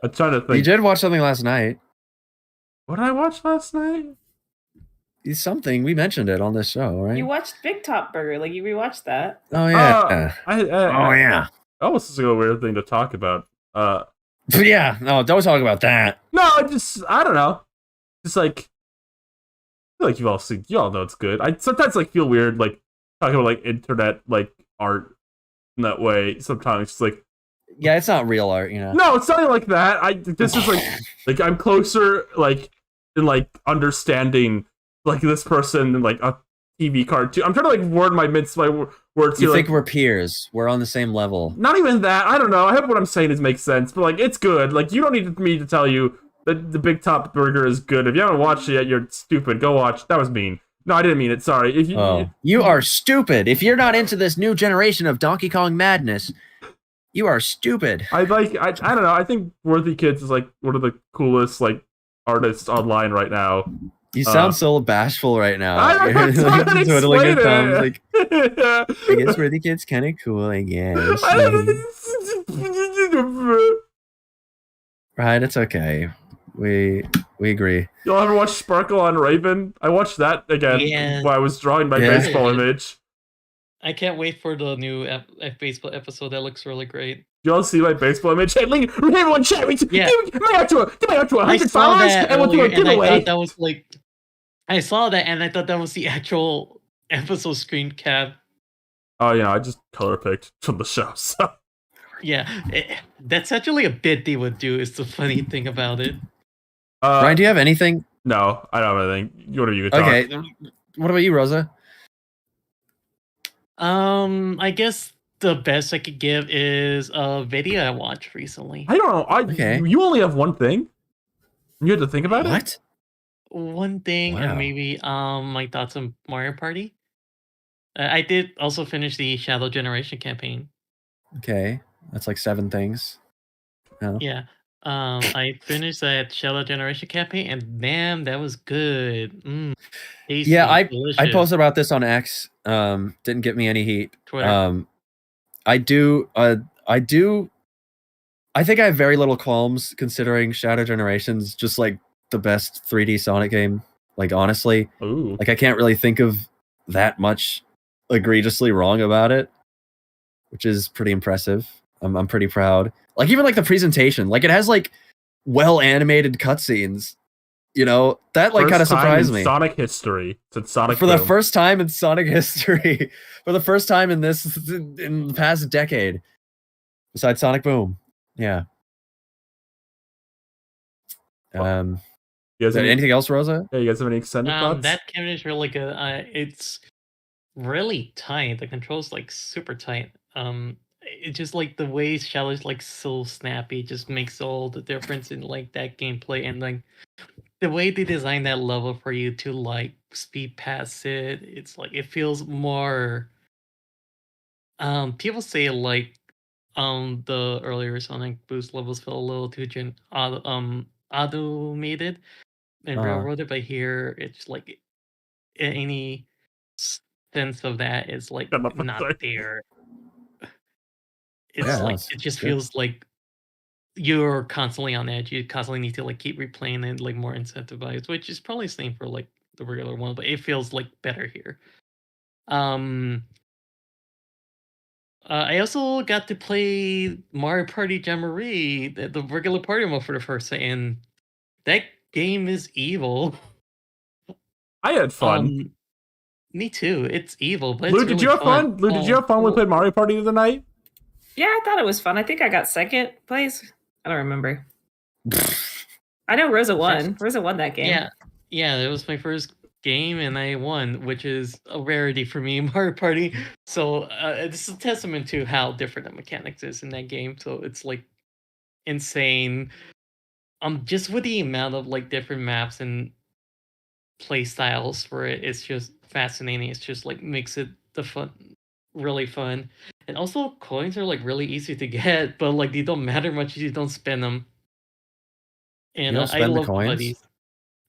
I'm trying to You think. did watch something last night. What did I watch last night? Something we mentioned it on this show, right? You watched Big Top Burger. Like, you rewatched that. Oh yeah. Oh yeah. That was a weird thing to talk about. Yeah. No, don't talk about that. No, I don't know. Just like, I feel like you all know it's good. I sometimes like feel weird like talking about like internet like art in that way. Sometimes it's like, Yeah, it's not real art, you know. no, it's not like that. This is like I'm closer like in like understanding like this person than like a TV cartoon. I'm trying to like word my words You here. think Like, we're peers? We're on the same level. not even that. I don't know. I hope what I'm saying makes sense. But like, it's good. Like, you don't need me to tell you that the Big Top Burger is good. If you haven't watched it yet, you're stupid. Go watch. That was mean. No, I didn't mean it. Sorry. If you, You are stupid. If you're not into this new generation of Donkey Kong madness, you are stupid. I don't know. I think Worthy Kids is like one of the coolest like artists online right now. You sound so bashful right now. I don't You're, know. like, twiddling your thumbs, like, I I guess Worthy Kid's kind of cool, I guess. Right, it's okay. We agree. Y'all ever watch Sparkle on Raven? I watched that again Yeah. while I was drawing my Yeah. baseball image. I can't wait for the new baseball episode. That looks really great. Y'all see my baseball image? Hey, link, everyone, chat. Yeah. Get me out to I 100 saw followers, that and we'll do a earlier, and I giveaway. thought that was like, I saw that, and I thought that was the actual episode screen cap. Oh yeah, I just color picked from the show. So Yeah, that's actually a bit they would do. Is the funny thing about it. Ryan, do you have anything? No, I don't have anything. Whatever you could talk. Okay. What about you, Rosa? I guess the best I could give is a video I watched recently. I don't know. Okay. You only have one thing. You had to think about it. What? One thing, Wow. and maybe my thoughts on Mario Party. I did also finish the Shadow Generation campaign. Okay. That's like 7 things. No. Yeah. I finished that Shadow Generation campaign, and damn, that was good. Tasty, Yeah, I delicious. posted about this on X. Didn't get me any heat. Twitter. I do I think I have very little qualms considering Shadow Generations just like the best 3D Sonic game. Like honestly, Ooh. like I can't really think of that much egregiously wrong about it, which is pretty impressive. I'm pretty proud. Like even like the presentation, like it has like well animated cutscenes. You know, that like kind of First time surprised in me. Sonic history since Sonic For the Boom. first time in Sonic history, for the first time in the past decade, besides Sonic Boom. Yeah. You guys have any, Anything else, Rosa? yeah, you guys have any extended thoughts? That game is really good. It's really tight. The controls like super tight. It's just like the way Shadow's like so snappy just makes all the difference in like that gameplay, and like the way they design that level for you to like speed past it. It's like it feels more. People say like the earlier Sonic Boost levels felt a little too automated and railroaded, but here it's like any sense of that is like Shut up, I'm not sorry. there. It's Yeah, like that's it just good. feels like you're constantly on edge. You constantly need to like keep replaying it, like more incentivized, which is probably the same for like the regular one, but it feels like better here. I also got to play Mario Party Jamboree, the regular party mode for the first time, and that game is evil. I had fun. Me too. It's evil, but Lou, it's did really you have fun? Lou, did you have fun when we played Mario Party the other night? Yeah, I thought it was fun. I think I got second place. I don't remember. I know Rosa won. Rosa won that game. Yeah, it was my first game and I won, which is a rarity for me in Mario Party. So this is a testament to how different the mechanics is in that game. So it's like insane. Just with the amount of like different maps and play styles for it, it's just fascinating. It's just like makes it really fun. And also coins are like really easy to get, but like they don't matter much if you don't spend them. And You don't I spend the love coins? buddies.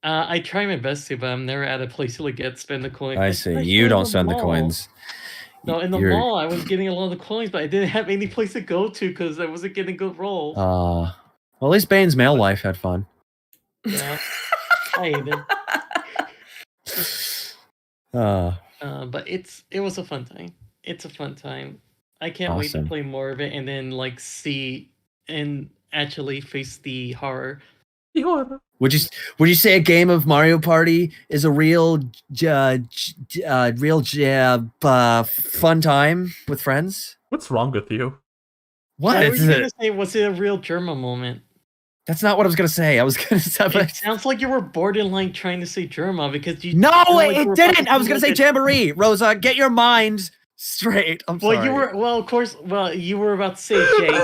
I try my best to, but I'm never at a place to like spend the coins. I see. especially You in don't the spend the mall. coins. No, in the You're- mall, I was getting a lot of the coins, but I didn't have any place to go to because I wasn't getting good rolls. Well, at least Bane's mail life had fun. Yeah, I hate it. But it was a fun time. It's a fun time. I can't wait to Awesome. play more of it and then like see and actually face the horror. Would you say a game of Mario Party is a real fun time with friends? What's wrong with you? What? I was gonna say, was it a real German moment? That's not what I was gonna say. I was gonna say. It sounds like you were borderline trying to say German because you. No, feel like you it were didn't. about to I was do gonna say like a- Jamboree. Rosa, get your mind straight. I'm Well, sorry. you were. Well, of course. Well, you were about to say Jay.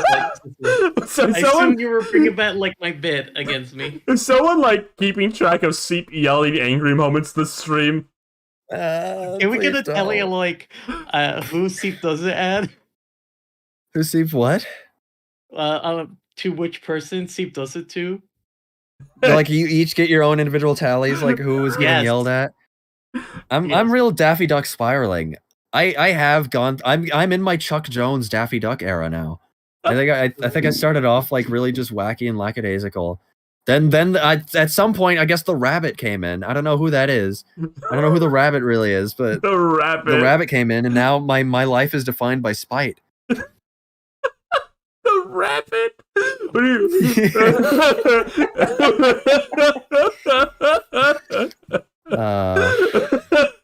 So I assume you were bringing back like my bit against me. is someone like keeping track of Seep yelling angry moments this stream? Can we get a tally of like who Seep does it at? Who Seep what? To which person Seep does it to? Like you each get your own individual tallies, like who was getting Yes. yelled at. I'm Yes. real Daffy Duck spiraling. I have gone. I'm in my Chuck Jones Daffy Duck era now. I think I started off like really just wacky and lackadaisical. Then at some point I guess the rabbit came in. I don't know who that is. I don't know who the rabbit really is, but The rabbit. the rabbit came in, and now my life is defined by spite. The rabbit. What are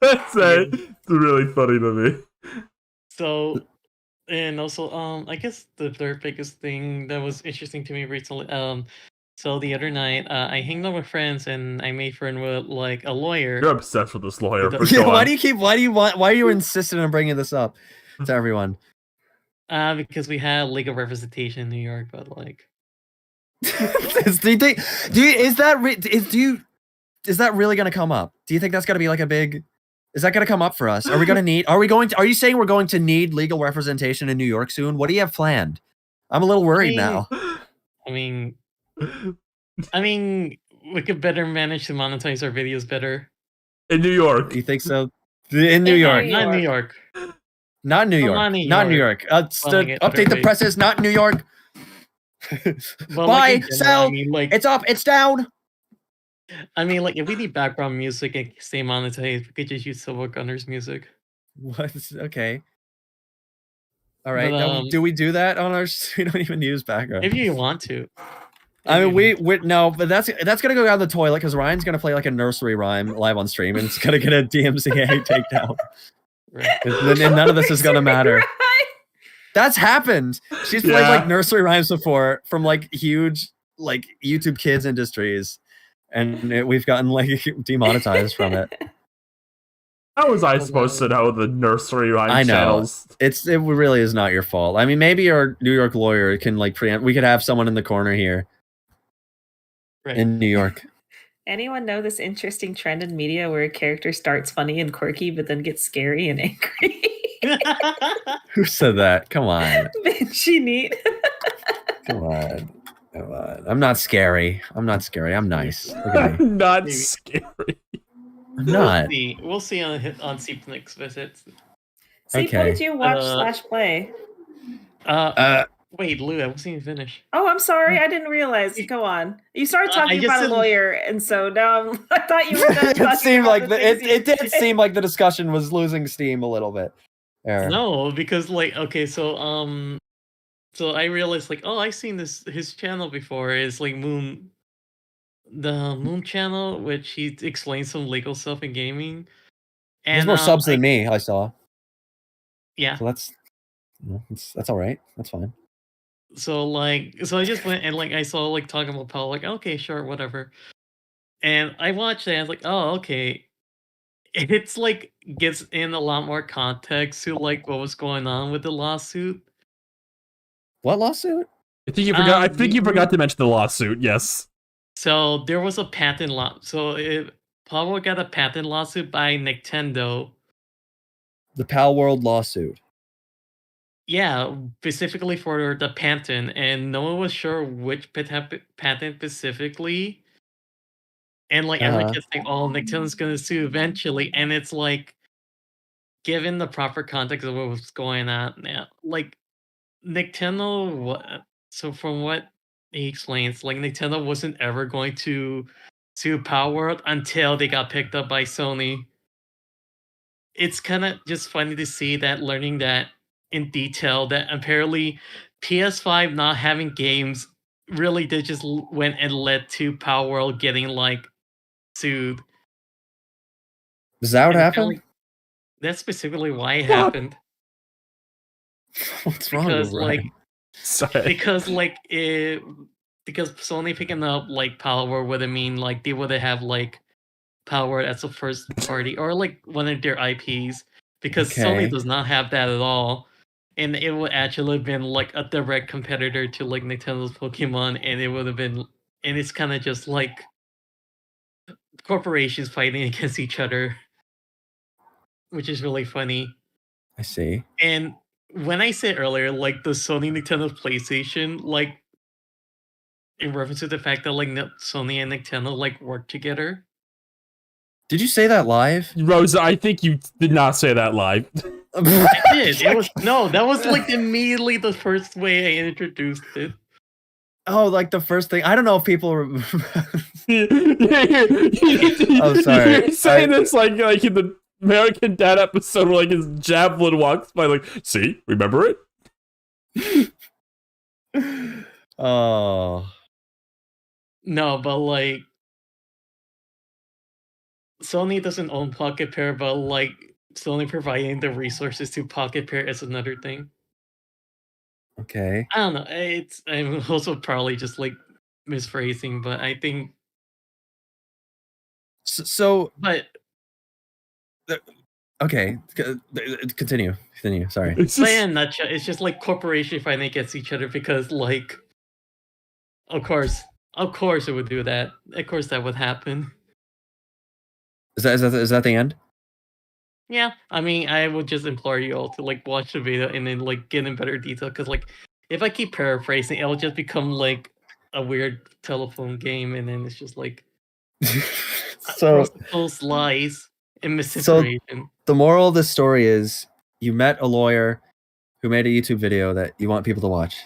it's really funny to me. So, and also, I guess the third biggest thing that was interesting to me recently, so the other night, I hanged out with friends and I made friend with like a lawyer. You're obsessed with this lawyer. Yeah, But Yeah, go why on. do you keep? Why are you insistent on bringing this up to everyone? Because we had legal representation in New York, but like, Is that really going to come up? Do you think that's going to be like a big? Is that going to come up for us? Are you saying we're going to need legal representation in New York soon? What do you have planned? I'm a little worried now. I mean, we could better manage to monetize our videos better. In New York. You think so? In New York. Not in New York. Not New Come York. on, New Not New York. York. Calling it Update the otherwise. presses. Not New York. But Buy, like, in general, sell. I mean, like, It's up. It's down. if we need background music and stay monetized, we could just use Silver Gunner's music. What? Okay. All right. But Do we do that on our? We don't even use background. if you want to. I If mean, you- we no, but that's gonna go down the toilet because Ryan's gonna play like a nursery rhyme live on stream, and it's gonna get a DMCA takedown. Right. And none of this is gonna matter. Right? That's happened. She's played Yeah. like nursery rhymes before from like huge like YouTube Kids industries, and we've gotten like demonetized from it. How was I supposed to know the nursery rhyme I know. channels? It really is not your fault. I mean, maybe our New York lawyer can like preempt. We could have someone in the corner here Right. in New York. Anyone know this interesting trend in media where a character starts funny and quirky but then gets scary and angry? Who said that? Come on. She neat. Come on. Come on. I'm not scary. I'm nice. Look at me. Not Maybe. scary. I'm not. We'll see on Seepnik's visits. See, what Okay. did you watch / play? Wait, Lou, I wasn't even finished. Oh, I'm sorry. I didn't realize. Go on. You started I talking just about a didn't- lawyer, and so now I thought you were done talking It seemed about like the things it you- did seem like the discussion was losing steam a little bit. There. No, because so I realized I've seen his channel before. It's like the Moon channel, which he explains some legal stuff in gaming. He has And more subs than me, I saw. yeah. So that's all right. That's fine. So I just went and I saw talking about Paul, okay, sure, whatever. And I watched it and I was like, oh, okay. It's gives in a lot more context to what was going on with the lawsuit. What lawsuit? I think you forgot. I think you you- forgot to mention the lawsuit. Yes. So there was a patent law. So Paul got a patent lawsuit by Nintendo. The Pal World lawsuit. Yeah, specifically for the patent, and no one was sure which patent specifically. And everyone kept saying, "Oh, Nintendo's gonna sue eventually," and it's given the proper context of what was going on now, Nintendo. So from what he explains, Nintendo wasn't ever going to sue Power World until they got picked up by Sony. It's kind of just funny to see that, learning that in detail, that apparently PS5 not having games really did just went and led to Power World getting sued. Is that what And happened? that's specifically why it happened. What's wrong with Because Ryan? Sorry. because Sony picking up Power World would mean they would have Power World as a first party or one of their IPs, because Okay. Sony does not have that at all, and it would actually have been a direct competitor to Nintendo's Pokemon, and it would have been, and it's kind of just corporations fighting against each other, which is really funny. I see. And when I said earlier, the Sony Nintendo PlayStation, in reference to the fact that Sony and Nintendo work together. Did you say that live? Rosa, I think you did not say that live. I did. It was that was immediately the first way I introduced it. Oh, the first thing. I don't know if people. Oh, sorry. You're saying this in the American Dad episode where his javelin walks by. See, remember it? Oh. No, but Sony doesn't own Pocket Pair, but Sony providing the resources to Pocket Pair is another thing. Okay. I don't know. I'm also probably just misphrasing, but I think. So But okay. Continue. Sorry. It's but just- in a nutshell, it's just corporation fighting against each other because of course it would do that. Of course that would happen. Is that the end? Yeah, I mean, I would just implore you all to watch the video and then get in better detail, because if I keep paraphrasing, it'll just become a weird telephone game, and then it's just So false lies and misinformation. the moral of the story is you met a lawyer who made a YouTube video that you want people to watch.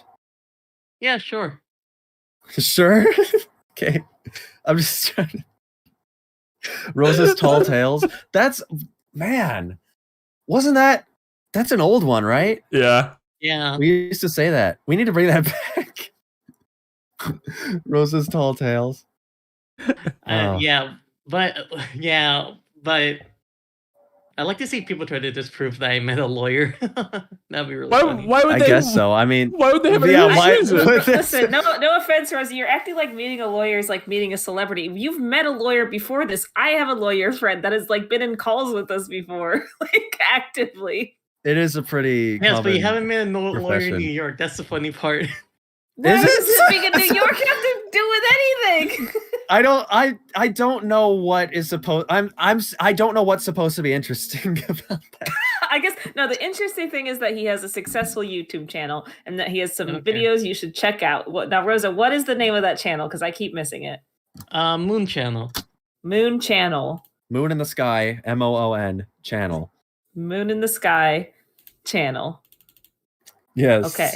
Yeah, sure. Sure. Okay. I'm just trying to... Rosa's Tall Tales. That's wasn't that's an old one, right? Yeah. Yeah. We used to say that. We need to bring that back. Rosa's Tall Tales. Oh. Yeah, but I like to see people try to disprove that I met a lawyer. That'd be really funny. Why would I they? guess so. I mean, Why would they have yeah, any why- reason? Listen, no offense, Rosie. You're acting like meeting a lawyer is like meeting a celebrity. You've met a lawyer before this. I have a lawyer friend that has like been in calls with us before, like actively. it is a pretty Yes, but you common- haven't met a lawyer in profession. New York. That's the funny part. What Is does it? being in New York have to do with anything? I don't know what is supposed I don't know what's supposed to be interesting about that. I guess no. The interesting thing is that he has a successful YouTube channel and that he has some Okay. videos you should check out. Now, Rosa, what is the name of that channel? Because I keep missing it. Moon Channel. Moon Channel. Moon in the Sky, MOON channel. Moon in the Sky channel. Yes. Okay,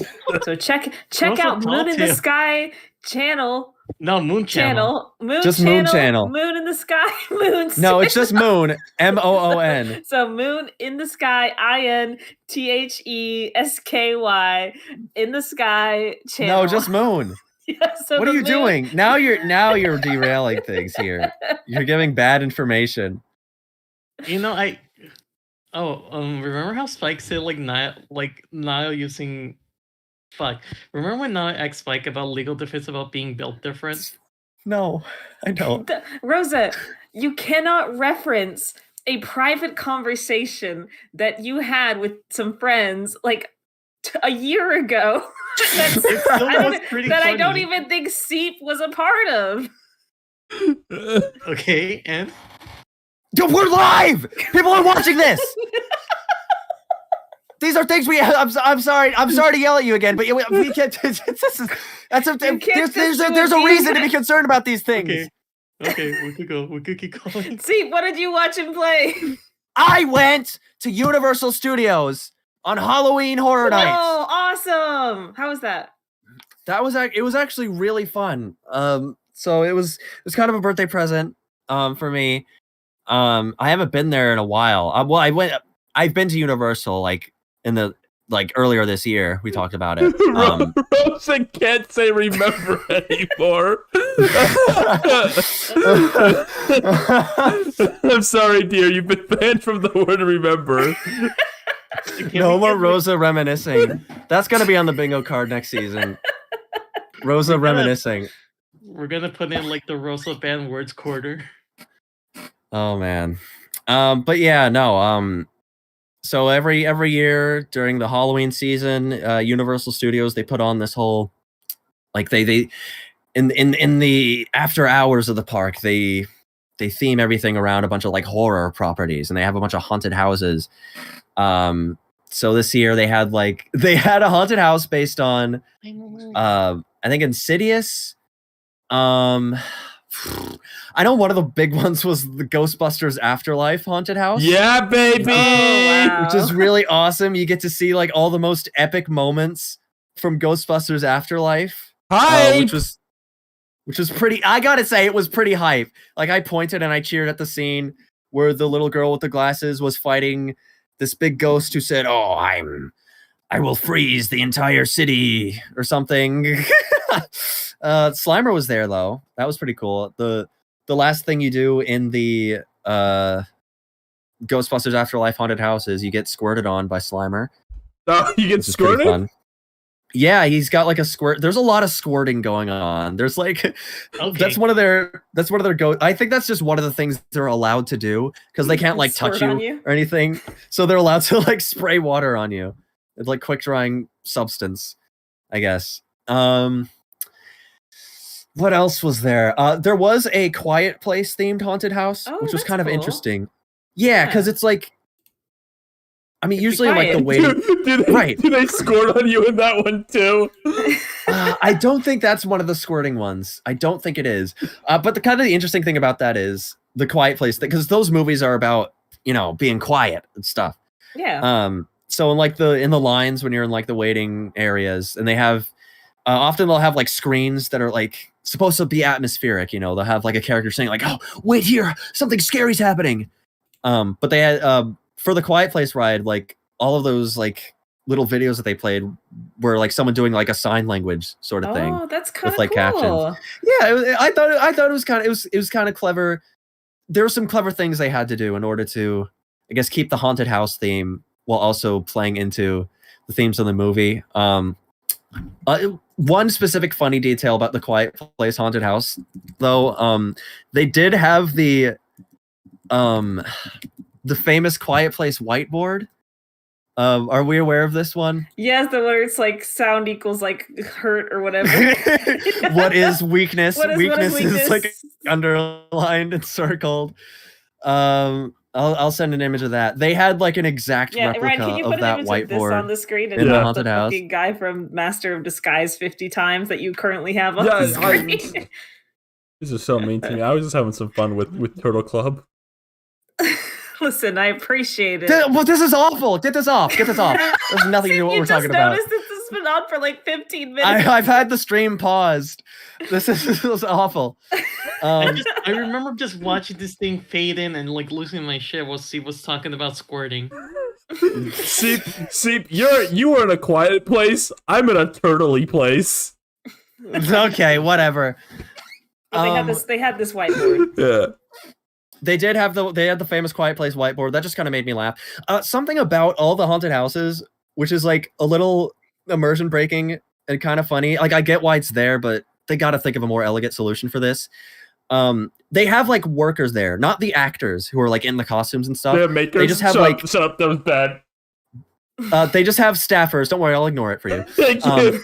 so check Rosa out Moon in the Tall Sky channel. No, Moon Channel. Moon Just channel, Moon Channel. Moon in the Sky. Moon. No, it's just Moon. MOON. So Moon in the Sky. INTHESKY in the Sky channel. No, just Moon. Yeah, so What the are you moon- doing? Now you're derailing things here. You're giving bad information. You know, remember how Spike said Nile using remember when Nile asked Spike about legal defense about being built different? No, I don't. Rosa, you cannot reference a private conversation that you had with some friends like a year ago. That's, It still I was pretty that I don't funny. even think Seep was a part of. Okay, and Yo, we're live. People are watching this. These are things we. I'm sorry. I'm sorry to yell at you again, but we can't. There's a reason to be concerned about these things. okay, we could keep going. Seep, what did you watch and play? I went to Universal Studios on Halloween Horror Nights. Oh, awesome! How was that? It was actually really fun. So it was kind of a birthday present for me. I haven't been there in a while. I've been to Universal earlier this year. We talked about it. Rosa can't say remember anymore. I'm sorry, dear. You've been banned from the word remember. No more Rosa reminiscing. That's gonna be on the bingo card next season. Rosa reminiscing. We're gonna put in like the Rosa Band Words Quarter. Oh man. But yeah, no. So every year during the Halloween season, Universal Studios, they put on this whole they in the after hours of the park, they theme everything around a bunch of like horror properties, and they have a bunch of haunted houses. So this year they had a haunted house based on I think Insidious. I know one of the big ones was the Ghostbusters Afterlife haunted house. Yeah, baby. Oh, wow. Which is really awesome. You get to see like all the most epic moments from Ghostbusters Afterlife. Hi. Which was pretty. I gotta say, it was pretty hype. Like I pointed and I cheered at the scene where the little girl with the glasses was fighting this big ghost who said, "Oh, I will freeze the entire city" or something. Slimer was there though. That was pretty cool. The last thing you do in the Ghostbusters Afterlife haunted house is you get squirted on by Slimer. Oh, you get Which is pretty squirted? fun. Yeah, he's got like a squirt. There's a lot of squirting going on. There's like Okay. that's one of their I think that's just one of the things they're allowed to do because they can't like touch Squirt on you you? or anything. So they're allowed to like spray water on you. It's like quick drying substance, I guess. What else was there? There was a Quiet Place themed haunted house, Oh, which was that's kind of cool. interesting. Yeah, because Yeah. it's like, I mean, Be usually like the quiet. way. Do they squirt on you in that one too? I don't think that's one of the squirting ones. I don't think it is. But the kind of the interesting thing about that is the Quiet Place, because those movies are about being quiet and stuff. Yeah. so in the lines when you're in like the waiting areas, and they have often they'll have like screens that are like supposed to be atmospheric. You know, they'll have like a character saying like, "Oh, wait here, something scary's happening." But they had for the Quiet Place ride, like all of those like little videos that they played were like someone doing like a sign language sort of thing. Oh, that's kind of like cool. captions. Yeah, I thought it was kind of clever. There were some clever things they had to do in order to, I guess, keep the haunted house theme while also playing into the themes of the movie. One specific funny detail about the Quiet Place haunted house, though, they did have the famous Quiet Place whiteboard. Are we aware of this one? Yes, the where it's like sound equals like hurt or whatever. What is weakness? What is Weakness weakness? is like underlined and circled. I'll send an image of that. They had like an exact Ryan, replica can you of put that an image of this whiteboard on the screen and in the not haunted the house. fucking guy from Master of Disguise 50 times that you currently have on Yeah, the screen? This is so mean to me. I was just having some fun with Turtle Club. Listen, I appreciate it. Well, this is awful. Get this off. There's nothing to do with what we're talking about. You just noticed this has been on for like 15 minutes. I've had the stream paused. This is awful. I remember just watching this thing fade in and like losing my shit while Steve was talking about squirting. Seep, you are in a quiet place. I'm in a turtley place. Okay, whatever. But they had this whiteboard. Yeah. They had the famous Quiet Place whiteboard. That just kind of made me laugh. Something about all the haunted houses, which is like a little immersion breaking and kind of funny. Like I get why it's there, but they got to think of a more elegant solution for this. They have like workers there, not the actors who are like in the costumes and stuff. They have makers. They just have Shut up, that was bad. They just have staffers. Don't worry, I'll ignore it for you. Thank you.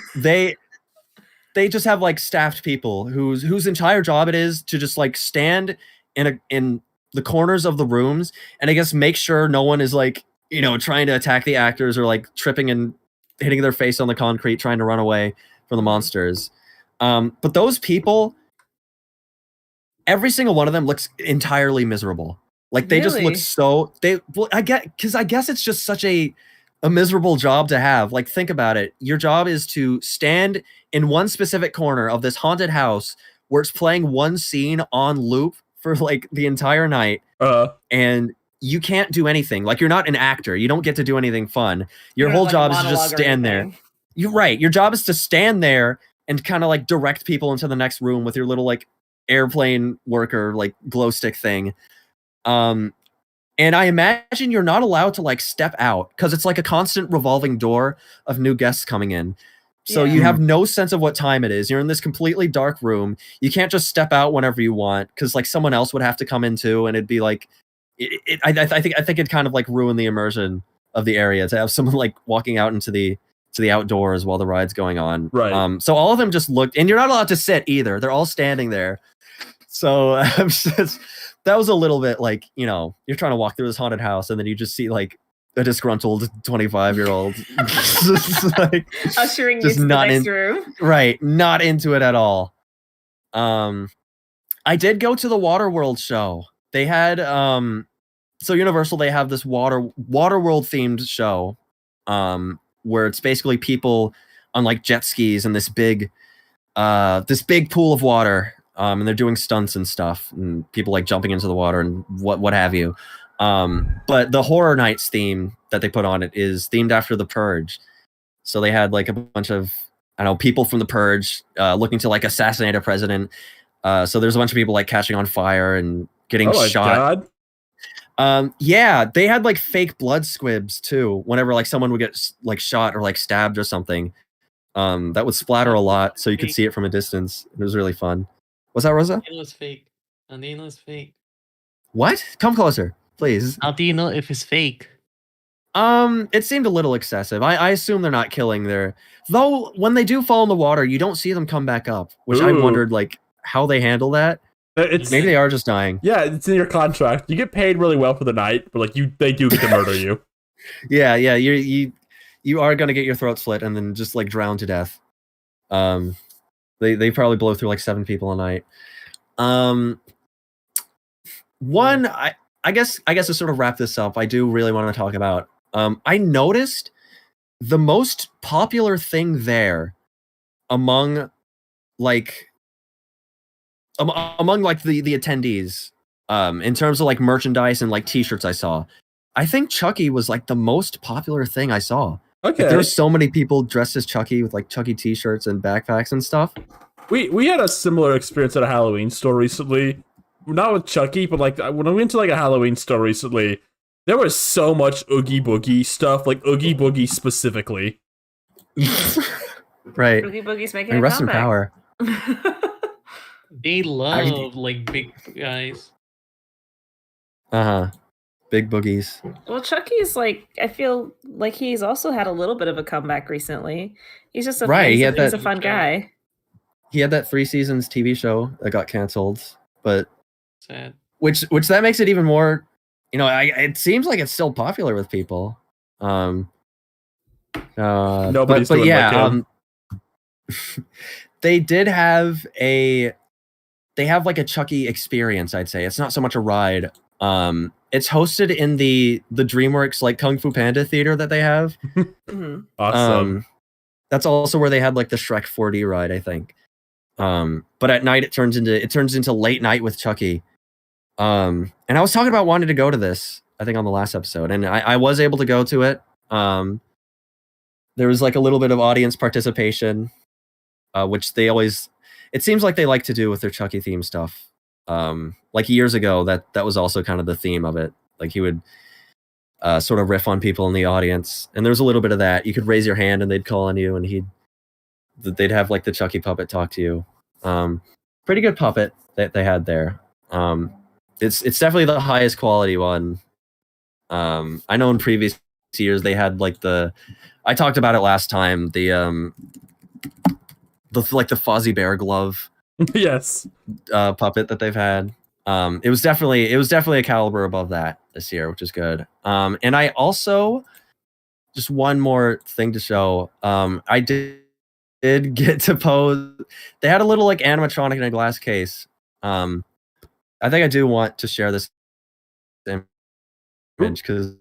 They just have like staffed people whose entire job it is to just like stand in the corners of the rooms and I guess make sure no one is like, you know, trying to attack the actors or like tripping and hitting their face on the concrete trying to run away from the monsters. But those people, every single one of them looks entirely miserable. Like they just look so I guess it's just such a miserable job to have. Like think about it. Your job is to stand in one specific corner of this haunted house where it's playing one scene on loop for like the entire night. And you can't do anything. Like you're not an actor. You don't get to do anything fun. Your whole job is to just stand there. You're right. Your job is to stand there and kind of like direct people into the next room with your little like airplane worker like glow stick thing. And I imagine you're not allowed to like step out because it's like a constant revolving door of new guests coming in. So you have no sense of what time it is. You're in this completely dark room. You can't just step out whenever you want because like someone else would have to come in too, and it'd be like, I think it'd kind of like ruin the immersion of the area to have someone like walking out into the outdoors while the ride's going on. Right. So all of them just looked, and you're not allowed to sit either. They're all standing there. So that was a little bit like, you know, you're trying to walk through this haunted house and then you just see like a disgruntled 25-year-old like, ushering you to the next room. Right. Not into it at all. I did go to the Waterworld show. They had so Universal, they have this Waterworld themed show where it's basically people on like jet skis and this big pool of water. And they're doing stunts and stuff and people like jumping into the water and what have you. But the Horror Nights theme that they put on it is themed after The Purge. So they had like a bunch of, I don't know, people from The Purge looking to like assassinate a president. So there's a bunch of people like catching on fire and getting shot. God. Yeah, they had like fake blood squibs too. Whenever like someone would get like shot or like stabbed or something, that would splatter a lot. So you could see it from a distance. It was really fun. Was that Rosa? It was fake. How do you know it's fake? What? Come closer, please. How do you know if it's fake? It seemed a little excessive. I assume they're not killing their... Though, when they do fall in the water, you don't see them come back up. Which I wondered, like, how they handle that. Maybe they are just dying. Yeah, it's in your contract. You get paid really well for the night, but like they do get to murder you. Yeah, you are gonna get your throat slit and then just like drown to death. They probably blow through like 7 people a night. I guess to sort of wrap this up, I do really want to talk about I noticed the most popular thing there among like among like the attendees, in terms of like merchandise and like t-shirts I saw, I think Chucky was like the most popular thing I saw. Okay. Like, there's so many people dressed as Chucky with like Chucky t-shirts and backpacks and stuff. We had a similar experience at a Halloween store recently. Not with Chucky, but like when I went to like a Halloween store recently, there was so much Oogie Boogie stuff, like Oogie Boogie specifically. Right. Oogie Boogie's making And a rest in comeback. power. They love like big guys. Big boogies. Well, Chucky's like, I feel like he's also had a little bit of a comeback recently. He's just a Right, he he's, had he's that- a fun guy. He had that 3 seasons TV show that got canceled, but Sad. which that makes it even more, it seems like it's still popular with people. Nobody's but doing yeah, like him. they did have like a Chucky experience, I'd say. It's not so much a ride. It's hosted in the DreamWorks like Kung Fu Panda theater that they have. Mhm. Awesome. That's also where they had like the Shrek 4D ride, I think. But at night it turns into late night with Chucky. And I was talking about wanting to go to this, I think on the last episode, and I was able to go to it. There was like a little bit of audience participation, which it seems like they like to do with their Chucky theme stuff. Like years ago, that was also kind of the theme of it. Like he would sort of riff on people in the audience, and there was a little bit of that. You could raise your hand and they'd call on you, and they'd have like the Chucky puppet talk to you. Pretty good puppet that they had there. It's definitely the highest quality one. I know in previous years they had like I talked about it last time, the Fozzie Bear glove Yes. puppet that they've had. It was definitely a caliber above that this year, which is good. And I also, just one more thing to show, I did get to pose. They had a little like animatronic in a glass case. I think I do want to share this image because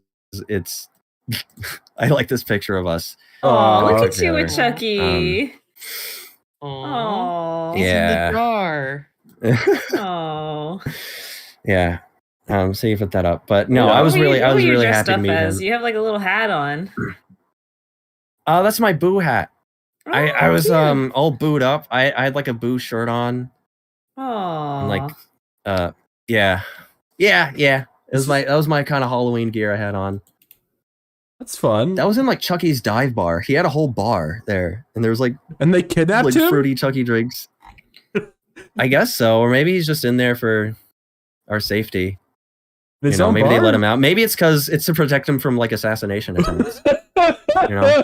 it's I like this picture of us. Oh, look Aw, at you with together. Chucky. Aww. Oh. Yeah. In the jar. Oh. Yeah. So you put that up, but no, What I was were you- really what were you dressed happy to up meet as? him. You have like a little hat on. Oh, that's my Boo hat. I was cute. all booed up. I had like a Boo shirt on. Aw. And like yeah. That was my kind of Halloween gear I had on. That's fun. That was in like Chucky's dive bar. He had a whole bar there, and there was like And they kidnapped him? fruity Chucky drinks. I guess so, or maybe he's just in there for our safety. His You know, own maybe they bar? let him out. Maybe it's because it's to protect him from like assassination attempts. You know?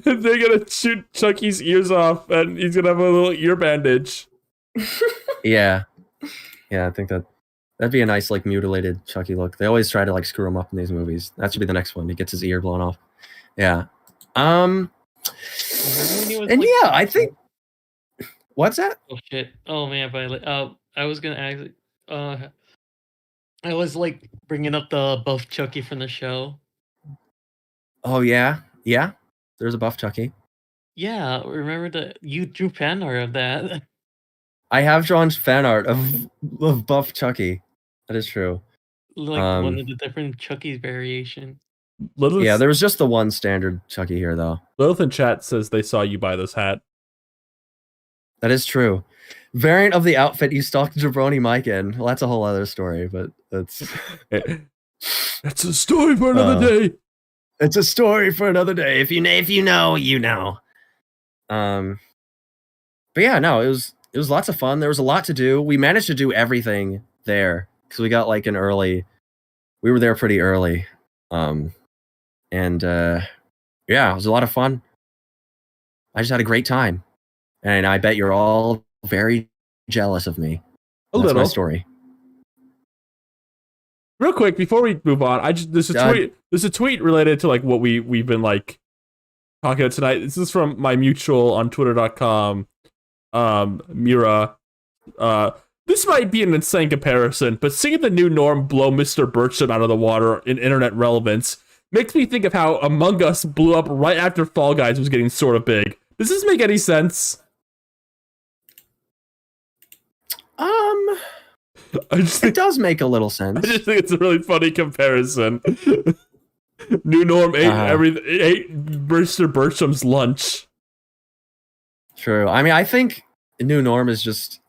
They're gonna shoot Chucky's ears off, and he's gonna have a little ear bandage. Yeah, I think that'd be a nice like mutilated Chucky look. They always try to like screw him up in these movies. That should be the next one. He gets his ear blown off. Yeah. Remember when he was, And like, yeah, I think. What's that? Oh shit! Oh man, I was gonna ask. I was like bringing up the buff Chucky from the show. Oh yeah. There's a buff Chucky. Yeah, remember you drew fan art of that. I have drawn fan art of buff Chucky. That is true. Like one of the different Chucky's variation. Lilith, Yeah, there was just the one standard Chucky here, though. Lilith in chat says they saw you buy this hat. That is true. Variant of the outfit you stalked Jabroni Mike in. Well, that's a whole other story, but that's It's a story for another day. it's a story for another day. If you know, you know. But yeah, no, it was lots of fun. There was a lot to do. We managed to do everything there because we got like we were there pretty early. Yeah, it was a lot of fun. I just had a great time. And I bet you're all very jealous of me. A That's little. my story. Real quick before we move on, there's a tweet related to like what we've been like talking about tonight. This is from my mutual on twitter.com. Mira. This might be an insane comparison, but seeing the new norm blow Mr. Bircham out of the water in internet relevance, makes me think of how Among Us blew up right after Fall Guys was getting sort of big. Does this make any sense? It does make a little I sense. just think it's a really funny comparison. New Norm ate Mr. Bertram's lunch. True. I mean, I think New Norm is just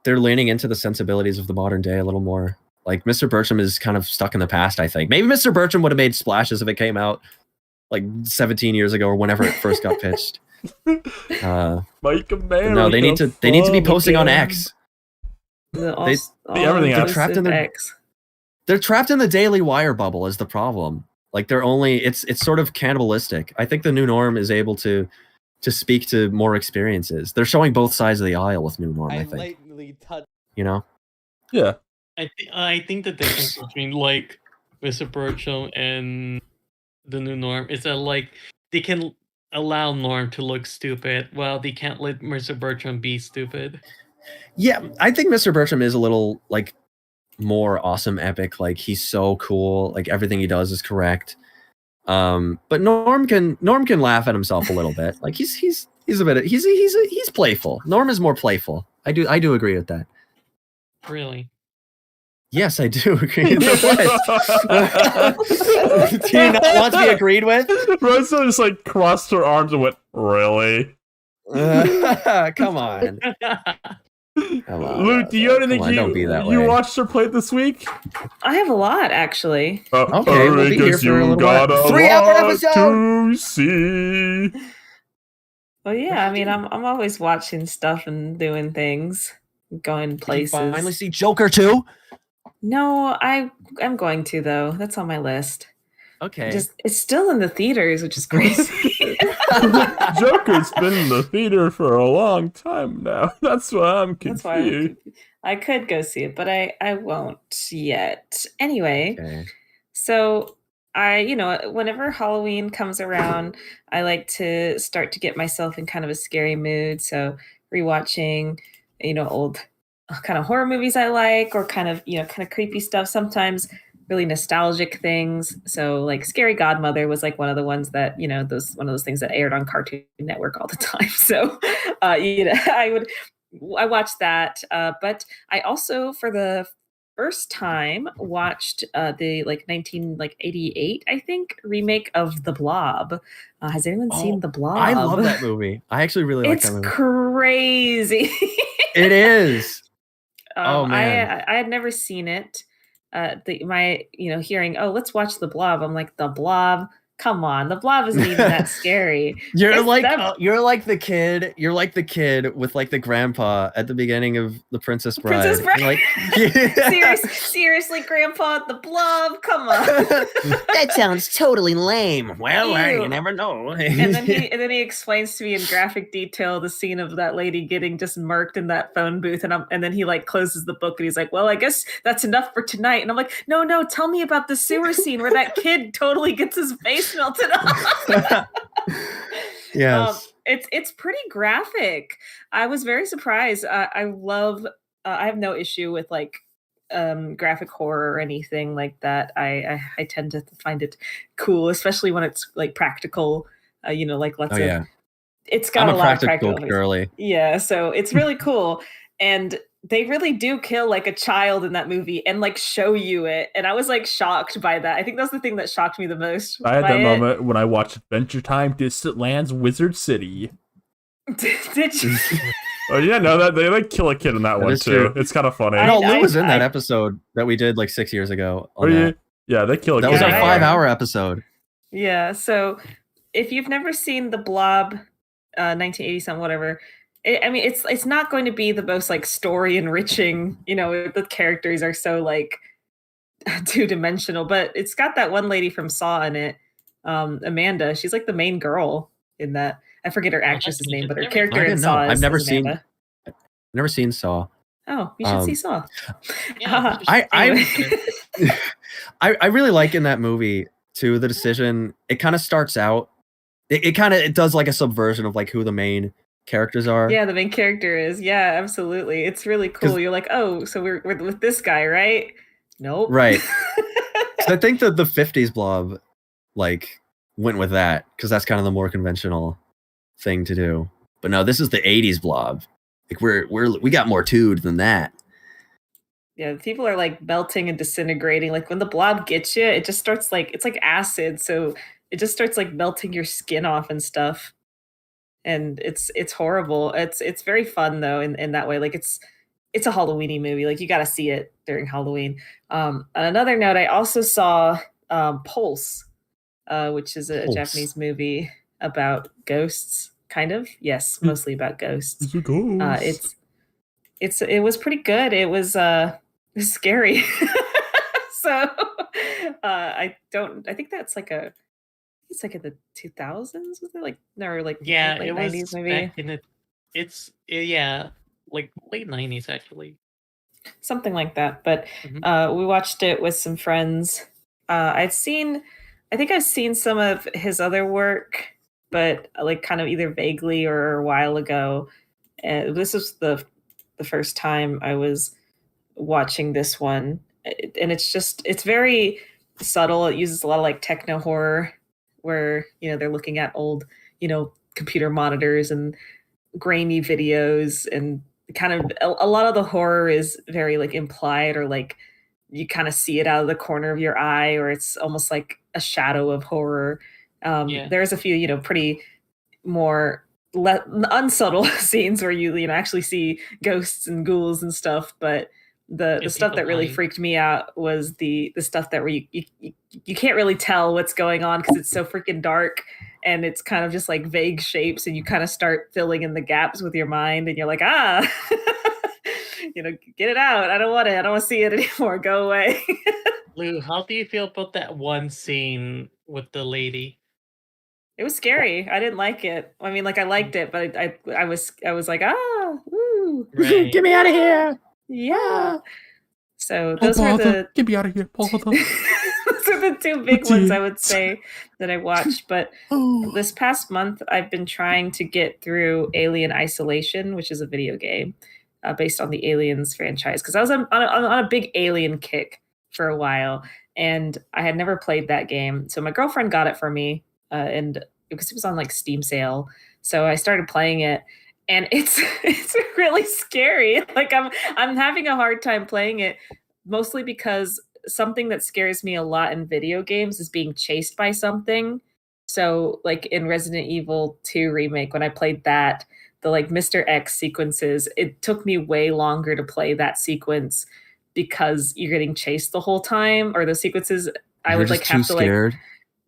they're leaning into the sensibilities of the modern day a little more. Like Mr. Bertram is kind of stuck in the past, I think. Maybe Mr. Bertram would have made splashes if it came out like 17 years ago or whenever it first got pitched. Mike America. No, they need to be posting on X. Everything They're trapped in they're trapped in the Daily Wire bubble is the problem. Like they're only it's sort of cannibalistic. I think the New Norm is able to speak to more experiences. They're showing both sides of the aisle with New Norm, I think. You know? Yeah. I think the difference between like Mr. Bertram and the New Norm is that like they can allow Norm to look stupid while they can't let Mr. Bertram be stupid. Yeah, I think Mr. Bertram is a little like more awesome epic. Like he's so cool. Like everything he does is correct. But Norm can laugh at himself a little bit. Like he's a bit he's playful. Norm is more playful. I do agree with that. Really? Yes, I do agree. Do you not want to be agreed with? Rosa just like crossed her arms and went, really? Come on. Luke, do you have anything you watched or played this week? I have a lot, actually. Okay, we'll be here for a little while. 3-hour episode to see. Well, yeah, I mean, I'm always watching stuff and doing things, going places. Did you finally see Joker 2? No, I'm going to though. That's on my list. Okay. It's still in the theaters, which is crazy. Joker's been in the theater for a long time now. That's why I'm confused. I could go see it, but I won't yet. Anyway, so whenever Halloween comes around, I like to start to get myself in kind of a scary mood. So rewatching, old kind of horror movies I like, or kind of creepy stuff. Sometimes really nostalgic things. So like Scary Godmother was like one of the ones that, one of those things that aired on Cartoon Network all the time. So, I watched that. But I also, for the first time, watched the 1988, I think, remake of The Blob. Has anyone seen The Blob? I love that movie. I actually really like that movie. It's crazy. It is. Oh man, I had never seen it. Hearing, let's watch The Blob. I'm like, The Blob? Come on, The Blob isn't even that scary. You're like the kid with like the grandpa at the beginning of The Princess Bride. Princess Bride. Like, yeah. Seriously, Grandpa, The Blob? Come on. That sounds totally lame. Well, you never know. And then he explains to me in graphic detail the scene of that lady getting just murked in that phone booth, and then he like closes the book and he's like, well, I guess that's enough for tonight. And I'm like, no, tell me about the sewer scene where that kid totally gets his face melted off. Yes. It's pretty graphic. I was very surprised. I love I have no issue with like graphic horror or anything like that. I tend to find it cool, especially when it's like practical. Like lots of it's got I'm a a lot of practical practical girly. Yeah, so it's really cool. And they really do kill like a child in that movie and like show you it. And I was like shocked by that. I think that's the thing that shocked me the most. I had that moment when I watched Adventure Time Distant Lands Wizard City. Did you? Oh, yeah, no, that they like kill a kid in that one too. It's kind of funny. No, Lou was in that episode that we did like 6 years ago. Yeah, they kill a kid. That was our 5-hour episode. Yeah, so if you've never seen The Blob, 1980 something, whatever, it's not going to be the most like story enriching. The characters are so like two-dimensional, but it's got that one lady from Saw in it, Amanda. She's like the main girl in that. I forget her actress's name, but her character in Saw is I've never Amanda. seen Saw. Oh, you should see Saw. Yeah, I really like in that movie too the decision. It kind of starts out. It does like a subversion of like who the main characters are. Yeah, the main character is. Yeah, absolutely. It's really cool. You're like, oh, so we're with this guy, right? Nope. Right. So I think that the 50s Blob like went with that because that's kind of the more conventional thing to do. But no, this is the '80s blob. Like we got more toed than that. Yeah, people are like melting and disintegrating. Like when the blob gets you, it just starts like it's like acid, so it just starts like melting your skin off and stuff. And it's horrible. It's very fun though in that way. Like it's a Halloweeny movie. Like you got to see it during Halloween. On another note, I also saw Pulse, which is a Pulse. Japanese movie about ghosts. Kind of, yes, mostly about ghosts. It's a ghost. It was pretty good. It was scary. So I think that's like it's like in the 2000s, was it like no, like Yeah, late it was 90s maybe. back in the. Yeah, like late 90s actually. Something like that. But we watched it with some friends. I think I've seen some of his other work, but like kind of either vaguely or a while ago. And this was the first time I was watching this one, and it's very subtle. It uses a lot of like techno horror, where they're looking at old computer monitors and grainy videos, and kind of a lot of the horror is very like implied, or like you kind of see it out of the corner of your eye, or it's almost like a shadow of horror. There's a few pretty more unsubtle scenes where you actually see ghosts and ghouls and stuff, but the stuff that really freaked me out was the stuff that where you can't really tell what's going on because it's so freaking dark, and it's kind of just like vague shapes, and you kind of start filling in the gaps with your mind, and you're like, get it out. I don't want it. I don't want to see it anymore. Go away. Lou, how do you feel about that one scene with the lady? It was scary. I didn't like it. I mean, like I liked it, but I was like, woo, Right. Get me out of here. yeah. So those were the Get me out of here, bother. those are the two big ones I would say that I watched. But this past month, I've been trying to get through Alien Isolation, which is a video game based on the Aliens franchise, because I was on a big Alien kick for a while, and I had never played that game. So my girlfriend got it for me. And because it was on like Steam sale, so I started playing it, and it's really scary. Like I'm having a hard time playing it, mostly because something that scares me a lot in video games is being chased by something. So like in Resident Evil 2 remake, when I played that, the like Mr. X sequences, it took me way longer to play that sequence because you're getting chased the whole time, or the sequences I would like have to scared. like.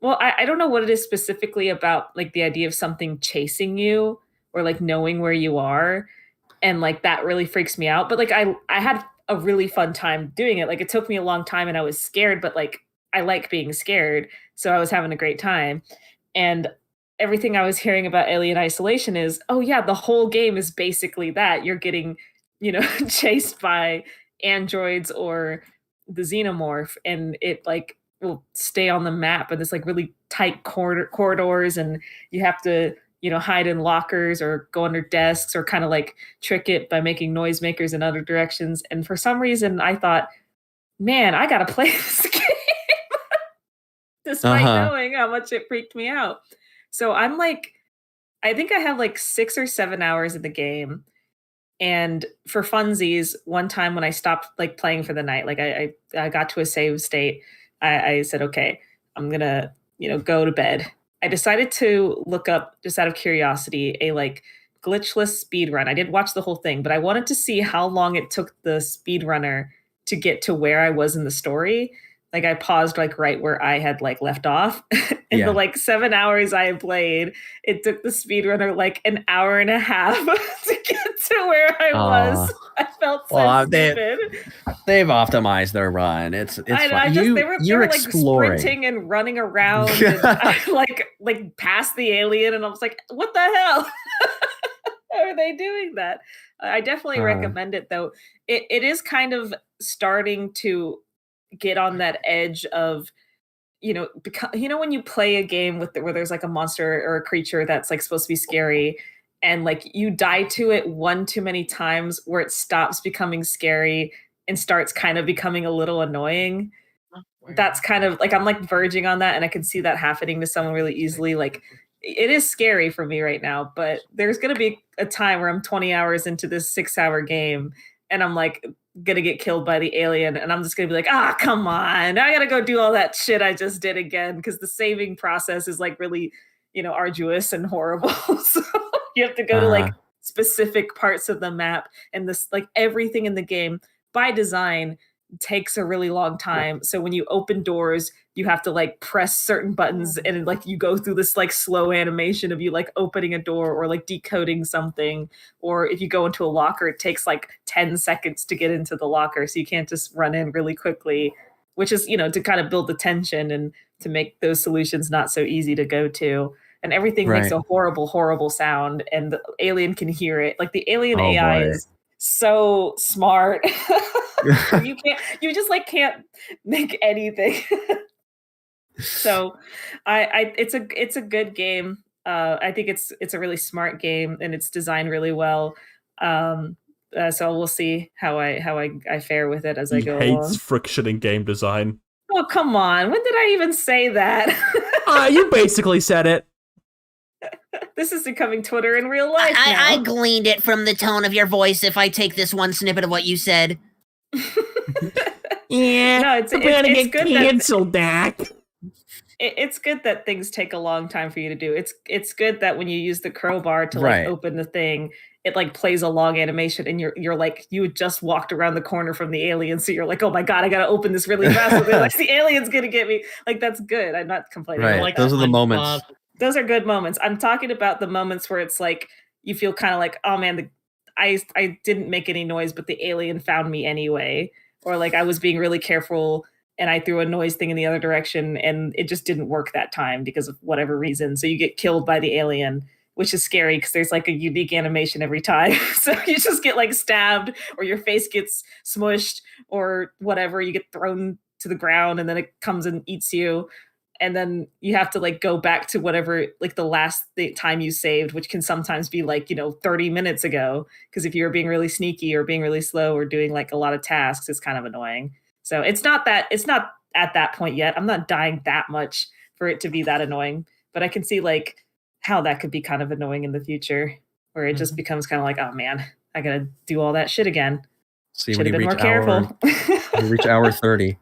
Well, I don't know what it is specifically about like the idea of something chasing you or like knowing where you are. And like that really freaks me out. But like I had a really fun time doing it. Like it took me a long time and I was scared, but like I like being scared. So I was having a great time. And everything I was hearing about Alien Isolation is, oh yeah, the whole game is basically that. You're getting, chased by androids or the xenomorph, and it like will stay on the map in this like really tight corridors, and you have to hide in lockers or go under desks or kind of like trick it by making noisemakers in other directions. And for some reason I thought, man, I gotta play this game despite knowing how much it freaked me out. So I'm like, I think I have like 6 or 7 hours in the game. And for funsies, one time when I stopped like playing for the night, like I got to a save state, I said, okay, I'm gonna, go to bed. I decided to look up, just out of curiosity, a like glitchless speed run. I didn't watch the whole thing, but I wanted to see how long it took the speedrunner to get to where I was in the story. Like I paused like right where I had like left off. In the like 7 hours I had played, it took the speedrunner like an hour and a half to get to where I was. I felt so stupid. They've optimized their run. It's fun. They were like exploring, sprinting and running around, and I, like past the alien, and I was like, what the hell? How are they doing that? I definitely recommend it though. It is kind of starting to get on that edge of when you play a game where there's like a monster or a creature that's like supposed to be scary, and like you die to it one too many times where it stops becoming scary and starts kind of becoming a little annoying. that's kind of like I'm like verging on that, and I can see that happening to someone really easily. Like it is scary for me right now, but there's gonna be a time where I'm 20 hours into this 6-hour game, and I'm like gonna get killed by the alien, and I'm just gonna be like, come on, I gotta go do all that shit I just did again because the saving process is like really, arduous and horrible. So you have to go to like specific parts of the map, and this like everything in the game by design takes a really long time. So when you open doors, you have to like press certain buttons, and like you go through this like slow animation of you like opening a door or like decoding something. Or if you go into a locker, it takes like 10 seconds to get into the locker, so you can't just run in really quickly, which is to kind of build the tension and to make those solutions not so easy to go to. And everything makes a horrible sound, and the alien can hear it. Like the alien AI is so smart. You just like can't make anything. So it's a good game. I think it's a really smart game, and it's designed really well. So we'll see how I fare with it as I go along. Hates friction in game design. Oh, come on. When did I even say that? You basically said it. This is becoming Twitter in real life now. I gleaned it from the tone of your voice if I take this one snippet of what you said. Yeah, no, it's good canceled, Dak. It's good that things take a long time for you to do. It's good that when you use the crowbar to like open the thing, it like plays a long animation, and you're like you had just walked around the corner from the alien, so you're like, oh my god, I gotta open this really fast. Like the alien's gonna get me. Like that's good. I'm not complaining. Right. Like those are the moments. Those are good moments. I'm talking about the moments where it's like you feel kind of like, oh man, I didn't make any noise, but the alien found me anyway. Or like I was being really careful and I threw a noise thing in the other direction and it just didn't work that time because of whatever reason. So you get killed by the alien, which is scary because there's like a unique animation every time. So you just get like stabbed, or your face gets smushed, or whatever. You get thrown to the ground and then it comes and eats you. And then you have to like go back to whatever, like the time you saved, which can sometimes be like, 30 minutes ago. Because if you're being really sneaky or being really slow or doing like a lot of tasks, it's kind of annoying. So it's not at that point yet. I'm not dying that much for it to be that annoying, but I can see like how that could be kind of annoying in the future, where it just becomes kind of like, oh man, I got to do all that shit again. See, should have been more careful. When you reach hour 30.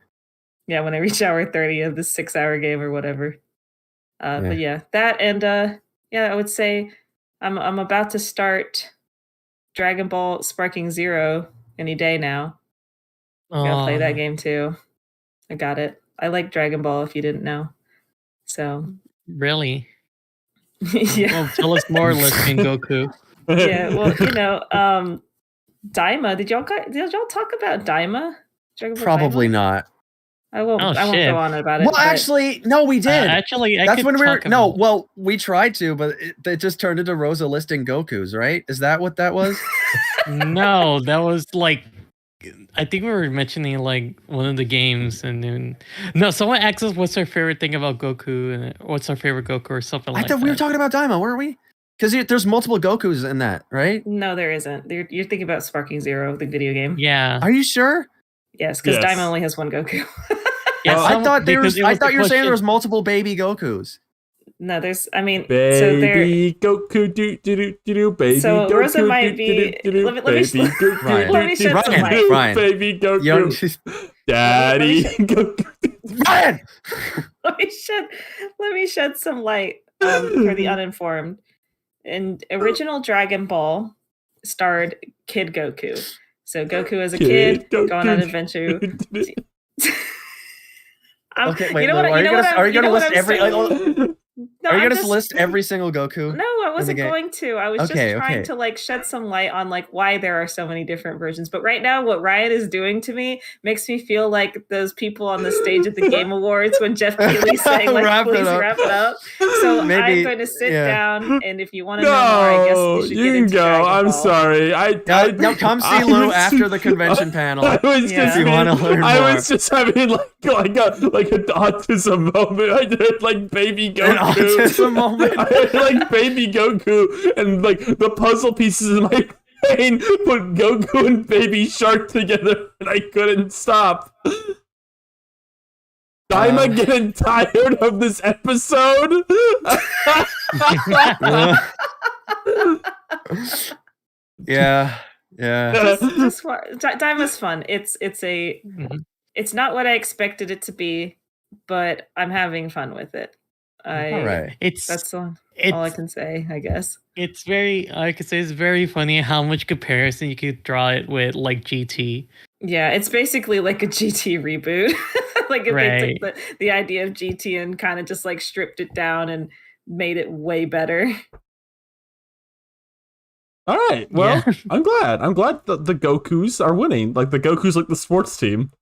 Yeah, when I reach hour 30 of this 6-hour game or whatever. But yeah, that and I would say I'm about to start Dragon Ball Sparking Zero any day now. I'm gonna play that game too. I got it. I like Dragon Ball, if you didn't know. So Really? Yeah. Well, tell us more, Lisping Goku. Yeah, well, Daima. Did y'all talk about Daima? Dragon Ball Probably Daima? not. I won't go on about it. Well, actually, no, we did. Actually, that's when we were. No, well, we tried to, but it just turned into Rosa listing Gokus, right? Is that what that was? No, that was like, I think we were mentioning like one of the games, and then someone asked us what's our favorite thing about Goku, and what's our favorite Goku or something like that. I thought we were talking about Daima, weren't we? Because there's multiple Gokus in that, right? No, there isn't. You're thinking about Sparking Zero, the video game. Yeah. Are you sure? Yes, because Daima only has one Goku. Yeah, I thought you were saying there was multiple baby Gokus. No, there's. I mean, baby Goku, baby. So Goku, Rosa might be. Let me shed some light. Ryan. Baby Goku, Daddy Goku. Ryan. Let me shed some light for the uninformed. And original Dragon Ball starred Kid Goku. So Goku as a kid going on an adventure. Okay, wait. Are you going to list every? No, are you going to list every single Goku? No, I wasn't going to. I was just trying to like shed some light on like why there are so many different versions. But right now, what Ryan is doing to me makes me feel like those people on the stage at the Game Awards when Jeff Keighley sang like, "Please wrap it up." So I'm going to sit down, and if you want to know more, I guess we should get into Dragon Ball. I'm sorry. No, come see Lou after the convention panel. I was just having like an autism moment. I did like baby Goku. Autism moment. I had like baby Goku, and like the puzzle pieces in my brain put Goku and baby Shark together, and I couldn't stop. Daima getting tired of this episode. Yeah. Daima's fun. It's not what I expected it to be, but I'm having fun with it. All right. That's all I can say, I guess. I could say it's very funny how much comparison you could draw it with like GT. Yeah, it's basically like a GT reboot. Like if they took the idea of GT and kind of just like stripped it down and made it way better. All right. Well, yeah. I'm glad that the Gokus are winning. Like the Goku's like the sports team.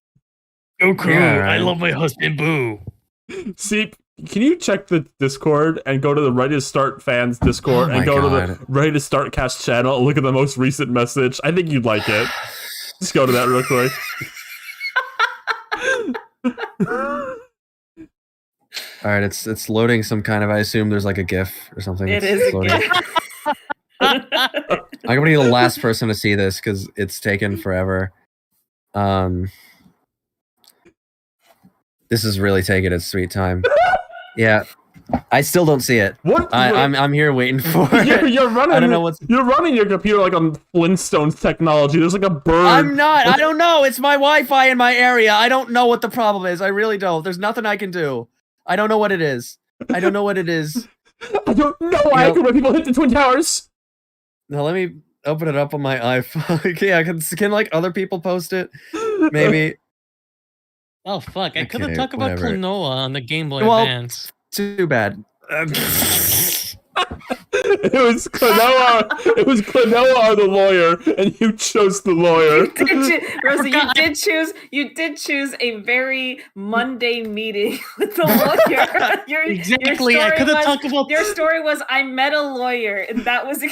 Goku, yeah, right. I love my husband, Boo. See, can you check the Discord and go to the Ready to Start fans Discord and go to the Ready to Start cast channel and look at the most recent message? I think you'd like it. Just go to that real quick. All right, it's loading some kind of. I assume there's like a GIF or something. It is a GIF. I'm gonna be the last person to see this because it's taken forever. This is really taking its sweet time. Yeah, I still don't see it. What? I'm here waiting for it. You're running. I don't know what's. You're running your computer like on Flintstones technology. There's like a bird. I'm not. I don't know. It's my Wi-Fi in my area. I don't know what the problem is. I really don't. There's nothing I can do. I don't know what it is. I don't know what it is. I don't know why when people hit the Twin Towers. Now let me open it up on my iPhone. Yeah, can like other people post it? Maybe. Oh fuck! I couldn't talk about Klonoa on the Game Boy Advance. Too bad. It was Klonoa. It was Klonoa, the lawyer, and you chose the lawyer. Rosie, you did choose a very mundane meeting with the lawyer. Exactly. I could have talked about. Your story was I met a lawyer, and that was.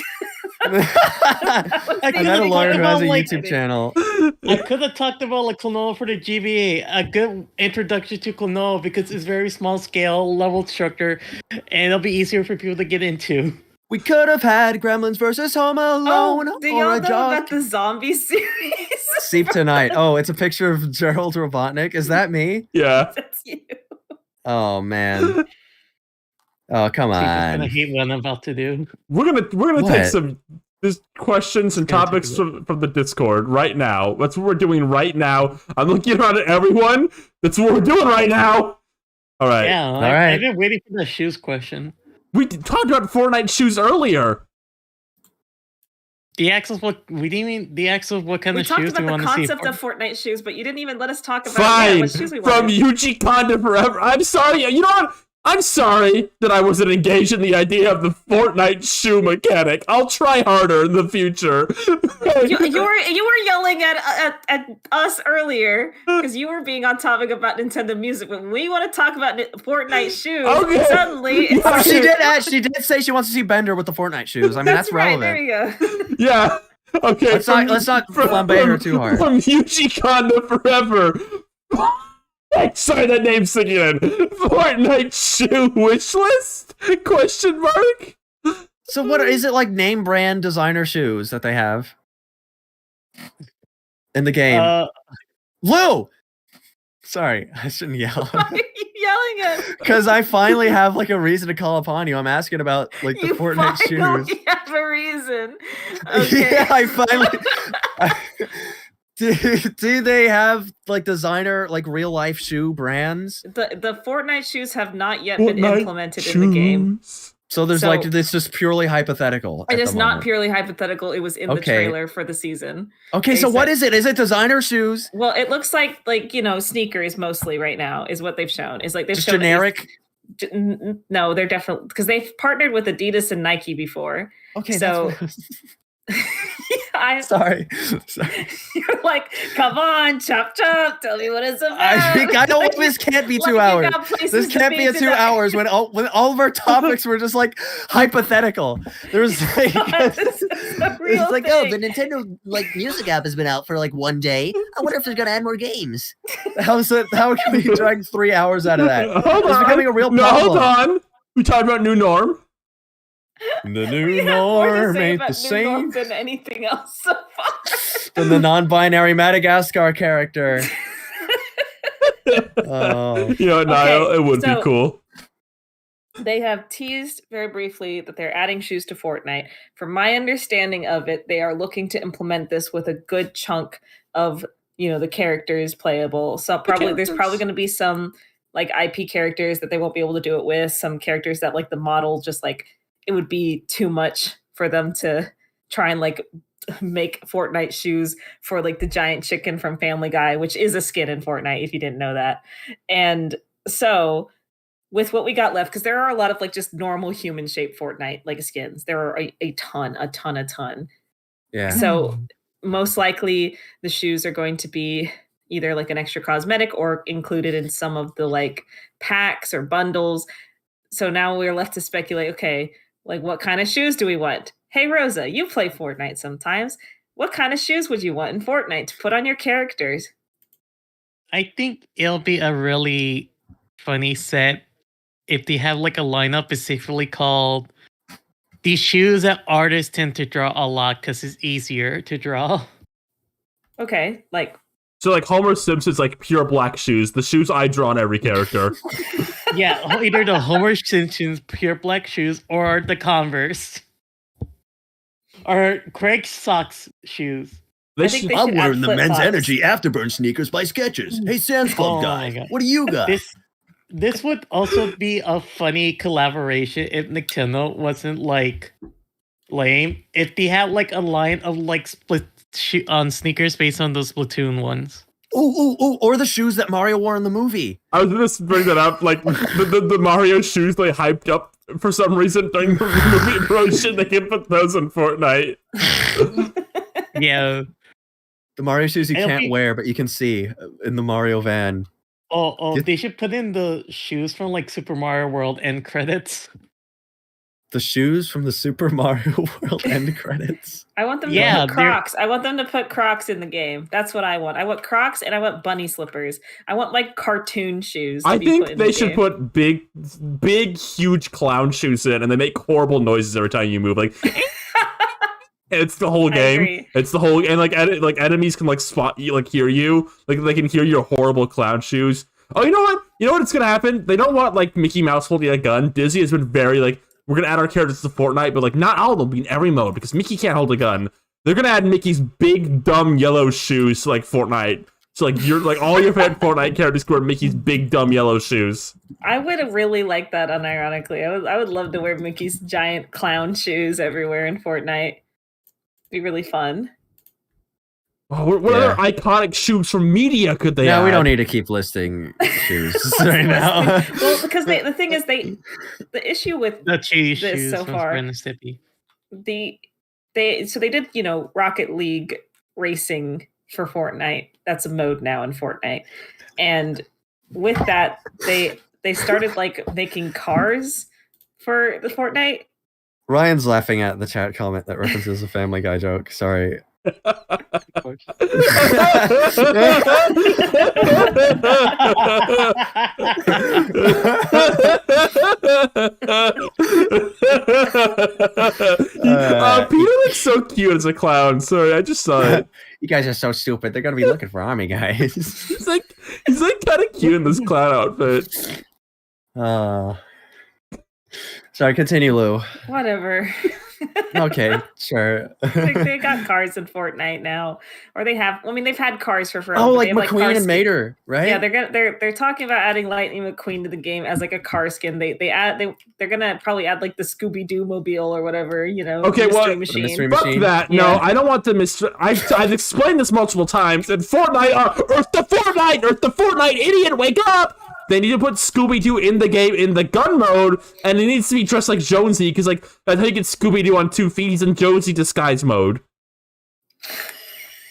I met a lawyer who has a YouTube channel. I could have talked about like Klonoa for the GBA, a good introduction to Klonoa because it's very small scale level structure, and it'll be easier for people to get into. We could have had Gremlins versus Home Alone do y'all know about the zombie series? Sleep Tonight. Oh, it's a picture of Gerald Robotnik. Is that me? Yeah. That's you. Oh man. Oh come on. I'm gonna hate what I'm about to do. We're gonna take some questions and topics from the Discord right now. That's what we're doing right now. I'm looking around at everyone. That's what we're doing right now. All right. Yeah. All right. I've been waiting for the shoes question. We talked about Fortnite shoes earlier. The axis, what kind of shoes do you want to see? We talked about the concept of Fortnite shoes, but you didn't even let us talk about what shoes we wanted. From Yuji Konda Forever. I'm sorry. You know what? I'm sorry that I wasn't engaged in the idea of the Fortnite shoe mechanic. I'll try harder in the future. you were yelling at us earlier because you were being on topic about Nintendo music. But when we want to talk about Fortnite shoes, suddenly it's she did say she wants to see Bender with the Fortnite shoes. I mean that's relevant. There you go. Yeah. Okay. Let's not flambe her too hard. From Yuji Konda Forever. Sorry, that name's again. Fortnite shoe wish list? Question mark? So what is it, like name brand designer shoes that they have in the game? Lou! Sorry, I shouldn't yell. Why are you yelling at? Because I finally have like a reason to call upon you. I'm asking about like the Fortnite shoes. You have a reason. Okay. Yeah, I finally. Do they have like designer, like real life shoe brands? The Fortnite shoes have not yet been implemented in the game. So there's like it's just purely hypothetical. It is not purely hypothetical. It was in the trailer for the season. Okay, so what is it? Is it designer shoes? Well, it looks like sneakers mostly right now is what they've shown. Is like they've just shown generic. No, they're definitely because they've partnered with Adidas and Nike before. Okay, so. I'm sorry. You're like, come on, chop chop. Tell me what it's about. I know this can't be 2 hours. This can't be 2 hours when all of our topics were just like hypothetical. There's like, it's like, oh, the Nintendo music app has been out for like 1 day. I wonder if they're gonna add more games. How can we drag 3 hours out of that? It's becoming a real problem. Hold on. We talked about new norm. The new norm ain't the same than anything else so far. Than the non-binary Madagascar character. Oh. You know what, Niall? Okay, It would so- be cool. They have teased very briefly that they're adding shoes to Fortnite. From my understanding of it, they are looking to implement this with a good chunk of the characters playable. So there's probably going to be some like IP characters that they won't be able to do it with. Some characters that like the model just like it would be too much for them to try and like make Fortnite shoes for like the giant chicken from Family Guy, which is a skin in Fortnite if you didn't know that. And so with what we got left, because there are a lot of like just normal human shaped Fortnite like skins. There are a ton. Yeah. So most likely the shoes are going to be either like an extra cosmetic or included in some of the like packs or bundles. So now we're left to speculate, okay, like what kind of shoes do we want? Hey Rosa, you play Fortnite sometimes. What kind of shoes would you want in Fortnite to put on your characters? I think it'll be a really funny set if they have like a lineup specifically called the shoes that artists tend to draw a lot because it's easier to draw. Okay, like So like Homer Simpson's like pure black shoes, the shoes I draw on every character. Yeah, either the Homer Simpson's pure black shoes or the Converse. Or Craig's socks shoes. I think they I'm should add wearing the Men's flip-flops. Energy Afterburn sneakers by Skechers. Hey, Sam's Club Oh guy, my God. what do you got? This would also be a funny collaboration if Nintendo wasn't like lame. If they had like a line of like sneakers based on those Splatoon ones. Ooh, or the shoes that Mario wore in the movie. I was gonna bring that up, like the Mario shoes they hyped up for some reason during the movie promotion. They can put those in Fortnite. Yeah. The Mario shoes you It'll can't be- wear, but you can see in the Mario van. Oh, Did- they should put in the shoes from like Super Mario World end credits. The shoes from the Super Mario World end credits. I want them Yeah, to put they're- Crocs. I want them to put Crocs in the game. That's what I want. I want Crocs and I want bunny slippers. I want like cartoon shoes. To I be put think in they the should game. put big, huge clown shoes in, and they make horrible noises every time you move. Like, and it's the whole I game. agree. It's the whole, and like enemies can like spot you, like hear you, like they can hear your horrible clown shoes. Oh, you know what? You know what's gonna happen? They don't want like Mickey Mouse holding a gun. Disney has been very like, we're gonna add our characters to Fortnite, but like not all of them be in every mode because Mickey can't hold a gun. They're gonna add Mickey's big dumb yellow shoes to like Fortnite. So like you're like all your favorite Fortnite characters wear Mickey's big dumb yellow shoes. I would really like that unironically. I would love to wear Mickey's giant clown shoes everywhere in Fortnite. Be really fun. Oh, what other iconic shoes from media could they add? We don't need to keep listing shoes right now. Well, because the thing is the issue with The cheese this shoes so from far. Ren and Stimpy. they did Rocket League racing for Fortnite. That's a mode now in Fortnite. And with that, they started like making cars for the Fortnite. Ryan's laughing at the chat comment that references a Family Guy joke. Sorry. Peter looks so cute as a clown. Sorry, I just saw it. You guys are so stupid. They're gonna be looking for army guys. He's like kind of cute in this clown outfit. Sorry, continue, Lou. Whatever. Okay, sure. they got cars in Fortnite now, or they have. I mean, they've had cars for forever. Oh, but like they have, car McQueen and skins. Mater, right? Yeah, they're talking about adding Lightning McQueen to the game as like a car skin. They're gonna probably add like the Scooby Doo mobile or whatever. Okay, Mystery well, Machine. Mystery Fuck Machine. that. Yeah. No, I don't want the mystery. I've explained this multiple times. And Fortnite, Earth to Fortnite, idiot, wake up! They need to put Scooby-Doo in the game in the gun mode, and it needs to be dressed like Jonesy, because like I think it's Scooby-Doo on 2 feet. He's in Jonesy disguise mode.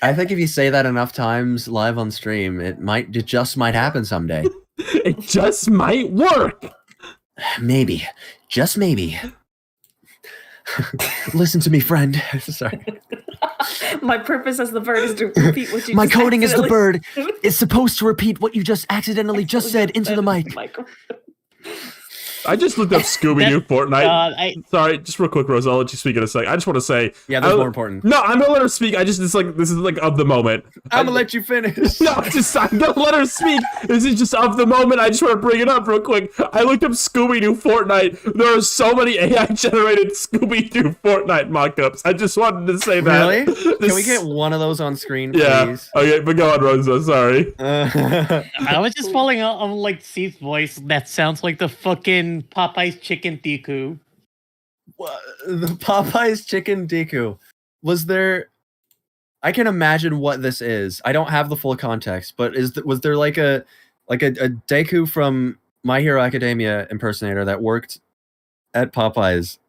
I think if you say that enough times live on stream, it just might happen someday. It just might work. Maybe. Just maybe. Listen to me, friend. Sorry. My purpose as the bird is to repeat what you. My just coding is the accidentally- bird. It's supposed to repeat what you just accidentally just said into the mic. I just looked up Scooby-Doo Fortnite. God, Sorry, just real quick, Rose. I'll let you speak in a sec. I just want to say, Yeah, that's more important. no, I'm gonna let her speak. This is like of the moment. I'm gonna let you finish. No, I'm gonna let her speak. This is just of the moment. I just want to bring it up real quick. I looked up Scooby-Doo Fortnite. There are so many AI-generated Scooby-Doo Fortnite mock-ups. I just wanted to say that. Really? Can we get one of those on screen, Yeah. please? Okay, but go on, Rosa. Sorry. I was just following up on like Steve's voice. That sounds like the fucking Popeye's chicken Deku. The Popeye's chicken Deku. Was there? I can imagine what this is. I don't have the full context, but was there like a Deku from My Hero Academia impersonator that worked at Popeye's?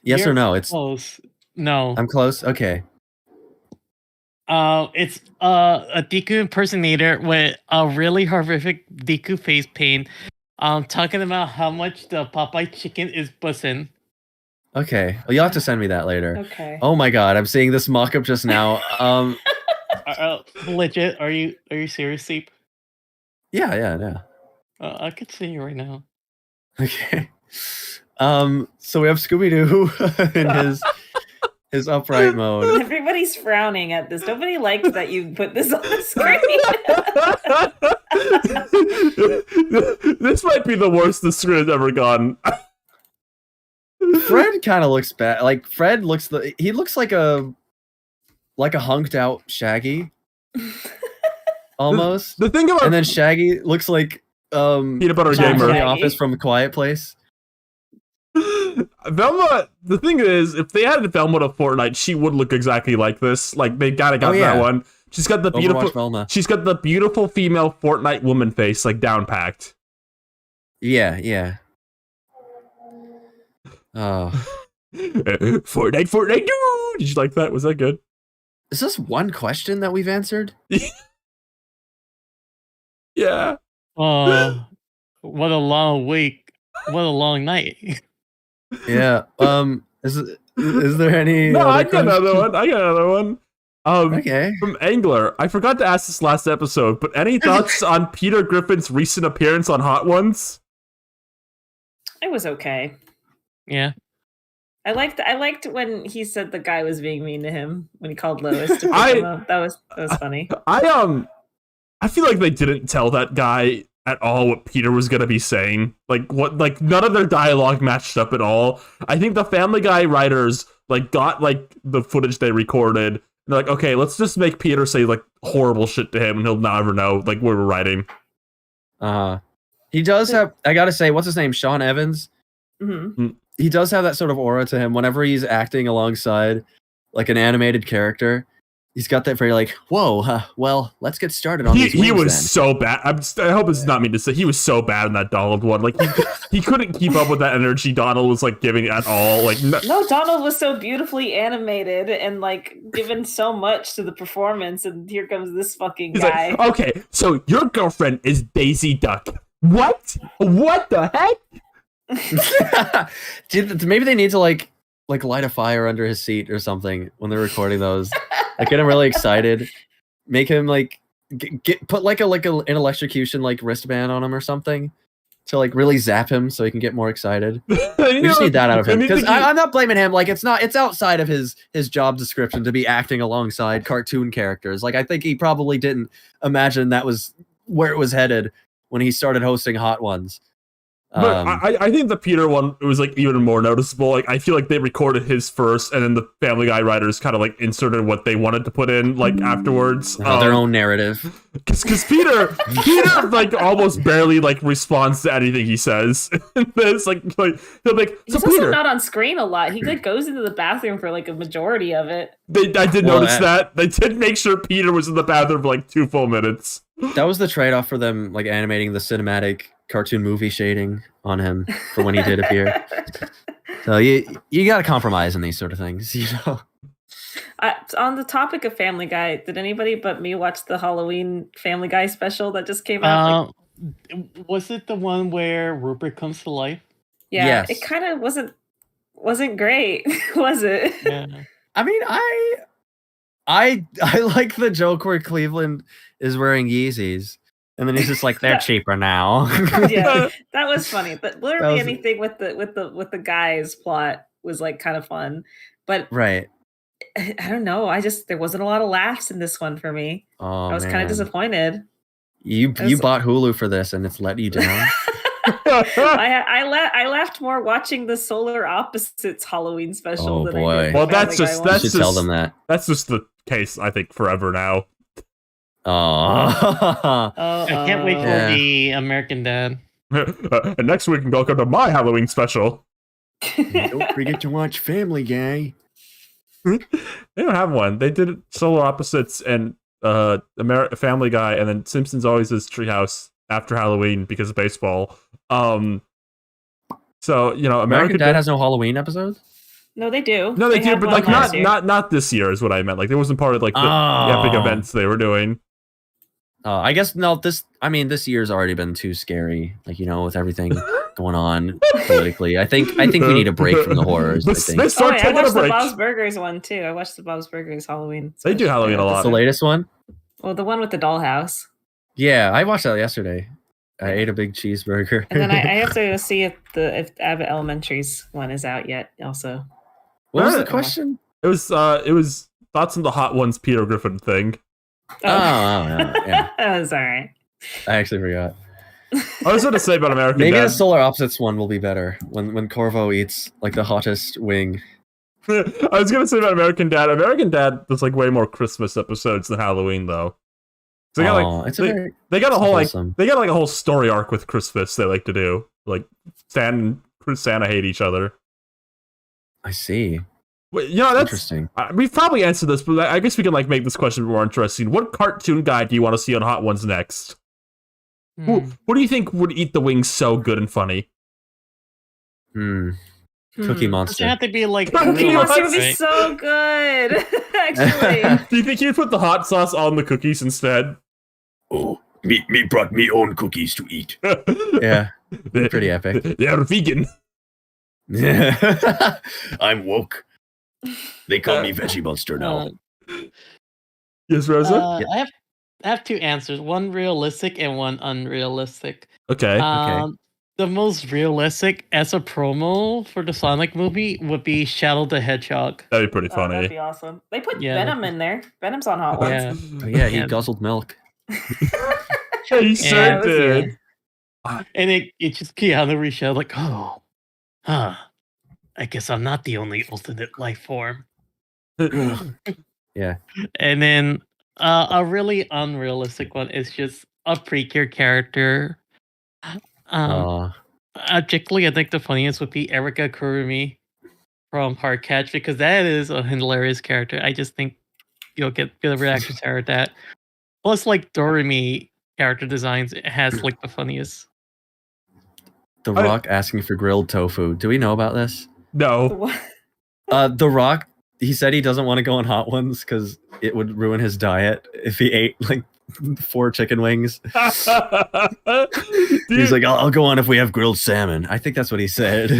Yes You're or no? It's close. No. I'm close. Okay. It's a Deku impersonator with a really horrific Deku face paint. Talking about how much the Popeye chicken is bussin'. Okay. Well, you'll have to send me that later. Okay. Oh my god, I'm seeing this mock-up just now. Legit? Are you serious, Seep? Yeah. I could see you right now. Okay. So we have Scooby-Doo in his upright mode. Everybody's frowning at this. Nobody liked that you put this on the screen. This might be the worst the screen has ever gotten. Fred kind of looks bad. Like Fred looks he looks like a hunked out Shaggy. Almost. The thing about And then Shaggy looks like Peanut Butter Not Gamer. from the Shaggy. office from A Quiet Place. Velma, the thing is, if they added Velma to Fortnite, she would look exactly like this. Like they got yeah. that one. She's got the Overwatch beautiful. Velma. She's got the beautiful female Fortnite woman face, like down packed. Yeah. Oh. Fortnite, dude! Did you like that? Was that good? Is this one question that we've answered? Yeah. What a long week. What a long night. Yeah. Is there any No, other I got another question? one. I got another one. Okay. From Angler. I forgot to ask this last episode, but any thoughts on Peter Griffin's recent appearance on Hot Ones? It was okay. Yeah. I liked when he said the guy was being mean to him when he called Lois to pick I- him up. That was funny. I feel like they didn't tell that guy at all what Peter was gonna be saying. Like none of their dialogue matched up at all. I think the Family Guy writers got the footage they recorded. And they're like, okay, let's just make Peter say horrible shit to him, and he'll never know what we're writing. He does have. I gotta say, what's his name? Sean Evans. Mm-hmm. He does have that sort of aura to him whenever he's acting alongside an animated character. He's got that very whoa, well, let's get started on these He wings was then. so bad. I hope it's not mean to say. He was so bad in that Donald one. He couldn't keep up with that energy Donald was giving at all. No, Donald was so beautifully animated and given so much to the performance, and here comes this fucking He's guy. like, okay, so your girlfriend is Daisy Duck. What? What the heck? Dude, maybe they need to light a fire under his seat or something when they're recording those. Get him really excited. Make him put an electrocution wristband on him or something to really zap him so he can get more excited. We just need that out of him because I'm not blaming him. It's outside of his job description to be acting alongside cartoon characters. I think he probably didn't imagine that was where it was headed when he started hosting Hot Ones. But I think the Peter one, it was even more noticeable. I feel like they recorded his first, and then the Family Guy writers kind of inserted what they wanted to put in afterwards. Their own narrative. Because Peter almost barely responds to anything he says. It's he'll be like, He's so also Peter. not on screen a lot. He goes into the bathroom for a majority of it. I did notice that. They did make sure Peter was in the bathroom for 2 full minutes. That was the trade-off for them animating the cinematic cartoon movie shading on him for when he did appear. So you got to compromise in these sort of things, On the topic of Family Guy, did anybody but me watch the Halloween Family Guy special that just came out? Was it the one where Rupert comes to life? Yeah, yes. It kind of wasn't great, was it? Yeah. I mean, I like the joke where Cleveland is wearing Yeezys And then he's just like, they're cheaper now. Yeah, that was funny. But literally was- anything with the guy's plot was like kind of fun. But Right. I don't know. There wasn't a lot of laughs in this one for me. Oh, I was kind man. of disappointed. You was- bought Hulu for this and it's let you down. I laughed more watching the Solar Opposites Halloween special. Oh, than boy. I did Well, the that's Family Guy just- one. You should tell them that. That's just the case, I think, forever now. Oh. Oh, I can't wait for Yeah. the American Dad. And next week, welcome to my Halloween special. Don't forget to watch Family Guy. They don't have one. They did Solar Opposites and Family Guy, and then Simpsons always is Treehouse after Halloween because of baseball. So American Dad has no Halloween episodes? No, they do. No, they do, had but one like last year. not this year is what I meant. Like, it wasn't part of like the epic events they were doing. I guess no. This year's already been too scary. Like, with everything going on politically. I think we need a break from the horrors. I think. They Oh, start wait, I taking a watched the break. Bob's Burgers one too. I watched the Bob's Burgers Halloween. They do special. Halloween a lot. That's the latest one. Well, the one with the dollhouse. Yeah, I watched that yesterday. I ate a big cheeseburger. And then I have to see if Abbott Elementary's one is out yet. Also, What was the Alright. question? It was thoughts on the Hot Ones Peter Griffin thing. Yeah. that was all right. I actually forgot. I was going to say about American Maybe Dad. the Solar Opposites one will be better when Corvo eats like the hottest wing. I was going to say about American Dad. American Dad does like way more Christmas episodes than Halloween though. So they got a whole wholesome. they got like a whole story arc with Christmas they like to do. Like Santa and Santa hate each other. I see. Well, that's Interesting. we've probably answered this, but I guess we can like make this question more interesting. What cartoon guy do you want to see on Hot Ones next? Who do you think would eat the wings so good and funny? Cookie Does Monster. it have to be like Cookie real, Monster would be right? so good. Actually, Do you think you'd put the hot sauce on the cookies instead? Oh, me brought me own cookies to eat. Yeah, pretty epic. They're vegan. I'm woke. They call me Veggie Monster now. Yes, Rosa? I have two answers. One realistic and one unrealistic. Okay. The most realistic as a promo for the Sonic movie would be Shadow the Hedgehog. That'd be pretty oh, that'd funny. be awesome. They put Yeah. Venom in there. Venom's on Hot Ones. Yeah. Oh, yeah, he Yeah. guzzled milk. He sure Yeah, it was did. And it just Keanu Reeves out like, oh, I guess I'm not the only alternate life form. Yeah. And then a really unrealistic one is just a Precure character. Objectively, I think the funniest would be Erika Kurumi from Hard Catch because that is a hilarious character. I just think you'll get good reactions out of that. Plus, like Doremi character designs has like the funniest. The Rock asking for grilled tofu. Do we know about this? No. What? The Rock, he said he doesn't want to go on Hot Ones because it would ruin his diet if he ate like 4 chicken wings. He's like, I'll go on if we have grilled salmon. I think that's what he said.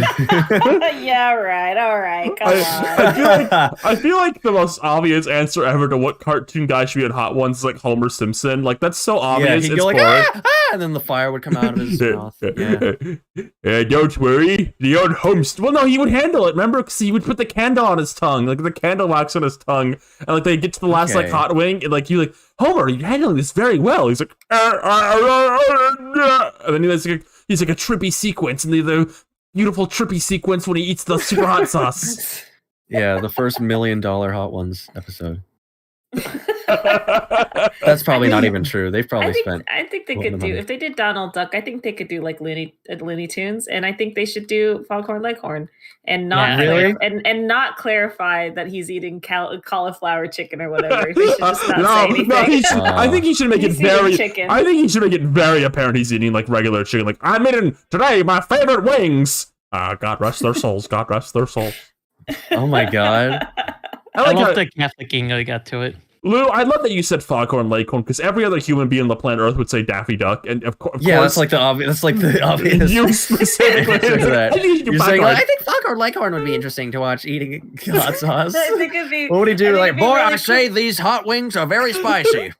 Yeah, right. All right. Come on. I feel like the most obvious answer ever to what cartoon guy should be on Hot Ones is like Homer Simpson. Like that's so Yeah, obvious. he'd it's go like, boring. and then the fire would come out of his mouth. Yeah. Don't worry, the old Holmes. Well, no, he would handle it. Remember, because he would put the candle on his tongue, like the candle wax on his tongue, and like they get to the last like Okay. hot wing, and like you like Homer, you're handling this very well. He's like, and then he's like a trippy sequence, and the beautiful trippy sequence when he eats the super hot sauce. Yeah, the first $1 million Hot Ones episode. That's probably not even true. They've probably spent. I think they a lot could of do money. if they did Donald Duck. I think they could do like Looney Tunes, and I think they should do Foghorn Leghorn, and not Yeah. Really? and not clarify that he's eating cauliflower chicken or whatever. They should just not say anything. no, I think he should make it He's eating very. chicken. I think he should make it very apparent he's eating like regular chicken. Like I'm eating today my favorite wings. God rest their souls. God rest their souls. Oh my god. I I like love how, the Catholic ing I got to it. Lou. I love that you said Foghorn Leghorn because every other human being on the planet Earth would say Daffy Duck, and of Yeah, course, that's like the obvious. That's like the obvious. you specifically. answer to that. I think you should do You're saying, Foghorn. I think Foghorn or Leghorn would be interesting to watch eating hot sauce. I think it'd be. What would he do? Like, boy, really I say these hot wings are very spicy.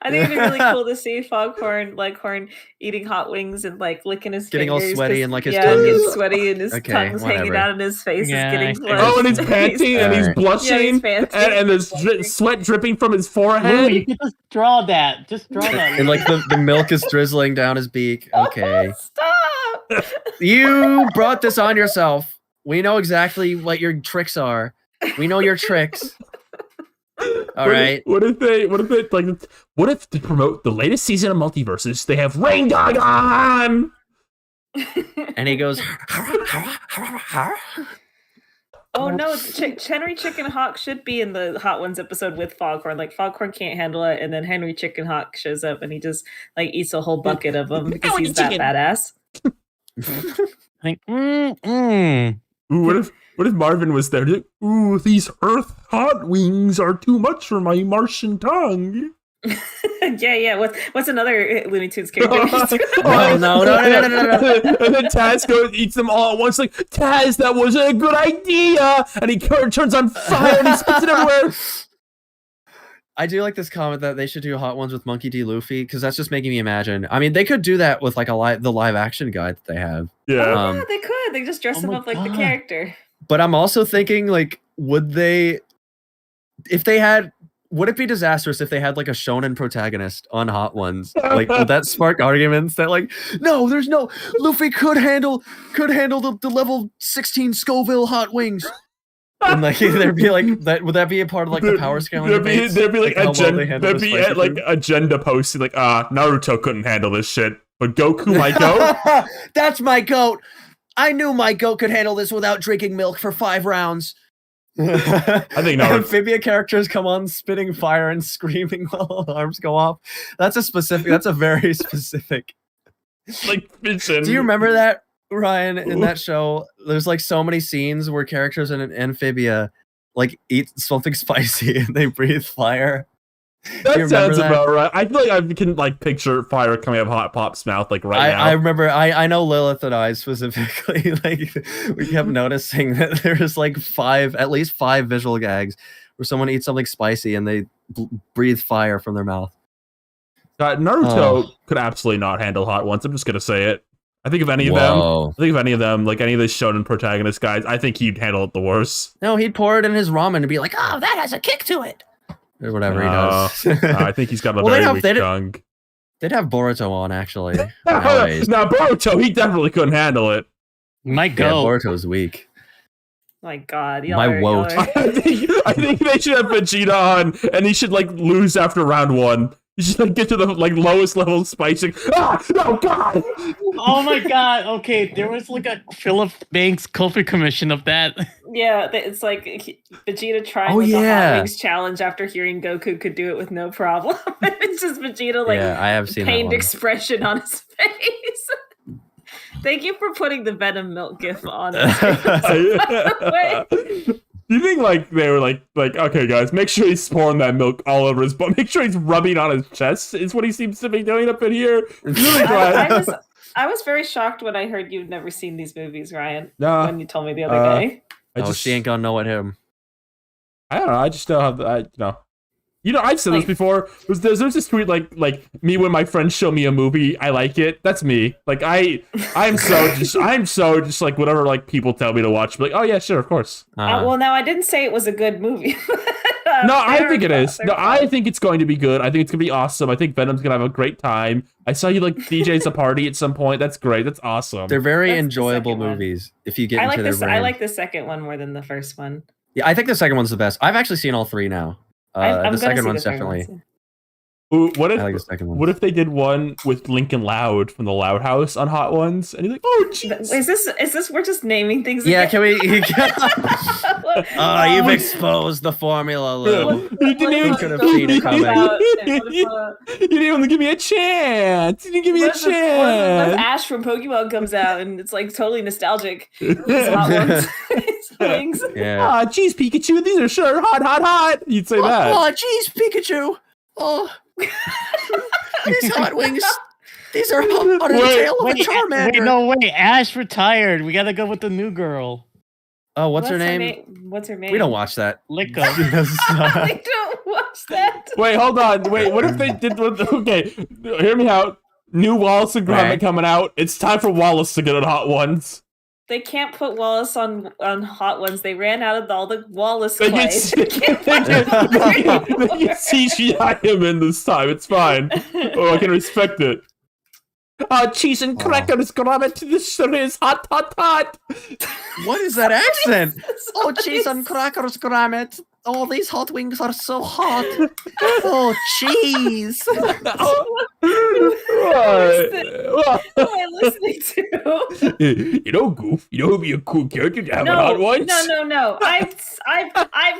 I think it'd be really cool to see Leghorn eating hot wings and like licking his Getting all fingers, sweaty 'cause- and like his yeah, tongue getting is- sweaty and his Okay, tongue's hanging whatever. out and his face Yeah, is getting I- blurred. Oh, and he's panting and he's Alright. blushing, panting. and there's sweat dripping from his Lou, you forehead. can just draw that. Just draw that. And like the milk is drizzling down his beak. Okay. Stop! You brought this on yourself. We know exactly what your tricks are. We know your tricks. All right. What if to promote the latest season of Multiverses, they have Rain Dog on? And he goes, Oh no, Henry Chicken Hawk should be in the Hot Ones episode with Foghorn. Like Foghorn can't handle it, and then Henry Chicken Hawk shows up and he just like eats a whole bucket of them because he's that badass. Like, Ooh, what if Marvin was there? Ooh, these Earth hot wings are too much for my Martian tongue. yeah. What's another Looney Tunes character? no. And then Taz goes eats them all at once. Like, Taz, that wasn't a good idea. And he turns on fire and he spits it everywhere. I do like this comment that they should do Hot Ones with Monkey D. Luffy because that's just making me imagine. I mean, they could do that with like the live action guy that they have. Yeah. Yeah, they could. They just dress him my up like the God. character. But I'm also thinking, like, would it be disastrous if they had like a shonen protagonist on Hot Ones? Like, would that spark arguments that like, no, there's no Luffy could handle the level 16 Scoville hot wings. And like there'd be like that. Would that be a part of like the power scaling? There'd be like how well they handle there'd the be spicy like food? agenda posting like Naruto couldn't handle this shit, but Goku might go. That's my goat. I knew my goat could handle this without drinking milk for 5 rounds. I think Naruto. Amphibia characters come on spitting fire and screaming while alarms go off. That's a very specific. Like vision. Do you remember that, Ryan, in that show? There's like so many scenes where characters in an amphibia like eat something spicy and they breathe fire. That sounds about right. I feel like I can like picture fire coming out of Hot Pop's mouth like right now. I remember I know Lilith and I specifically like we kept noticing that there's like at least five visual gags where someone eats something spicy and they breathe fire from their mouth. Naruto could absolutely not handle Hot Ones. I'm just gonna say it. I think of any of them, like any of the shonen protagonist guys, I think he'd handle it the worst. No, he'd pour it in his ramen and be like, Oh, that has a kick to it. or whatever he does. I think he's got a Well, very weak tongue. They'd have Boruto on actually. Nowadays. Now Boruto, he definitely couldn't handle it. might Yeah, go. Boruto's weak. My God, My woat. I think they should have Vegeta on, and he should like lose after round 1. You should like get to the like lowest level of spicing. No, God! Oh my God. Okay, there was like a Philip Banks Kofi commission of that. Yeah, it's like Vegeta trying Oh, with the yeah. Hot Wings challenge after hearing Goku could do it with no problem. It's just Vegeta like Yeah, I have seen that pained one. expression on his face. Thank you for putting the Venom milk gif on his face. By the way. Do you think like they were like okay guys, make sure he's pouring that milk all over his butt. Make sure he's rubbing on his chest. Is what he seems to be doing up in here. Really glad. I was very shocked when I heard you'd never seen these movies, Ryan. Nah, When you told me the other day. She ain't gonna know what him. I don't know. I just don't have I've said this before. There's this tweet like me when my friends show me a movie, I like it. That's me. Like I'm so just like whatever like people tell me to watch. Like, oh yeah, sure, of course. Well, now I didn't say it was a good movie. No, I think it is. No, I think it's going to be good. I think it's gonna be awesome. I think Venom's gonna have a great time. I saw you like DJ's a party at some point. That's great. That's awesome. They're very That's the enjoyable second one. movies if you get I into like their this. brain. I like the second one more than the first one. Yeah, I think the second one's the best. I've actually seen all 3 now. I'm The gonna second see one's the third definitely. one, too. Ooh, what I like the if second one. what if they did one with Lincoln Loud from the Loud House on Hot Ones? And he's like, oh jeez. Is this? We're just naming things. Yeah, again? can we? You've What exposed the formula, Lou. You didn't even could have seen it coming. You didn't even give me a chance. You didn't give me a What if chance. Ash from Pokemon comes out and it's like totally nostalgic? It's Hot Ones. It's wings. Yeah. Ah, geez, Pikachu, these are sure hot. You'd say that. Oh, jeez, Pikachu. Oh, these hot wings. These are hot on the tail of a Charmander. Wait, no, wait. Ash retired. We gotta go with the new girl. Oh, what's her name? What's her name? We don't watch that. Licko. I don't watch that. Wait, hold on. Wait, what if they did? Okay, hear me out. New Wallace and Gromit Right. coming out. It's time for Wallace to get on Hot Ones. They can't put Wallace on Hot Ones. They ran out of all the Wallace They clay. get CGI him in this time. It's fine. Oh, I can respect it. Cheese and crackers, Gromit. This is hot, hot, hot. What is that accent? Oh, cheese and crackers, Gromit. Oh, these hot wings are so hot. Oh, cheese. Who am I listening to? You know, Goof. You know who'd be a cool character to have on Hot Ones? No. I've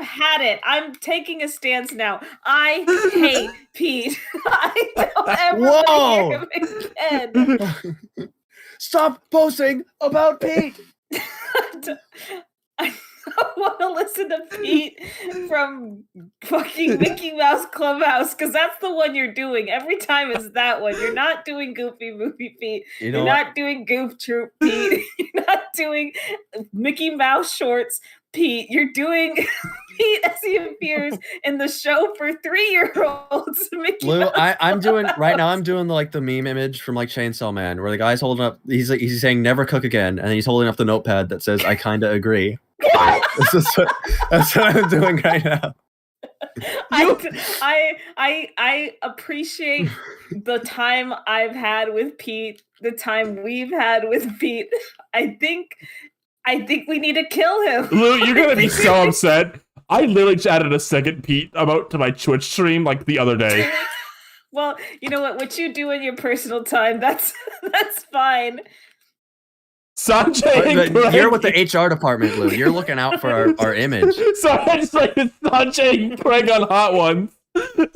had it. I'm taking a stance now. I hate Pete. I don't ever want to hear him again. Stop posting about Pete. I don't want to listen to Pete from fucking Mickey Mouse Clubhouse because that's the one you're doing. Every time it's that one. You're not doing Goofy Movie Pete. You're not doing Goof Troop Pete. You're not doing Mickey Mouse Shorts Pete. You're doing Pete as he appears in the show for 3-year-olds. Lou, I'm doing like the meme image from like Chainsaw Man where the guy's holding up, he's saying never cook again, and he's holding up the notepad that says I kinda agree. That's what I'm doing right now. I appreciate the time I've had with Pete, the time we've had with Pete. I think we need to kill him. Lou, you're gonna be so upset. I literally just added a second Pete to my Twitch stream like the other day. Well, you know what you do in your personal time, that's fine. Sanjay, but you're with the HR department, Lou. You're looking out for our image. Sorry, I just like Sanjay and Craig on Hot Ones. Dude,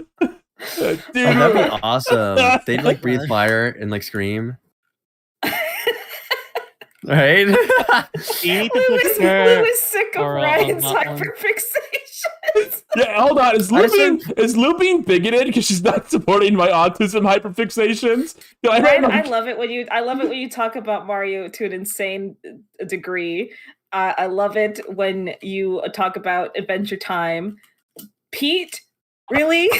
Oh, that'd be awesome. They'd like breathe fire and like scream. Right? You need to Lou prepare is sick of for, Ryan's Hot Ones. hyperfixations. Yeah, hold on. Is Lou being bigoted because she's not supporting my autism hyperfixations? Ryan, I love it when you talk about Mario to an insane degree. I love it when you talk about Adventure Time. Pete, really?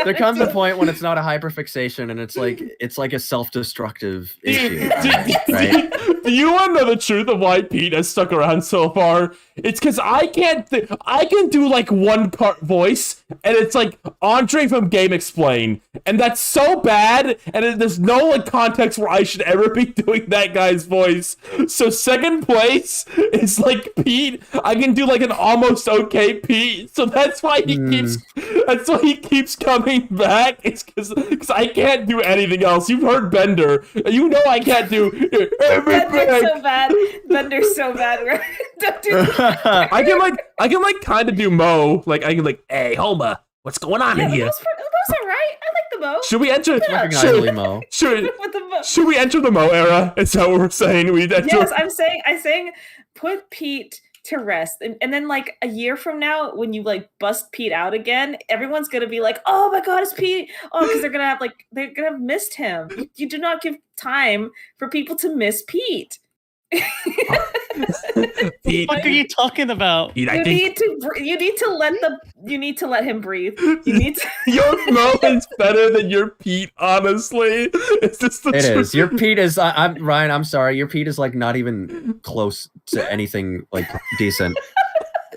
There comes a point when it's not a hyperfixation and it's like a self-destructive issue. Right? Do you want to know the truth of why Pete has stuck around so far? It's because I can do like one part voice, and it's like Andre from Game Explain, and that's so bad, and there's no like context where I should ever be doing that guy's voice. So second place is like Pete. I can do like an almost okay Pete, so that's why he keeps coming back. It's because I can't do anything else. You've heard Bender. You know I can't do everything. Bender's so bad. Right? Don't do that. I can kind of do Mo. Like I can like, hey Homer, what's going on in here? Those are right. I like the Mo. Should we enter? Recognizably Mo. Should With the Mo. we enter the Mo era? Is that what we're saying? We enter. Yes, I'm saying put Pete to rest, and then like a year from now, when you like bust Pete out again, everyone's gonna be like, "Oh my God, it's Pete!" Oh, because they're gonna have missed him. You do not give time for people to miss Pete. Pete, What are you talking about? Pete, You need to let him breathe. You need to. your Mo is better than your Pete. Honestly, it's just the It truth. is. Your Pete is. I'm Ryan. I'm sorry. Your Pete is like not even close to anything like decent.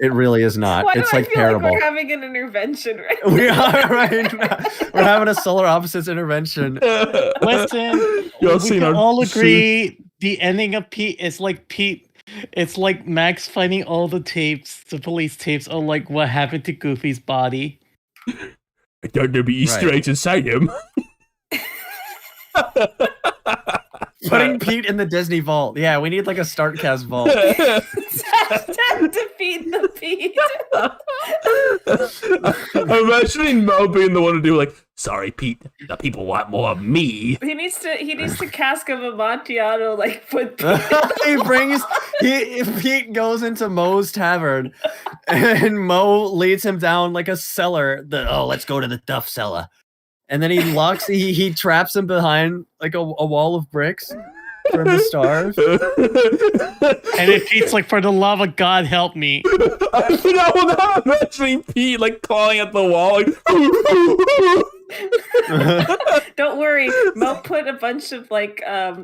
It really is not. Why It's do I like feel terrible. like we're having an intervention right We are right now. We're having a solar opposites intervention. Listen, Y'all we seen can our all agree the ending of Pete is like Pete. It's like Max finding all the police tapes on like what happened to Goofy's body. I thought there'd be Easter eggs inside him. Putting Pete in the Disney vault. Yeah, we need like a Startcast vault. Defeat the Pete. I'm imagining Mo being the one to do like, sorry, Pete, the people want more of me. He needs to cask of Amontillado like put Pete goes into Mo's tavern and Mo leads him down like a cellar. Let's go to the Duff cellar. And then he traps him behind like a wall of bricks. for him to starve. And if Pete's like, for the love of God, help me. Now I'm imagining Pete like clawing at the wall, like. Don't worry, Mo put a bunch of like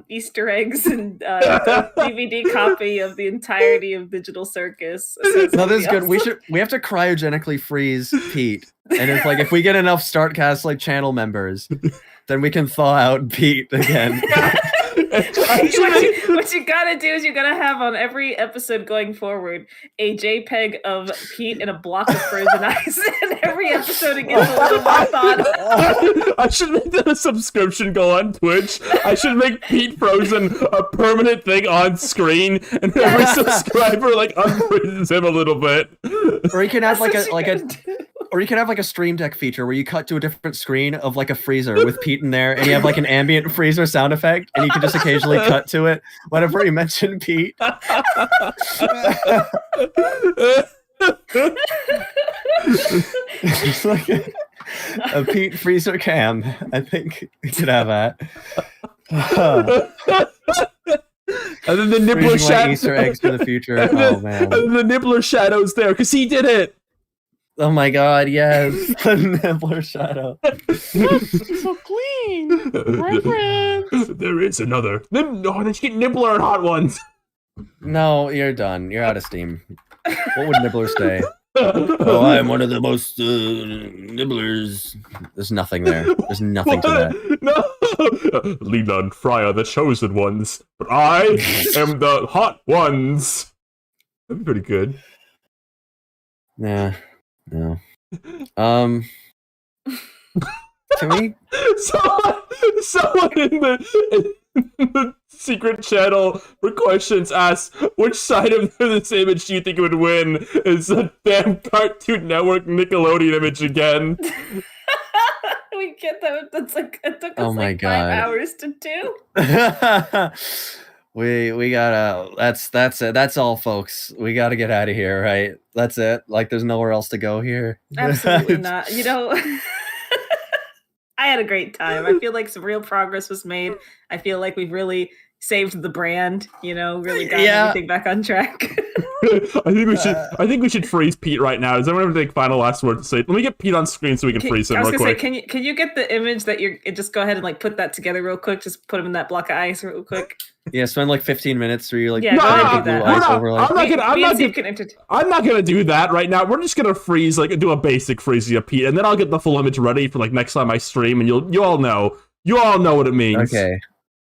Easter eggs and a DVD copy of the entirety of Digital Circus. So it's No, gonna this is be good. awesome. We have to cryogenically freeze Pete, and it's like if we get enough Startcast like channel members, then we can thaw out Pete again. What you gotta do is you gotta have on every episode going forward a JPEG of Pete in a block of frozen ice, and every episode it gets a little more thawed. I should make that a subscription goal on Twitch. I should make Pete Frozen a permanent thing on screen, and every subscriber like unfreezes him a little bit. Or you can have That's like what a you gotta do. or you can have like a Stream Deck feature where you cut to a different screen of like a freezer with Pete in there, and you have like an ambient freezer sound effect, and you can just occasionally cut to it whenever you mention Pete. Just like a Pete freezer cam. I think we could have that. And then the nibbler Freezing my shadow. Easter eggs for the future. And then, Oh man. and then the nibbler shadow's there because he did it. Oh my god, yes. The nibbler shadow. So clean. Reference. There is another. Oh, let's get nibbler and hot ones. No, you're done. You're out of steam. What would nibbler say? Oh, I'm one of the most nibblers. There's nothing there. There's nothing to that. No. Leland Fry are the chosen ones, but I am the hot ones. That'd be pretty good. Nah. No. Can we? Someone in the secret channel for questions asks, which side of this image do you think would win? Is the damn Cartoon Network Nickelodeon image again? We get that. That's like it took us Oh my like God. 5 hours to do. we gotta. That's it. That's all, folks. We gotta get out of here. Right. That's it. Like, there's nowhere else to go here. Absolutely not. You know, I had a great time. I feel like some real progress was made. I feel like we've really saved the brand. You know, really got everything back on track. I think we should freeze Pete right now. Does anyone have any final last word to say? Let me get Pete on screen so we can freeze him I was real gonna quick. say, can you get the image that you're? Just go ahead and like put that together real quick. Just put him in that block of ice real quick. Yeah. Spend like 15 minutes where you like. Yeah, go ahead and do that. Ice overlay. I'm not gonna do that right now. We're just gonna freeze, like, do a basic freezing of Pete, and then I'll get the full image ready for like next time I stream, and you all know what it means. Okay.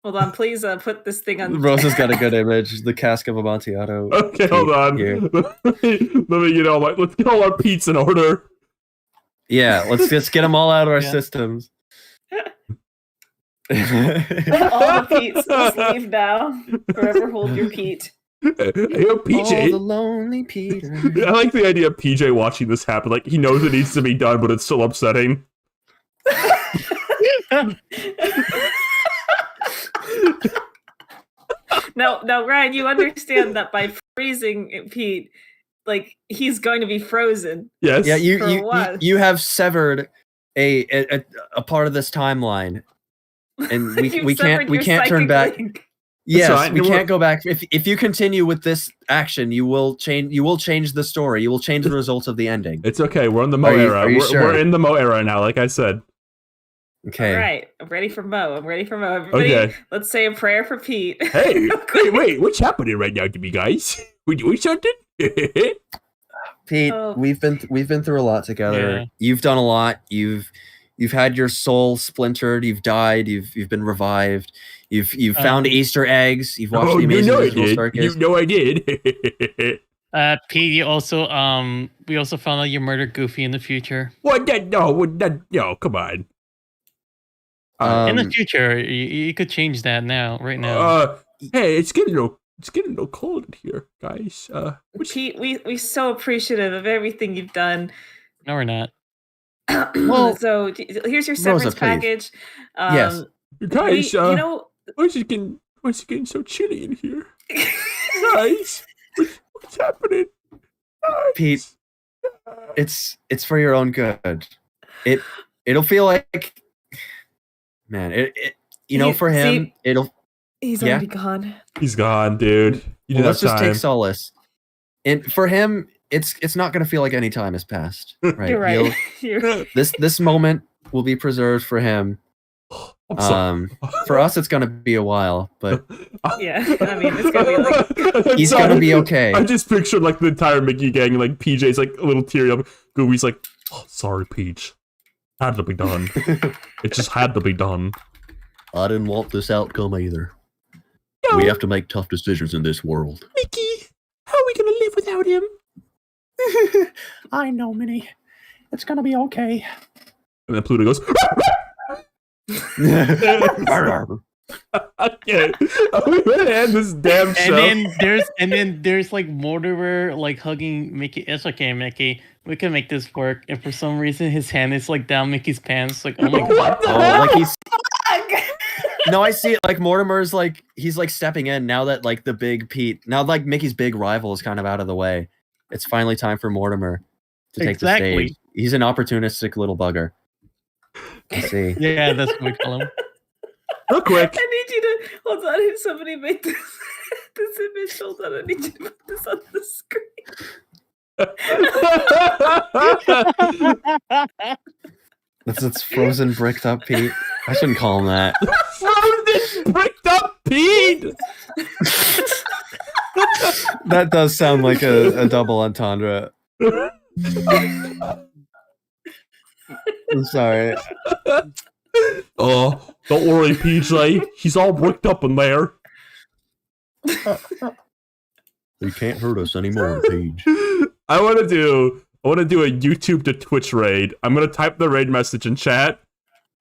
Hold on, please put this thing on. Rose has got a good image. The cask of Amontillado. Okay, hold on. Here. Let me let's get all our Pete's in order. Yeah, let's just get them all out of our Yeah. systems. All the Pete's must leave now. Forever hold your Pete. Hey, yo, PJ. All the lonely Peter. I like the idea of PJ watching this happen. Like, he knows it needs to be done, but it's still upsetting. Now, Ryan, you understand that by freezing Pete, like he's going to be frozen. Yes. Yeah, For what? you have severed a part of this timeline, and we You've can't severed your turn psychic back. link. Yes, fine. we can't go back. If you continue with this action, you will change the story. You will change the results of the ending. It's okay. We're in the Mo Are you- era. are you sure? We're in the Mo era now, like I said. Okay. All right, I'm ready for Mo. Everybody, Okay. let's say a prayer for Pete. Hey, wait, what's happening right now to me, guys? We doing something? Pete, Oh. we've been through a lot together. Yeah. You've done a lot. You've had your soul splintered. You've died. You've been revived. You've found Easter eggs. You've watched the Amazing Digital Circus. You know I did. Pete, you also we also found out you murdered Goofy in the future. What? No, come on. In the future, you could change that right now. Hey, it's getting a little cold in here, guys. Pete, we so appreciative of everything you've done. No, we're not. Well, so here's your Rosa, severance please. package. Yes. guys, you know, why is it getting so chilly in here? Guys, what's happening? Guys. Pete, it's for your own good. It'll feel like, man, for him, See- He's Yeah. already gone. He's gone, dude. You didn't Let's have just time. take solace. And for him, it's not going to feel like any time has passed. Right. You're right. You're This moment will be preserved for him. I'm sorry. For us, it's going to be a while, but yeah. I mean, it's gonna be like I'm he's sorry. going to be okay. I just pictured like the entire Mickey gang, like PJ's like a little teary up. Gooey's like, oh, sorry, Peach. Had to be done. It just had to be done. I didn't want this outcome either. We have to make tough decisions in this world. Mickey, how are we gonna live without him? I know, Minnie. It's gonna be okay. And then Pluto goes, okay, I'm gonna end this damn show. And then there's like Mortimer like hugging Mickey. It's okay, Mickey. We can make this work. And for some reason, his hand is like down Mickey's pants. Like, oh my god. What the Oh, hell? like he's no, I see it. Like Mortimer's like he's like stepping in now that like the big Pete, now like Mickey's big rival is kind of out of the way. It's finally time for Mortimer to take the Exactly. stage. He's an opportunistic little bugger. I see. Yeah, that's what we call him. Real quick. I need you to hold on. Somebody made this this image. Hold on. I need you to put this on the screen. It's frozen bricked up Pete. I shouldn't call him that. Frozen bricked up Pete. That does sound like a double entendre. I'm sorry. Oh, don't worry, PJ. He's all bricked up in there. You can't hurt us anymore, Paige. I want to do a YouTube to Twitch raid. I'm gonna type the raid message in chat.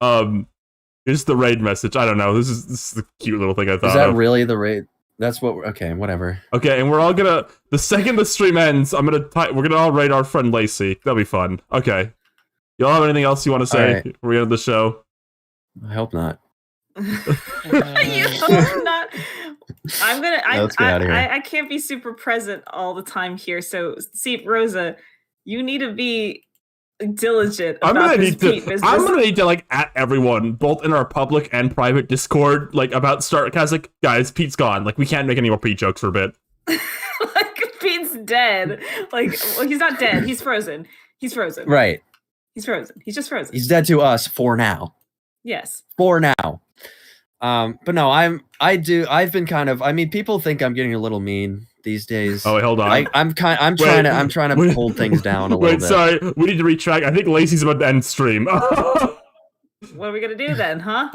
Here's the raid message. I don't know. This is the cute little thing I thought Is that of. really the rate? That's what we're okay, whatever. Okay, and we're all gonna. The second the stream ends, we're gonna all raid our friend Lacey. That'll be fun. Okay. Y'all have anything else you want to say? Alright. Before we end the show. I hope not. You hope not. I'm gonna. Let's get outta here. I can't be super present all the time here. So, see, Rosa, you need to be diligent I'm about gonna this need to. Pete business. I'm gonna need to like at everyone, both in our public and private Discord, like about cause like guys, Pete's gone. Like we can't make any more Pete jokes for a bit. Like Pete's dead. Like, well, he's not dead. He's frozen. He's frozen. Right. He's frozen. He's just frozen. He's dead to us for now. Yes. For now. But no, I've been kind of, I mean, people think I'm getting a little mean these days. Oh wait, hold on. I'm trying to wait. hold things down a little Wait, bit. sorry. We need to retract. I think Lacey's about to end stream. What are we gonna do then, huh?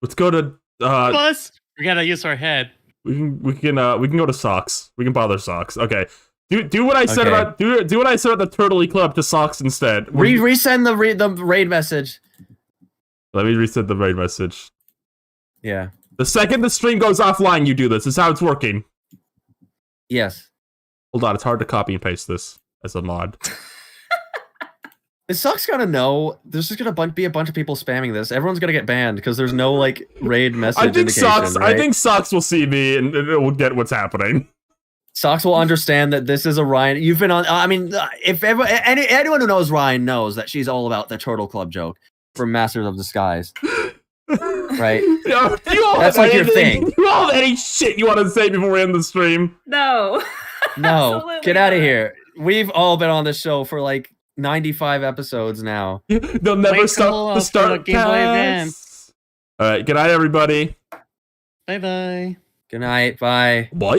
Let's go to Plus, we gotta use our head. we can go to socks. We can bother socks. Okay. Do what I said Okay. about do what I said about the turtley club to socks instead. Resend the raid message. Let me reset the raid message. Yeah. The second the stream goes offline, you do this. This is how it's working. Yes. Hold on, it's hard to copy and paste this as a mod. It sucks gonna know. There's just gonna be a bunch of people spamming this. Everyone's gonna get banned because there's no like raid message I think indication. socks. Right? I think socks will see me and it will get what's happening. Socks will understand that this is a Ryan. You've been on. I mean, if anyone who knows Ryan knows that she's all about the Turtle Club joke from Masters of Disguise, right? You all That's have like your anything- thing. You all have any shit you want to say before we end the stream? No. No, Absolutely get out of not. here. We've all been on this show for like 95 episodes now. They'll never Wait stop till, the for start the Game Boy Advance. All right, good night, everybody. Bye bye. Good night. Bye. Bye.